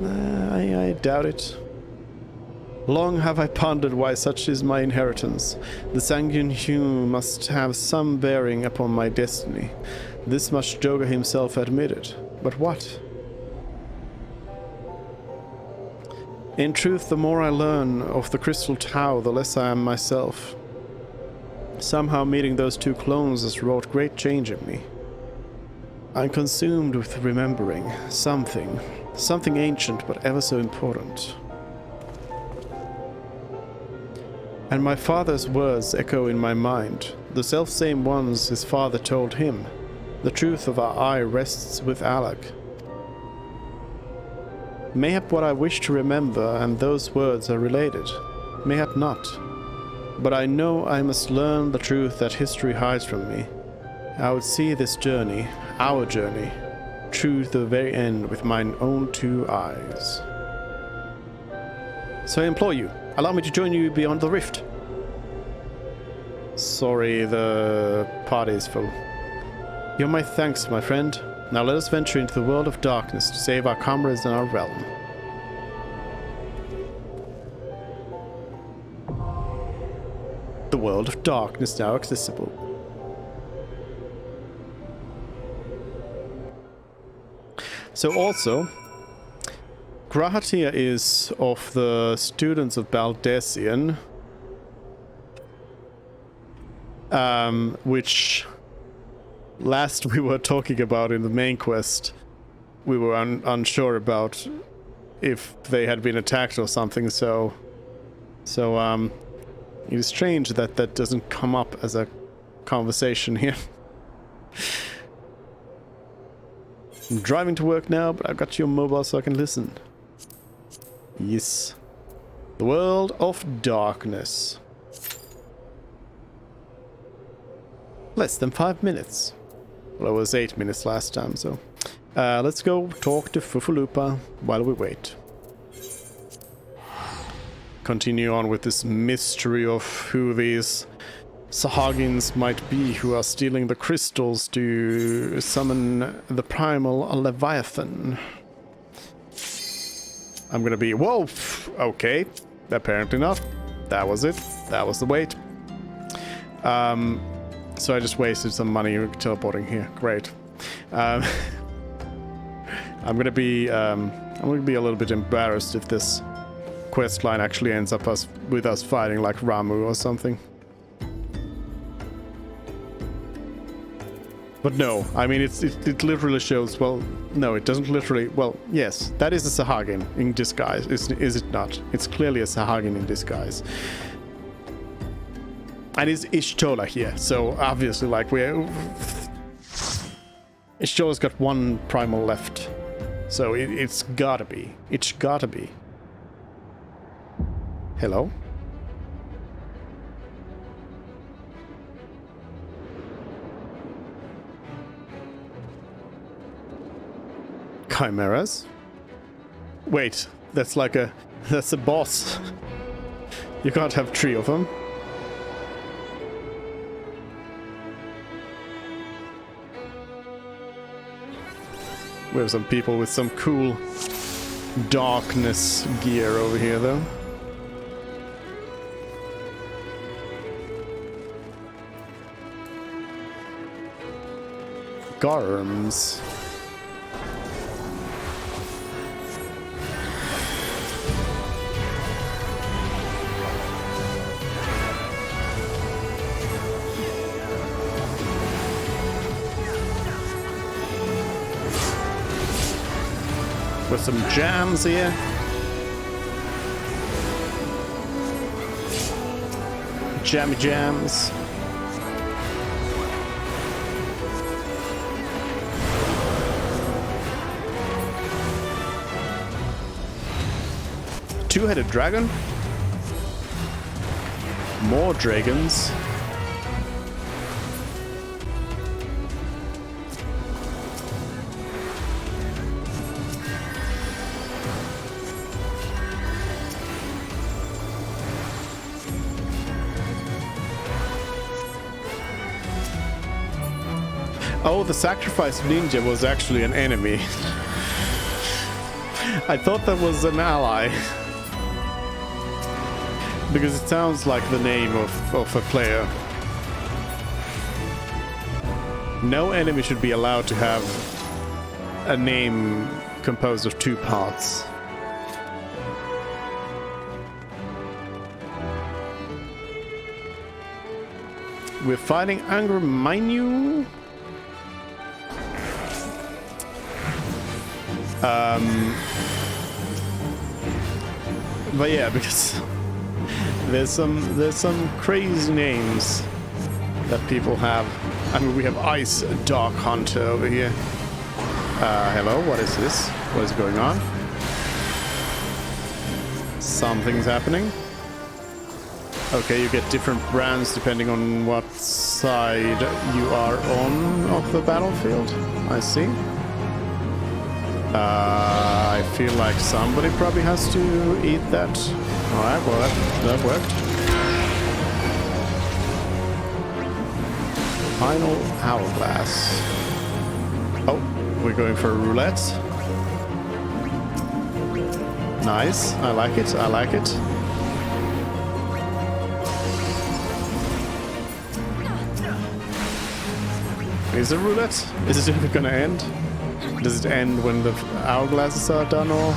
I doubt it. Long have I pondered why such is my inheritance. The sanguine hue must have some bearing upon my destiny. This much Joga himself admitted. But what? In truth, the more I learn of the Crystal Tau, the less I am myself. Somehow meeting those 2 clones has wrought great change in me. I'm consumed with remembering something ancient but ever so important. And my father's words echo in my mind, the self-same ones his father told him. The truth of our eye rests with Alec. Mayhap what I wish to remember and those words are related, mayhap not. But I know I must learn the truth that history hides from me. I would see this journey, our journey, true to the very end with mine own 2 eyes. So I implore you, allow me to join you beyond the rift. Sorry, the party is full. You're my thanks, my friend. Now let us venture into the world of darkness to save our comrades and our realm. The world of darkness now accessible. So also, Grahatia is of the students of Baldesian, which last we were talking about in the main quest, we were unsure about if they had been attacked or something, so it is strange that that doesn't come up as a conversation here. I'm driving to work now, but I've got your mobile so I can listen. Yes. The world of darkness. Less than 5 minutes. Well, it was 8 minutes last time, so... let's go talk to Fufulupa while we wait. Continue on with this mystery of who these Sahagins might be who are stealing the crystals to summon the primal Leviathan. I'm gonna be... Whoa! Okay. Apparently not. That was it. That was the wait. So I just wasted some money teleporting here. Great. I'm gonna be a little bit embarrassed if this quest line actually ends up with us fighting like Ramu or something. But no, I mean it literally shows. Well, no, it doesn't literally. Well, yes, that is a Sahagin in disguise, is it not? It's clearly a Sahagin in disguise. And it's Ishtola here, so obviously, like, Ishtola's got one primal left, so it's gotta be. It's gotta be. Hello? Chimeras? Wait, that's a boss. You can't have 3 of them. We have some people with some cool darkness gear over here, though. Garms. With some jams here. Jammy jams. Two-headed dragon. More dragons. Oh, the sacrifice ninja was actually an enemy. I thought that was an ally. Because it sounds like the name of a player. No enemy should be allowed to have a name composed of 2 parts. We're fighting Angry Minu. But yeah, because there's some crazy names that people have. I mean, we have Ice Dark Hunter over here. Hello, what is this? What is going on? Something's happening. Okay, you get different brands depending on what side you are on of the battlefield. I see. I feel like somebody probably has to eat that. Alright, well that worked. Final hourglass. Oh, we're going for a roulette. Nice, I like it, I like it. Is it roulette? Is it ever gonna end? Does it end when the hourglasses are done, or?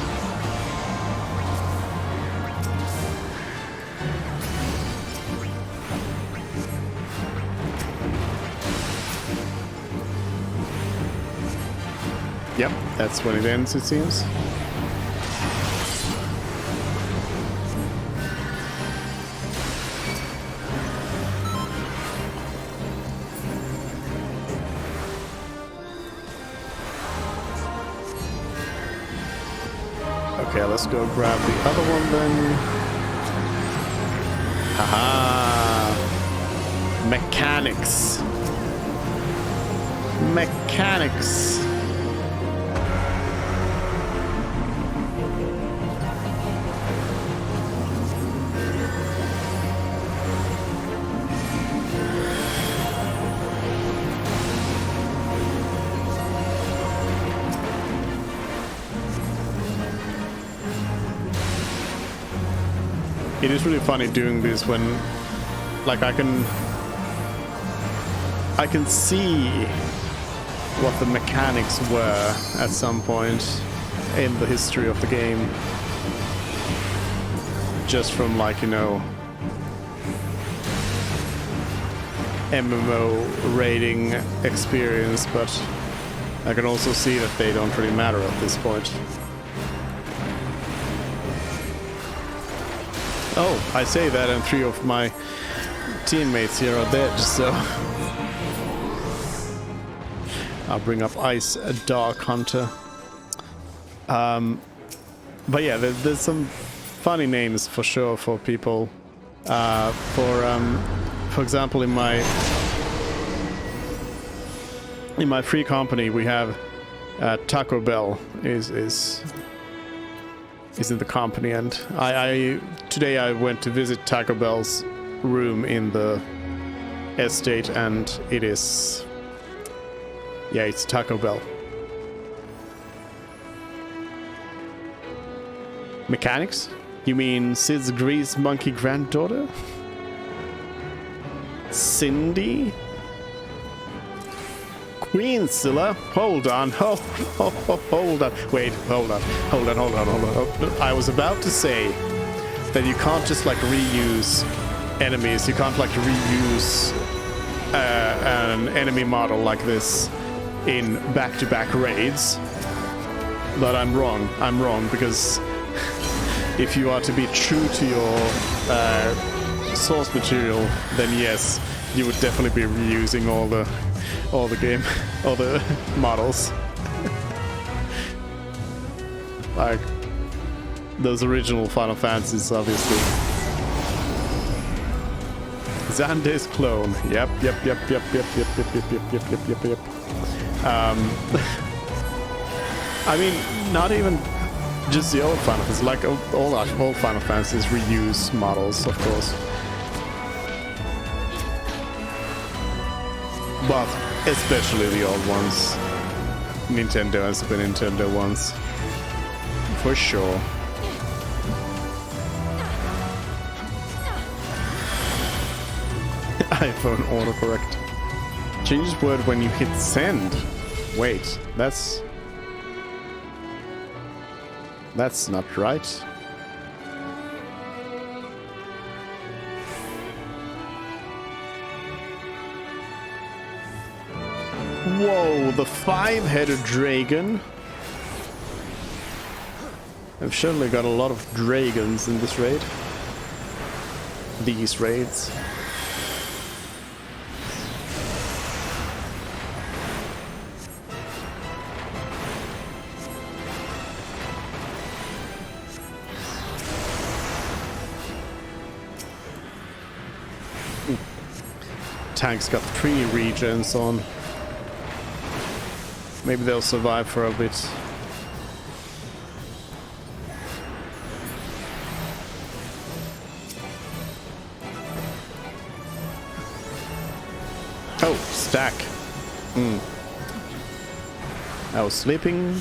Yep, that's when it ends, it seems. Okay, let's go grab the other one then. Haha! Mechanics. Mechanics. It is really funny doing this when, like, I can see what the mechanics were at some point in the history of the game, just from, like, you know, MMO raiding experience, but I can also see that they don't really matter at this point. Oh, I say that and 3 of my teammates here are dead, so I'll bring up Ice Dark Hunter. But yeah, there's some funny names for sure for people. For example, in my free company, we have Taco Bell is in the company, and today I went to visit Taco Bell's room in the estate, and it is, yeah, it's Taco Bell. Mechanics? You mean Sid's grease monkey granddaughter? Cindy? Queensilla? Hold on. Hold on. Wait, hold on. I was about to say that you can't just, like, reuse enemies. You can't, like, reuse an enemy model like this in back-to-back raids. But I'm wrong. I'm wrong, because if you are to be true to your source material, then yes, you would definitely be reusing all the models. Like those original Final Fantasies, obviously. Xande's clone. Yep. I mean, not even just the old Final Fantasies, like all old Final Fantasies reuse models, of course. But especially the old ones. Nintendo and Super Nintendo ones. For sure. iPhone autocorrect. Changes word when you hit send. Wait, that's not right. Whoa, the 5-headed dragon. I've certainly got a lot of dragons in this raid. These raids. Tank's got 3 regens on. Maybe they'll survive for a bit. Oh, stack. I was sleeping.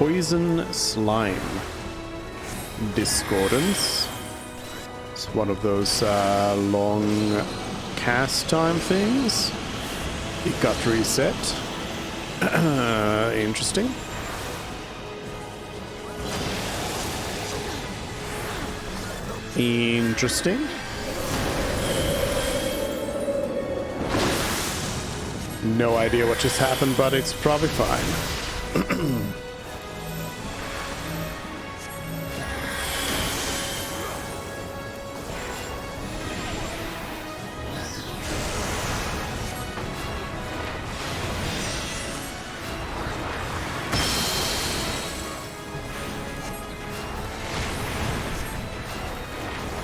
Poison Slime. Discordance. It's one of those long cast time things. It got reset. Interesting. Interesting. No idea what just happened, but it's probably fine.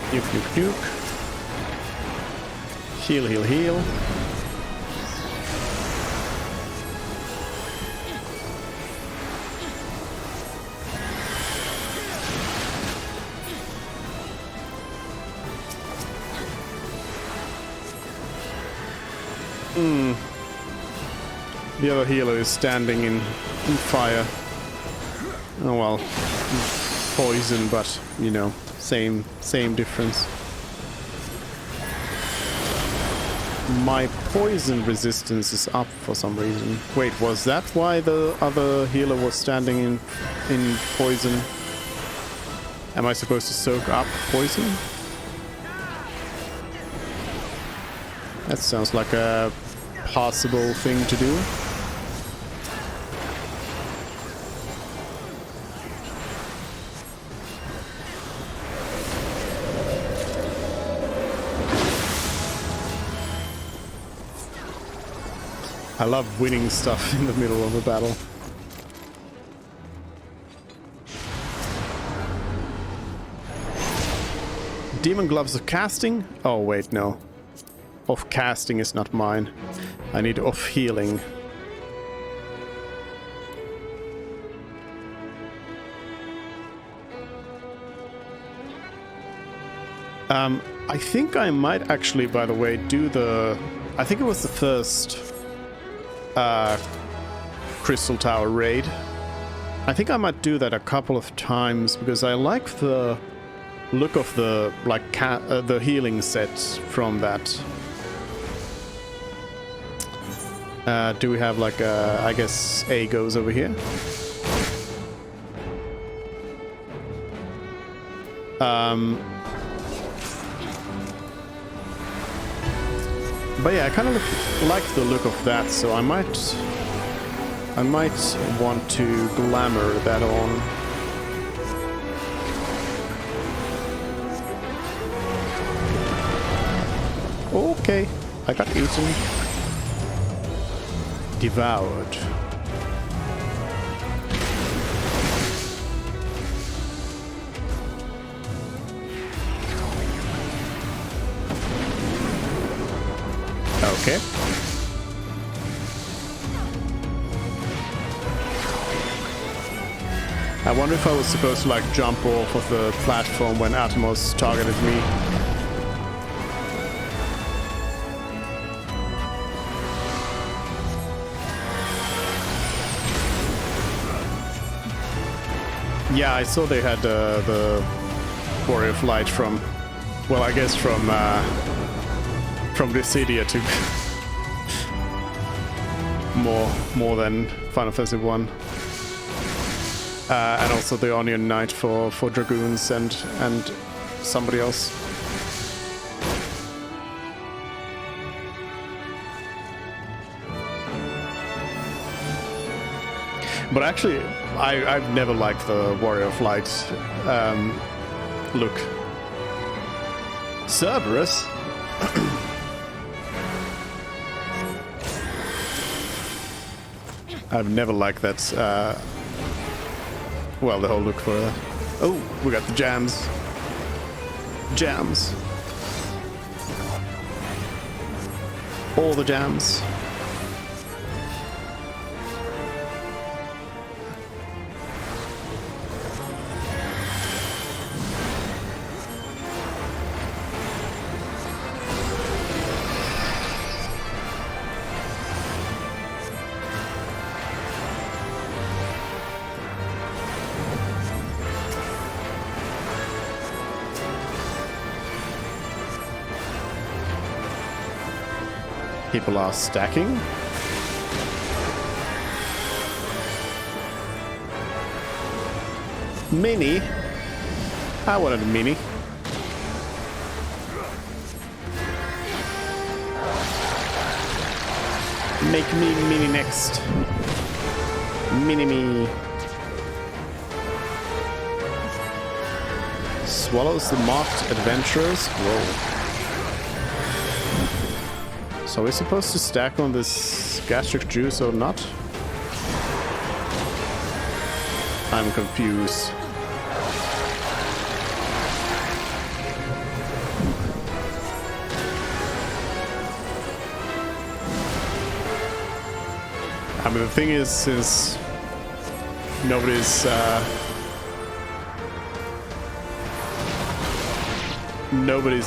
Nuke, nuke, nuke. Heal, heal, heal. The other healer is standing in fire. Oh well. Poison, but, you know, same difference. My poison resistance is up for some reason. Wait, was that why the other healer was standing in poison? Am I supposed to soak up poison? That sounds like a possible thing to do. I love winning stuff in the middle of a battle. Demon gloves of casting? Oh wait, no. Off casting is not mine. I need off healing. I think I might actually, by the way, do the... I think it was the first Crystal Tower raid. I think I might do that a couple of times because I like the look of the the healing sets from that. Do we have like a... I guess A goes over here. But yeah, I kind of like the look of that, so I might want to glamour that on. Okay, I got eaten. Devoured. Okay. I wonder if I was supposed to like jump off of the platform when Atmos targeted me. Yeah, I saw they had the Warrior of Light from, well, I guess from Dissidia to more than Final Fantasy 1. And also the Onion Knight for Dragoons and somebody else. But actually, I've never liked the Warrior of Light look. Cerberus? I've never liked that, well, the whole look for that. Oh, we got the jams. Jams. All the jams. People are stacking. Mini? I wanted a mini. Make me mini next. Mini me. Swallows the marked adventurers. Whoa. So we're supposed to stack on this gastric juice or not? I'm confused. I mean, the thing is, since nobody's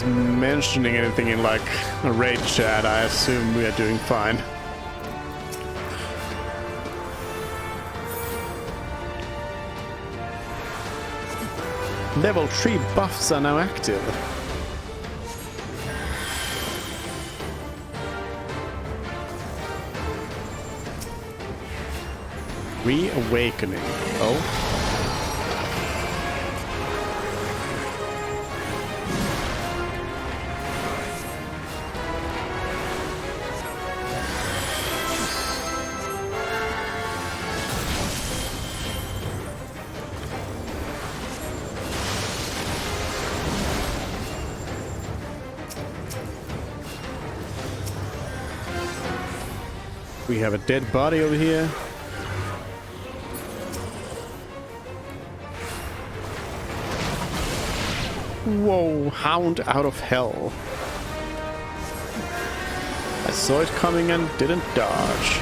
mentioning anything in like a raid chat, I assume we are doing fine. Level 3 buffs are now active. Reawakening. Oh. We have a dead body over here. Whoa, hound out of hell. I saw it coming and didn't dodge.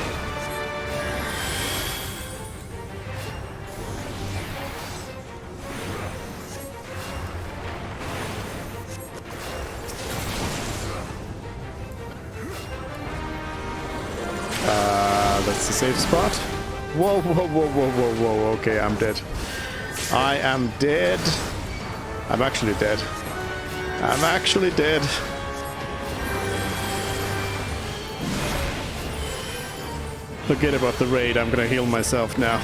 That's the safe spot. Whoa, whoa, whoa, whoa, whoa, whoa. Okay, I'm dead. I am dead. I'm actually dead. I'm actually dead. Forget about the raid. I'm gonna heal myself now.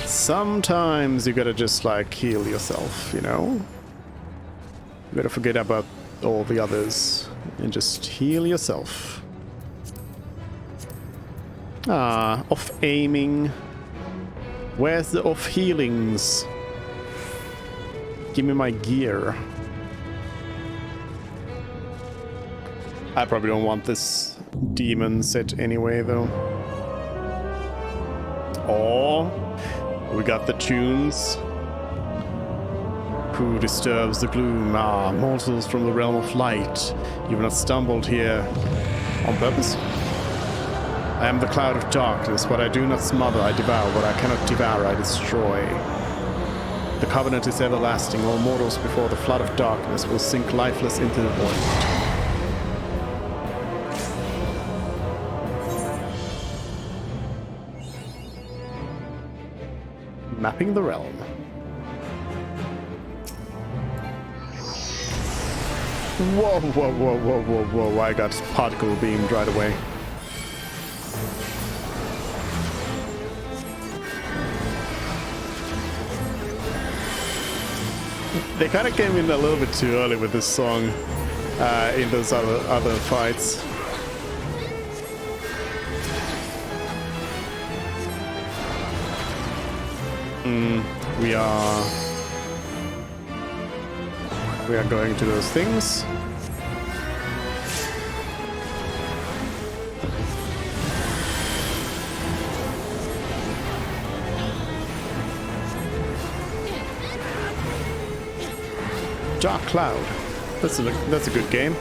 Sometimes you gotta just like heal yourself, you know? You gotta forget about all the others and just heal yourself. Ah, off aiming. Where's the off healings? Give me my gear. I probably don't want this demon set anyway, though. Oh, we got the tunes. Who disturbs the gloom? Ah, mortals from the realm of light. You've not stumbled here on purpose? I am the cloud of darkness. What I do not smother, I devour. What I cannot devour, I destroy. The covenant is everlasting. All mortals before the flood of darkness will sink lifeless into the void. Mapping the realm. Whoa, whoa, whoa, whoa, whoa, whoa. I got particle beamed right away. They kind of came in a little bit too early with this song in those other fights. We are going to those things. Dark Cloud. That's a good game.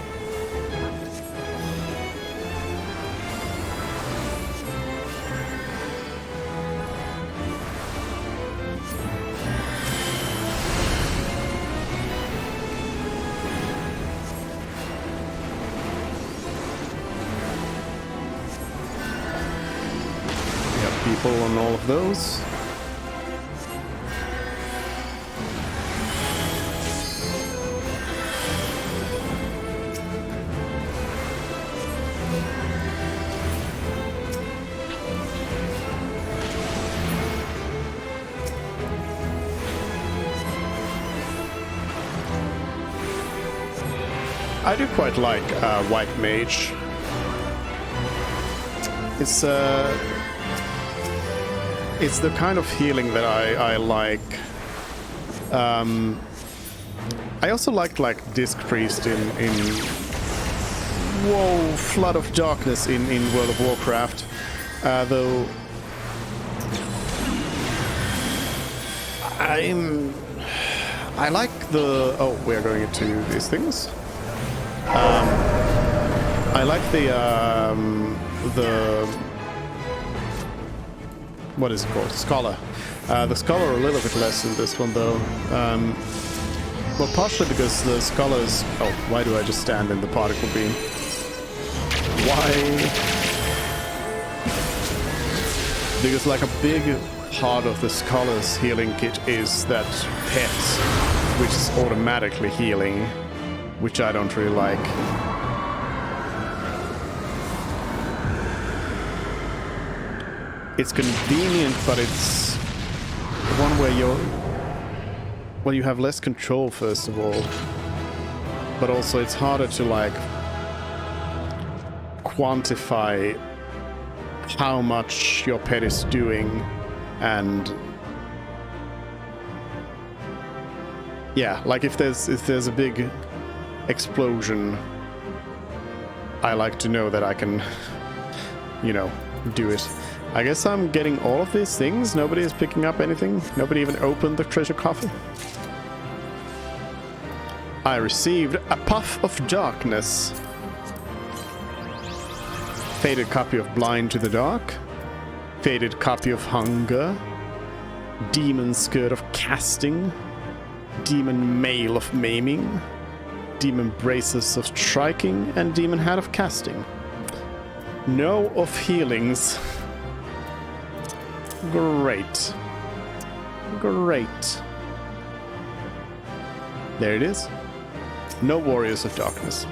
We have people on all of those. I do quite like White Mage. It's the kind of healing that I like. I also like Disc Priest in whoa, Flood of Darkness in World of Warcraft. Though I like the we're going into these things. I like the what is it called? Scholar. The Scholar a little bit less in this one though. Well, partially because the Scholars... Oh, why do I just stand in the particle beam? Why? Because like a big part of the Scholar's healing kit is that pet, which is automatically healing, which I don't really like. It's convenient, but it's one where you have less control, first of all. But also it's harder to, like, quantify how much your pet is doing, and... yeah, like if there's a big explosion, I like to know that I can, you know, do it. I guess I'm getting all of these things. Nobody is picking up anything. Nobody even opened the treasure coffin. I received a puff of darkness. Faded copy of Blind to the Dark. Faded copy of Hunger. Demon skirt of Casting. Demon mail of Maiming. Demon braces of Striking. And demon hat of Casting. No of healings. Great. Great. There it is. No Warriors of Darkness.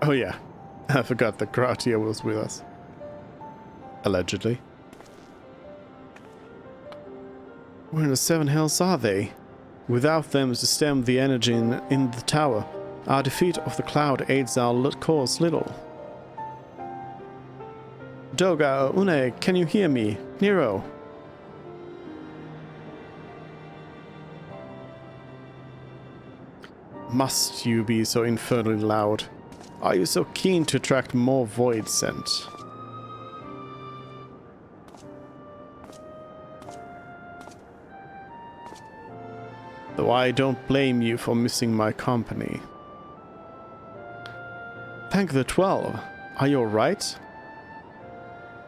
Oh yeah, I forgot that Gratia was with us. Allegedly. Where in the seven hells are they? Without them to stem the energy in the tower, our defeat of the cloud aids our cause little. Doga, Une, can you hear me? Nero. Must you be so infernally loud? Are you so keen to attract more void scent? Though I don't blame you for missing my company. Thank the 12. Are you alright?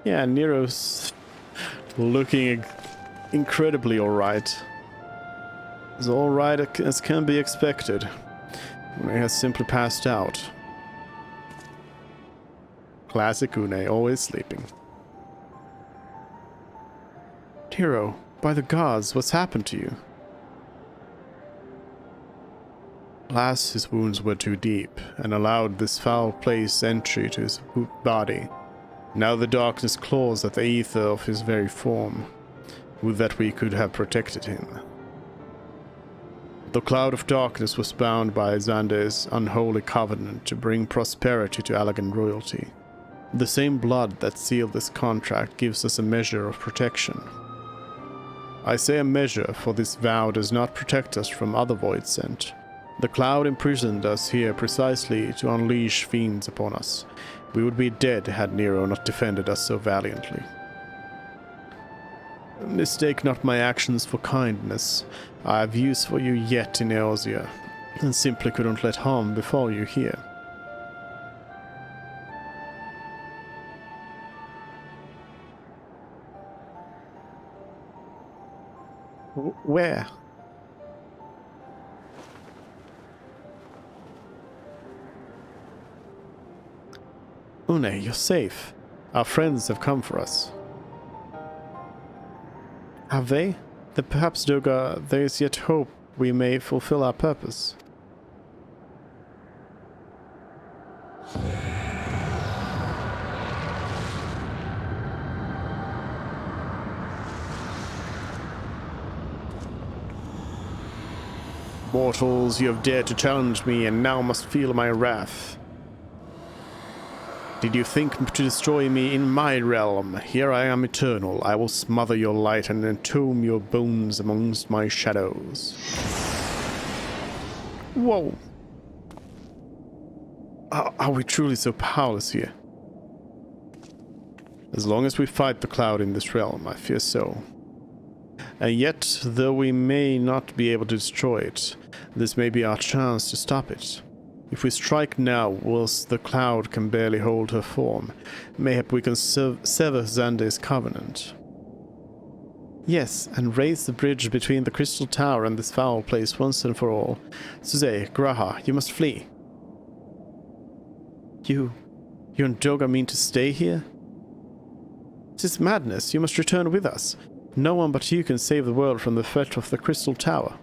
Yeah, Nero's looking incredibly alright. As alright as can be expected. Une has simply passed out. Classic Une, always sleeping. Nero, by the gods, what's happened to you? Alas, his wounds were too deep, and allowed this foul place entry to his body. Now the darkness claws at the ether of his very form. Would that we could have protected him. The cloud of darkness was bound by Xander's unholy covenant to bring prosperity to Allagan royalty. The same blood that sealed this contract gives us a measure of protection. I say a measure, for this vow does not protect us from other void scent. The cloud imprisoned us here precisely to unleash fiends upon us. We would be dead had Nero not defended us so valiantly. Mistake not my actions for kindness. I have use for you yet in Eorzea, and simply couldn't let harm befall you here. Where? Une, you're safe. Our friends have come for us. Have they? Then perhaps, Doga, there is yet hope we may fulfill our purpose. Mortals, you have dared to challenge me and now must feel my wrath. Did you think to destroy me in my realm? Here I am eternal. I will smother your light and entomb your bones amongst my shadows. Whoa! Are we truly so powerless here? As long as we fight the cloud in this realm, I fear so. And yet, though we may not be able to destroy it, this may be our chance to stop it. If we strike now, whilst the cloud can barely hold her form, mayhap we can sever Xande's covenant. Yes, and raise the bridge between the Crystal Tower and this foul place once and for all. Suze, Graha, you must flee. You and Doga mean to stay here? It is madness. You must return with us. No one but you can save the world from the threat of the Crystal Tower.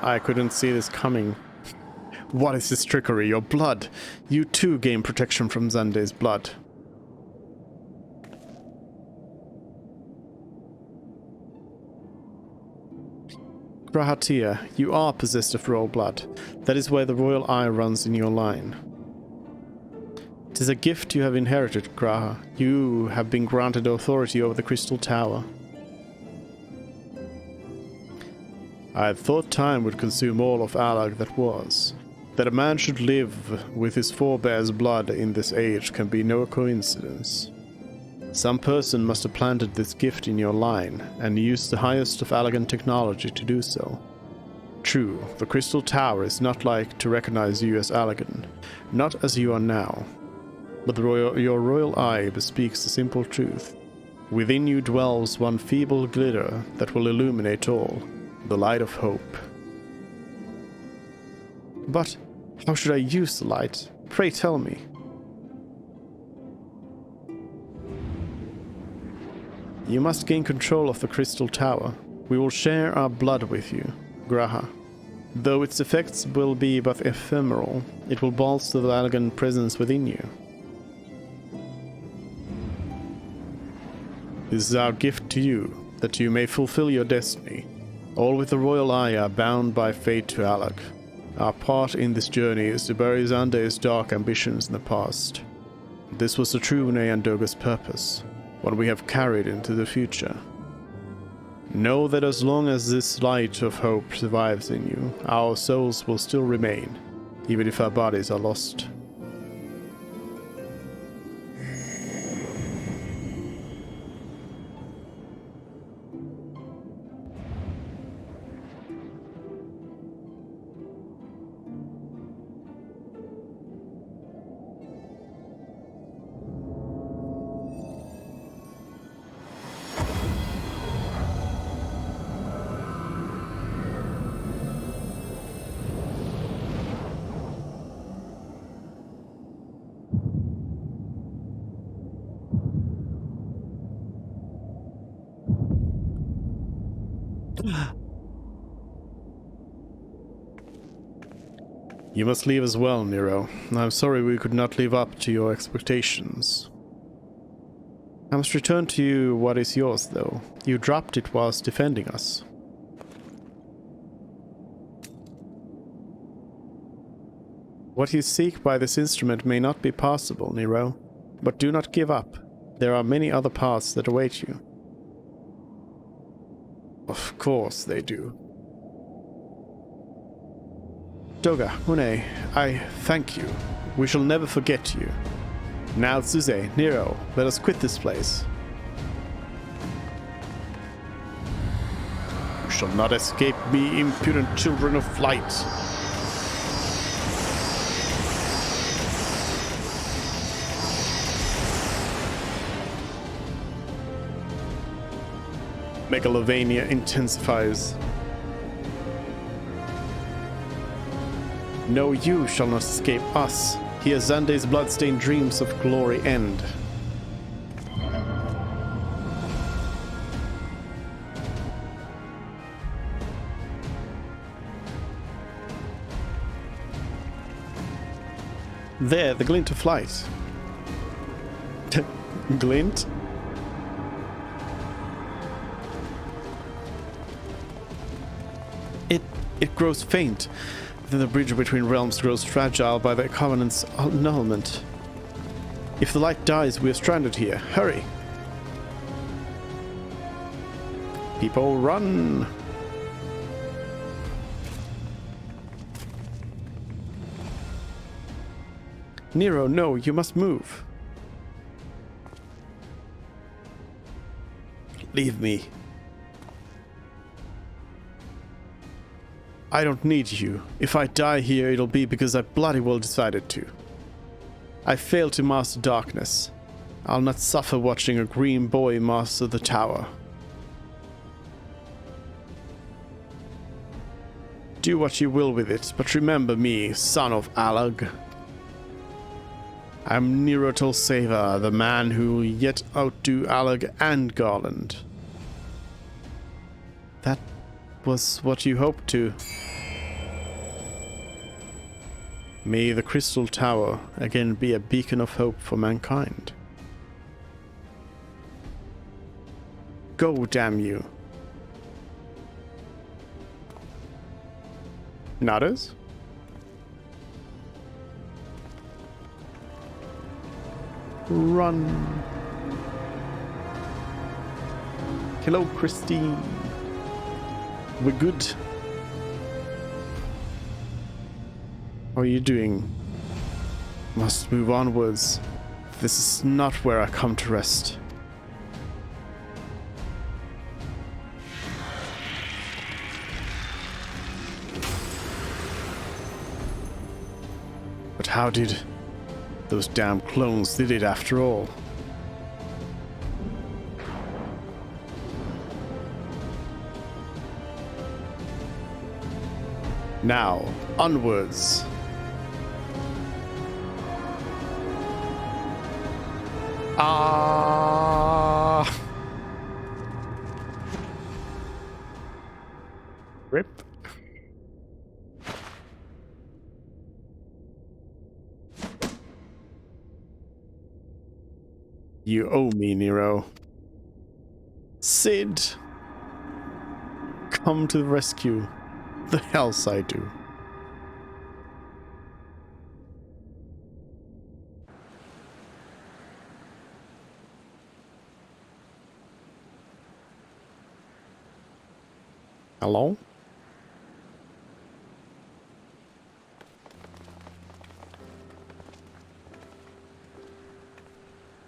I couldn't see this coming. What is this trickery? Your blood! You too gain protection from Xande's blood. Grahatia, you are possessed of royal blood. That is why the royal eye runs in your line. It is a gift you have inherited, Graha. You have been granted authority over the Crystal Tower. I had thought time would consume all of Alag that was. That a man should live with his forebears' blood in this age can be no coincidence. Some person must have planted this gift in your line, and used the highest of Allagan technology to do so. True, the Crystal Tower is not like to recognize you as Allagan, not as you are now. But your royal eye bespeaks the simple truth. Within you dwells one feeble glitter that will illuminate all, the light of hope. But how should I use the light? Pray tell me. You must gain control of the Crystal Tower. We will share our blood with you, Graha. Though its effects will be but ephemeral, it will bolster the Allagan presence within you. This is our gift to you, that you may fulfill your destiny. All with the royal eye are bound by fate to Allag. Our part in this journey is to bury Xande's dark ambitions in the past. This was the true Neandoga's purpose, one we have carried into the future. Know that as long as this light of hope survives in you, our souls will still remain, even if our bodies are lost. You must leave as well, Nero. I'm sorry we could not live up to your expectations. I must return to you what is yours, though. You dropped it whilst defending us. What you seek by this instrument may not be possible, Nero, but do not give up. There are many other paths that await you. Of course they do. Doga, Une, I thank you. We shall never forget you. Now, Suze, Nero, let us quit this place. You shall not escape me, impudent children of light. Megalovania intensifies. No, you shall not escape us. Here Xande's bloodstained dreams of glory end. There, the glint of light. Glint? It grows faint. Then the bridge between realms grows fragile by the Covenant's annulment. If the light dies, we are stranded here. Hurry! People run! Nero, no, you must move. Leave me. I don't need you. If I die here, it'll be because I bloody well decided to. I failed to master darkness. I'll not suffer watching a green boy master the tower. Do what you will with it, but remember me, son of Alag. I'm Nero Tolseva, the man who will yet outdo Alag and Garland. That was what you hoped to. May the Crystal Tower again be a beacon of hope for mankind. Go, damn you. Nadas? Run. Hello, Christine. We're good. How are you doing? Must move onwards. This is not where I come to rest. But how did those damn clones did it after all? Now, onwards. Rip. You owe me, Nero. Sid! Come to the rescue. The hells I do. Hello?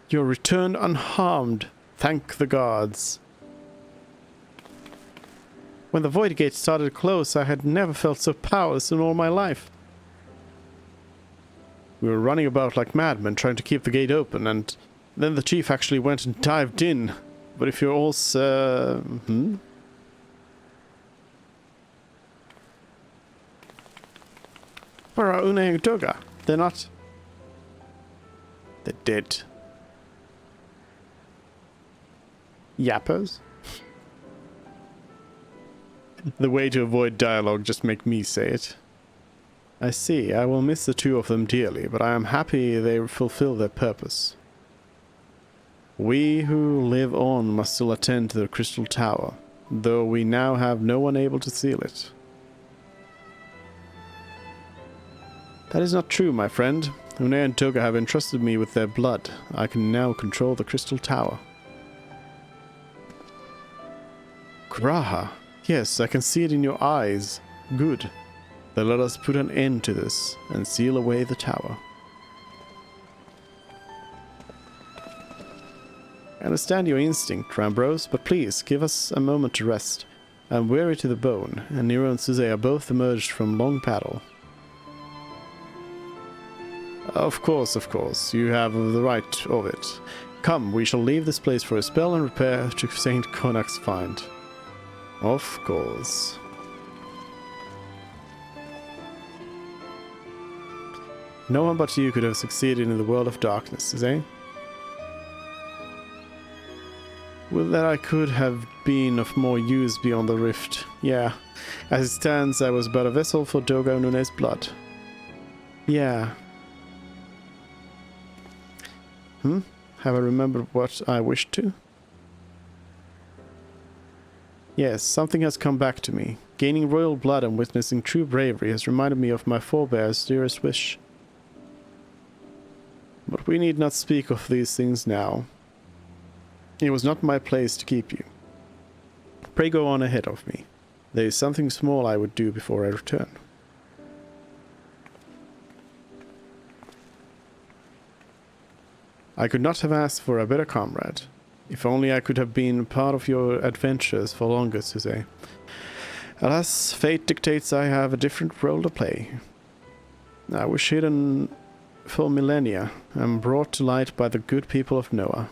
You're returned unharmed. Thank the gods. When the Void Gate started to close, I had never felt so powerless in all my life. We were running about like madmen trying to keep the gate open, and then the chief actually went and dived in. But if you're all Where are Une and Doga? They're not... They're dead. Yappers? The way to avoid dialogue, just make me say it. I see, I will miss the two of them dearly, but I am happy they fulfill their purpose. We who live on must still attend to the Crystal Tower, though we now have no one able to seal it. That is not true, my friend. Une and Toga have entrusted me with their blood. I can now control the Crystal Tower. Graha. Yes, I can see it in your eyes. Good. Then let us put an end to this and seal away the tower. I understand your instinct, Rambros, but please, give us a moment to rest. I am weary to the bone, and Nero and Suze are both emerged from long paddle. Of course, you have the right of it. Come, we shall leave this place for a spell and repair to St. Connacht's find. Of course. No one but you could have succeeded in the world of darkness, eh? Well, that I could have been of more use beyond the rift. Yeah. As it stands, I was but a vessel for Doga Nune's blood. Yeah. Have I remembered what I wished to? Yes, something has come back to me. Gaining royal blood and witnessing true bravery has reminded me of my forebears' dearest wish. But we need not speak of these things now. It was not my place to keep you. Pray go on ahead of me. There is something small I would do before I return. I could not have asked for a better comrade. If only I could have been part of your adventures for longer, Suze. Alas, fate dictates I have a different role to play. I was hidden for millennia and brought to light by the good people of Noah.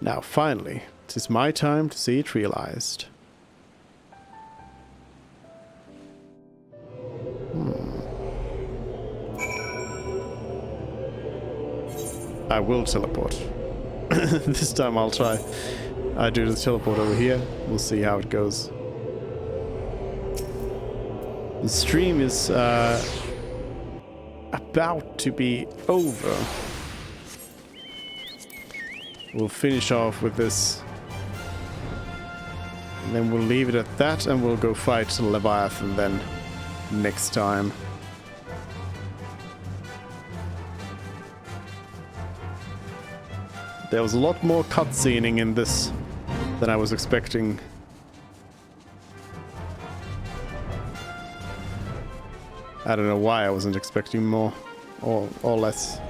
Now finally, it is my time to see it realized. I will teleport. This time I'll try. I do the teleport over here. We'll see how it goes. The stream is about to be over. We'll finish off with this. And then we'll leave it at that and we'll go fight Leviathan then next time. There was a lot more cutscening in this than I was expecting. I don't know why I wasn't expecting more or less.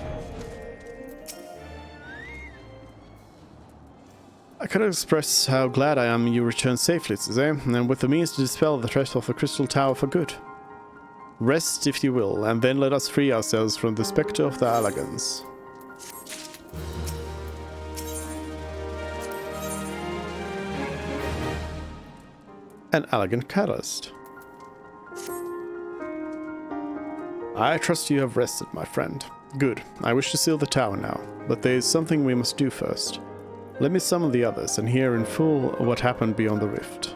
I cannot express how glad I am you returned safely, Suze, and with the means to dispel the threat of the Crystal Tower for good. Rest, if you will, and then let us free ourselves from the spectre of the Allagans. An Allagan catalyst. I trust you have rested, my friend. Good. I wish to seal the tower now, but there is something we must do first. Let me summon the others and hear in full what happened beyond the rift.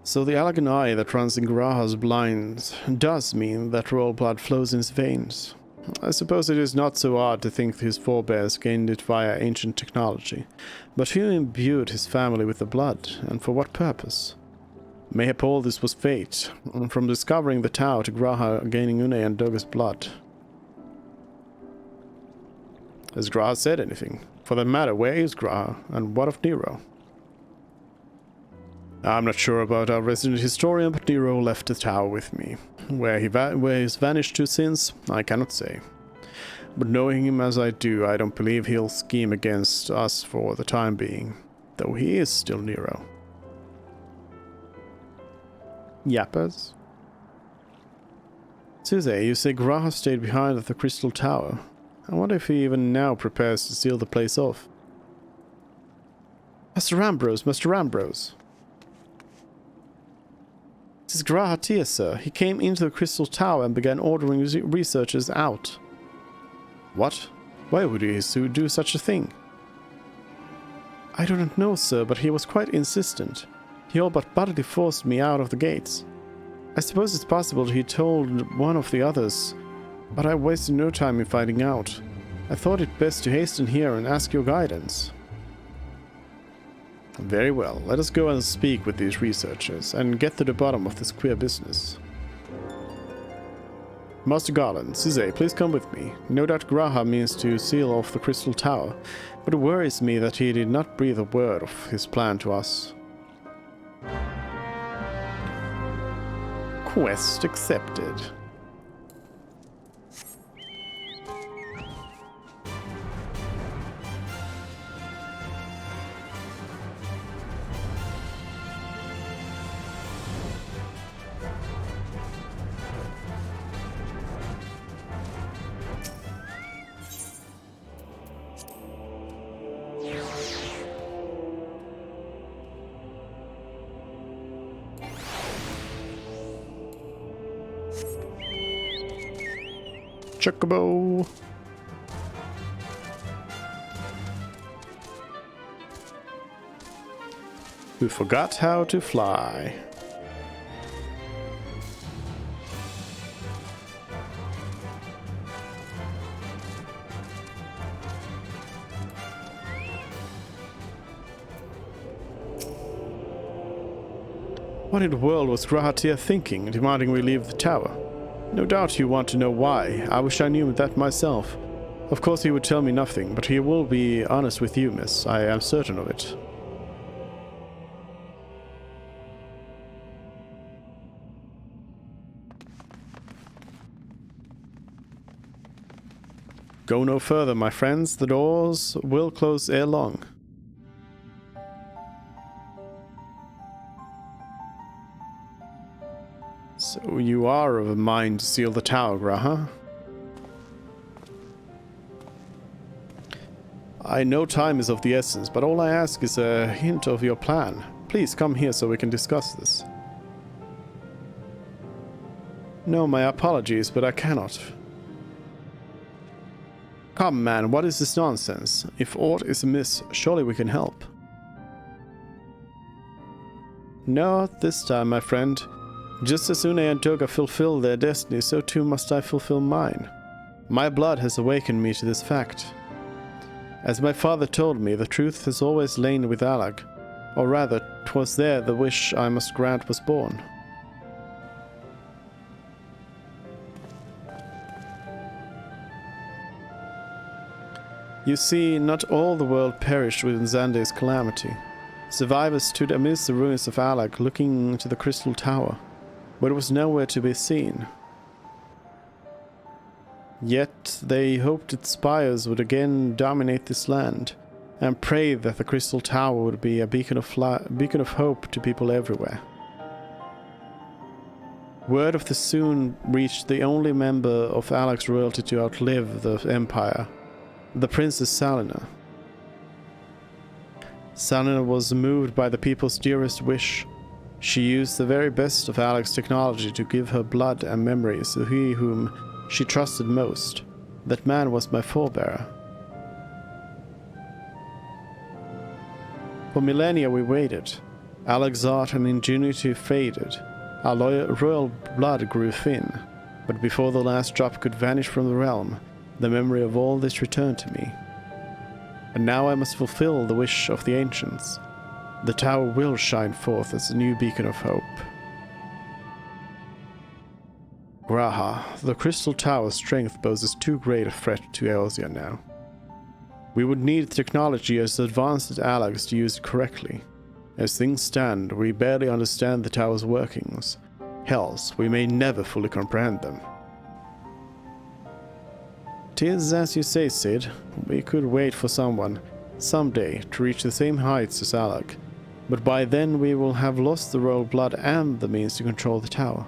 So the Allagan eye that runs in G'raha's blinds does mean that royal blood flows in his veins. I suppose it is not so odd to think his forebears gained it via ancient technology, but who imbued his family with the blood, and for what purpose? Mayhap all this was fate, from discovering the tower to G'raha gaining Une and Doga's blood. Has G'raha said anything? For that matter, where is G'raha, and what of Nero? I'm not sure about our resident historian, but Nero left the tower with me. Where he's vanished to since, I cannot say. But knowing him as I do, I don't believe he'll scheme against us for the time being, though he is still Nero. Yappers? Suze, you say G'raha stayed behind at the Crystal Tower. I wonder if he even now prepares to seal the place off. Master Ambrose, Master Ambrose! This is G'raha here, sir. He came into the Crystal Tower and began ordering researchers out. What? Why would he do such a thing? I do not know, sir, but he was quite insistent. He all but bodily forced me out of the gates. I suppose it's possible he told one of the others, but I wasted no time in finding out. I thought it best to hasten here and ask your guidance. Very well, let us go and speak with these researchers and get to the bottom of this queer business. Master Garland, Suze, please come with me. No doubt G'raha means to seal off the Crystal Tower, but it worries me that he did not breathe a word of his plan to us. Quest accepted. Chocobo. who forgot how to fly. What in the world was Grahatir thinking, demanding we leave the tower? No doubt you want to know why. I wish I knew that myself. Of course he would tell me nothing, but he will be honest with you, miss. I am certain of it. Go no further, my friends. The doors will close ere long. So you are of a mind to seal the tower, Graha? I know time is of the essence, but all I ask is a hint of your plan. Please come here so we can discuss this. No, my apologies, but I cannot. Come, man, what is this nonsense? If aught is amiss, surely we can help. No, this time, my friend. Just as Une and Doga fulfill their destiny, so too must I fulfill mine. My blood has awakened me to this fact. As my father told me, the truth has always lain with Alag, or rather, 'twas there the wish I must grant was born. You see, not all the world perished with Nzande's calamity. Survivors stood amidst the ruins of Alag, looking into the crystal tower, but it was nowhere to be seen. Yet they hoped its spires would again dominate this land, and prayed that the crystal tower would be a beacon of hope to people everywhere. Word of this soon reached the only member of Alag's royalty to outlive the empire, the Princess Salina. Salina was moved by the people's dearest wish. She used the very best of Alag's technology to give her blood and memories to he whom she trusted most. That man was my forebearer. For millennia we waited. Alag's art and ingenuity faded. Our royal blood grew thin. But before the last drop could vanish from the realm, the memory of all this returned to me. And now I must fulfill the wish of the ancients. The tower will shine forth as a new beacon of hope. Graha, the crystal tower's strength poses too great a threat to Eorzea now. We would need technology as advanced as Alag's to use it correctly. As things stand, we barely understand the tower's workings. Hence, we may never fully comprehend them. 'Tis as you say, Cid. We could wait for someone, someday, to reach the same heights as Alag. But by then we will have lost the royal blood and the means to control the tower.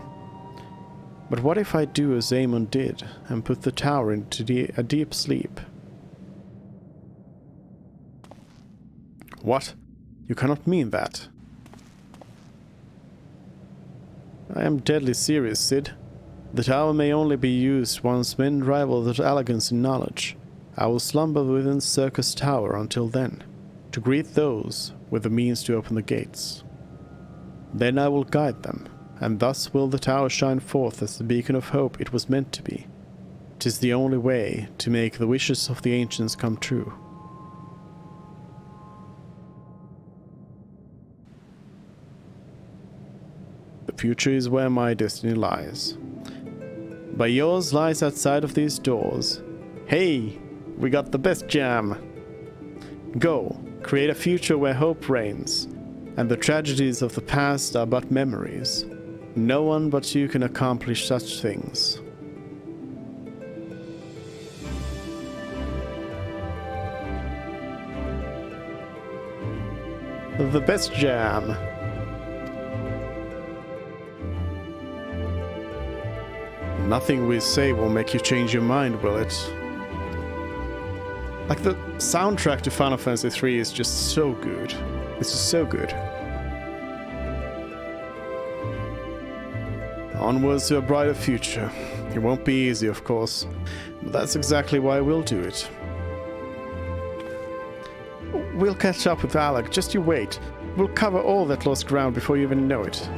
But what if I do as Aemon did, and put the tower into a deep sleep? What? You cannot mean that. I am deadly serious, Cid. The tower may only be used once men rival the elegance in knowledge. I will slumber within Circus Tower until then, to greet those with the means to open the gates. Then I will guide them, and thus will the tower shine forth as the beacon of hope it was meant to be. 'Tis the only way to make the wishes of the ancients come true. The future is where my destiny lies. But yours lies outside of these doors. Hey, we got the best jam. Go, create a future where hope reigns, and the tragedies of the past are but memories. No one but you can accomplish such things. The best jam. Nothing we say will make you change your mind, will it? Like, the soundtrack to Final Fantasy III is just so good. It's just so good. Onwards to a brighter future. It won't be easy, of course, but that's exactly why we'll do it. we'll catch up with Alec. Just you wait. We'll cover all that lost ground before you even know it.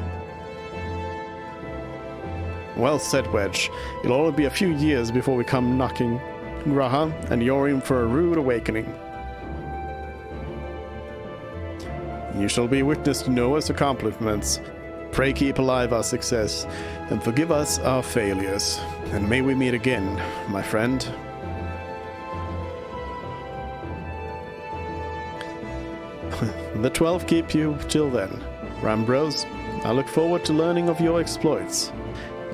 Well said, Wedge. It'll only be a few years before we come knocking, Graha, and you're in for a rude awakening. You shall be witness to Noah's accomplishments. Pray keep alive our success, and forgive us our failures. And may we meet again, my friend. The 12 keep you till then. Rambros, I look forward to learning of your exploits.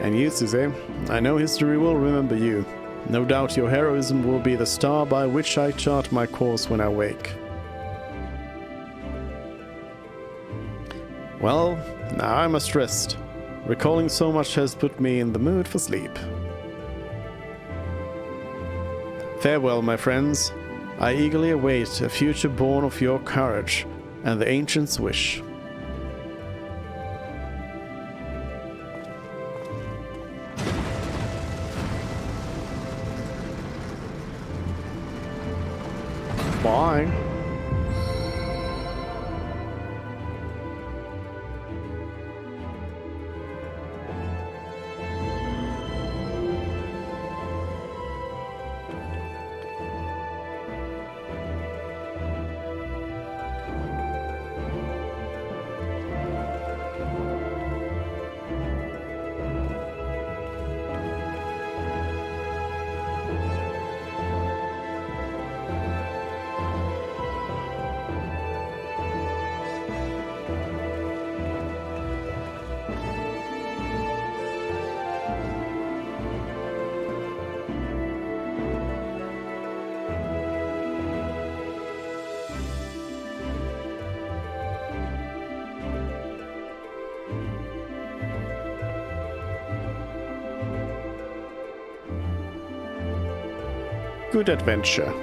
And you, Suze, I know history will remember you. No doubt your heroism will be the star by which I chart my course when I wake. Well, now I must rest. Recalling so much has put me in the mood for sleep. Farewell, my friends. I eagerly await a future born of your courage and the ancients' wish. Bye. Good adventure.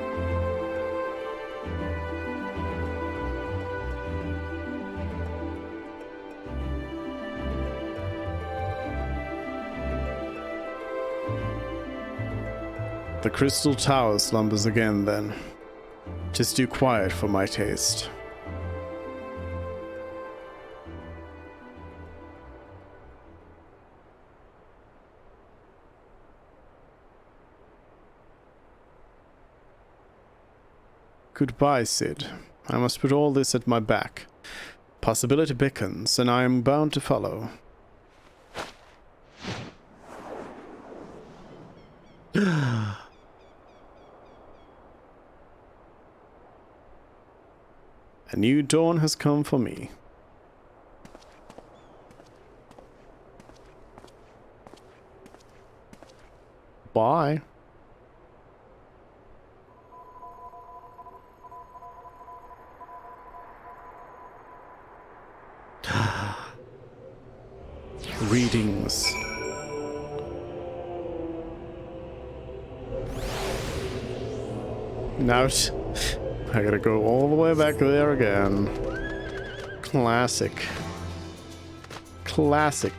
The Crystal Tower slumbers again, then. 'Tis too quiet for my taste. Goodbye, Sid. I must put all this at my back. Possibility beckons, and I am bound to follow. A new dawn has come for me. Bye. Readings. Now I gotta go all the way back there again. Classic. Classic.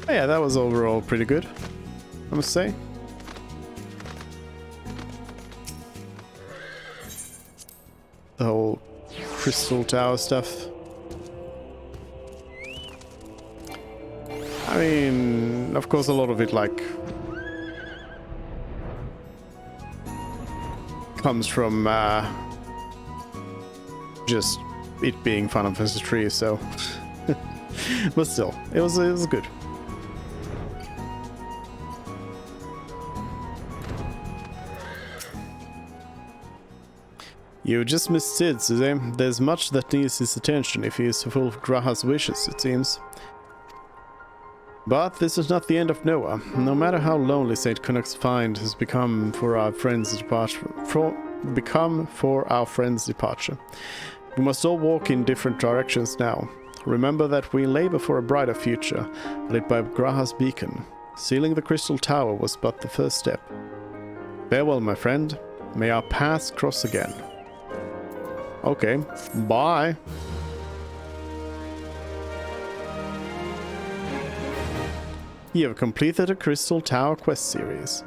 Oh yeah, that was overall pretty good, I must say. The whole Crystal Tower stuff. I mean, of course a lot of it, like, comes from, just it being Final Fantasy 3, so... but still, it was good. You just missed Sid, Suze. There's much that needs his attention if he is to fulfill Graha's wishes, it seems. But this is not the end of Noah. No matter how lonely St. Canuck's find has become for our friend's departure, we must all walk in different directions now. Remember that we labor for a brighter future, lit by Graha's beacon. Sealing the Crystal Tower was but the first step. Farewell, my friend. May our paths cross again. Okay, bye. You have completed a Crystal Tower quest series.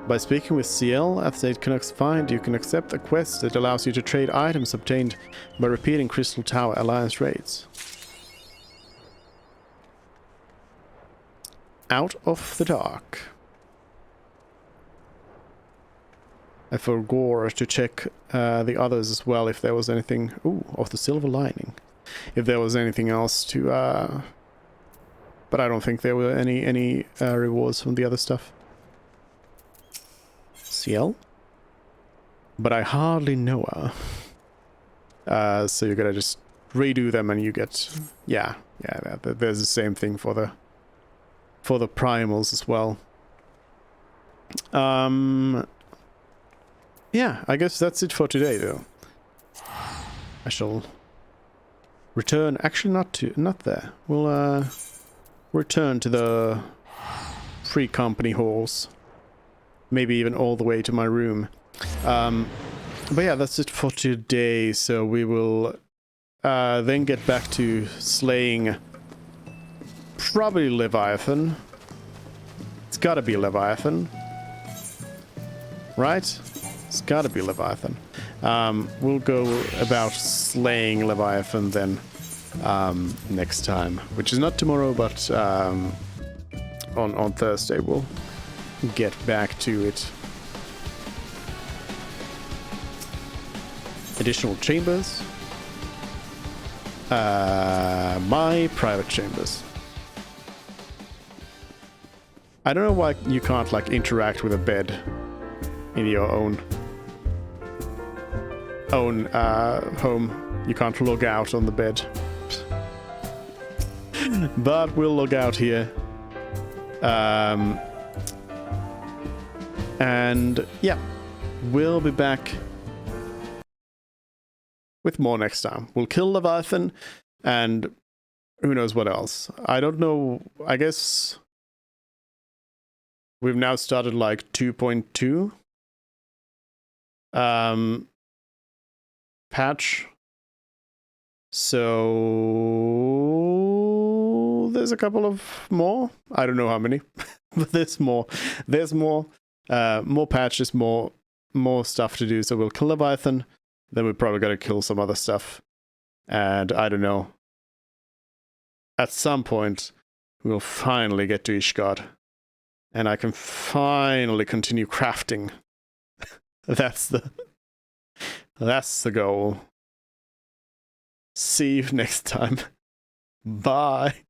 By speaking with CL at State Canucks Find, you can accept a quest that allows you to trade items obtained by repeating Crystal Tower Alliance raids. Out of the Dark. I forgot to check the others as well, if there was anything... Ooh, of the Silver Lining. If there was anything else to... But I don't think there were any rewards from the other stuff. CL? But I hardly know her. So you gotta just redo them and you get... Yeah, there's the same thing for the primals as well. Yeah, I guess that's it for today, though. I shall return. Actually, not there. We'll return to the free company halls. Maybe even all the way to my room. But yeah, that's it for today. So we will then get back to slaying probably Leviathan. It's gotta be Leviathan. Right? It's gotta be Leviathan. We'll go about slaying Leviathan then next time. Which is not tomorrow, but on Thursday we'll get back to it. Additional chambers. My private chambers. I don't know why you can't like interact with a bed in your own home. You can't log out on the bed. But we'll log out here. And yeah, we'll be back with more next time. We'll kill Leviathan and who knows what else. I don't know. I guess we've now started like 2.2 patch. So there's a couple of more. I don't know how many, but there's more. There's more patches, more stuff to do. So we'll kill Leviathan. Then we probably got to kill some other stuff. And I don't know. At some point, we'll finally get to Ishgard. And I can finally continue crafting. That's the goal. See you next time. Bye.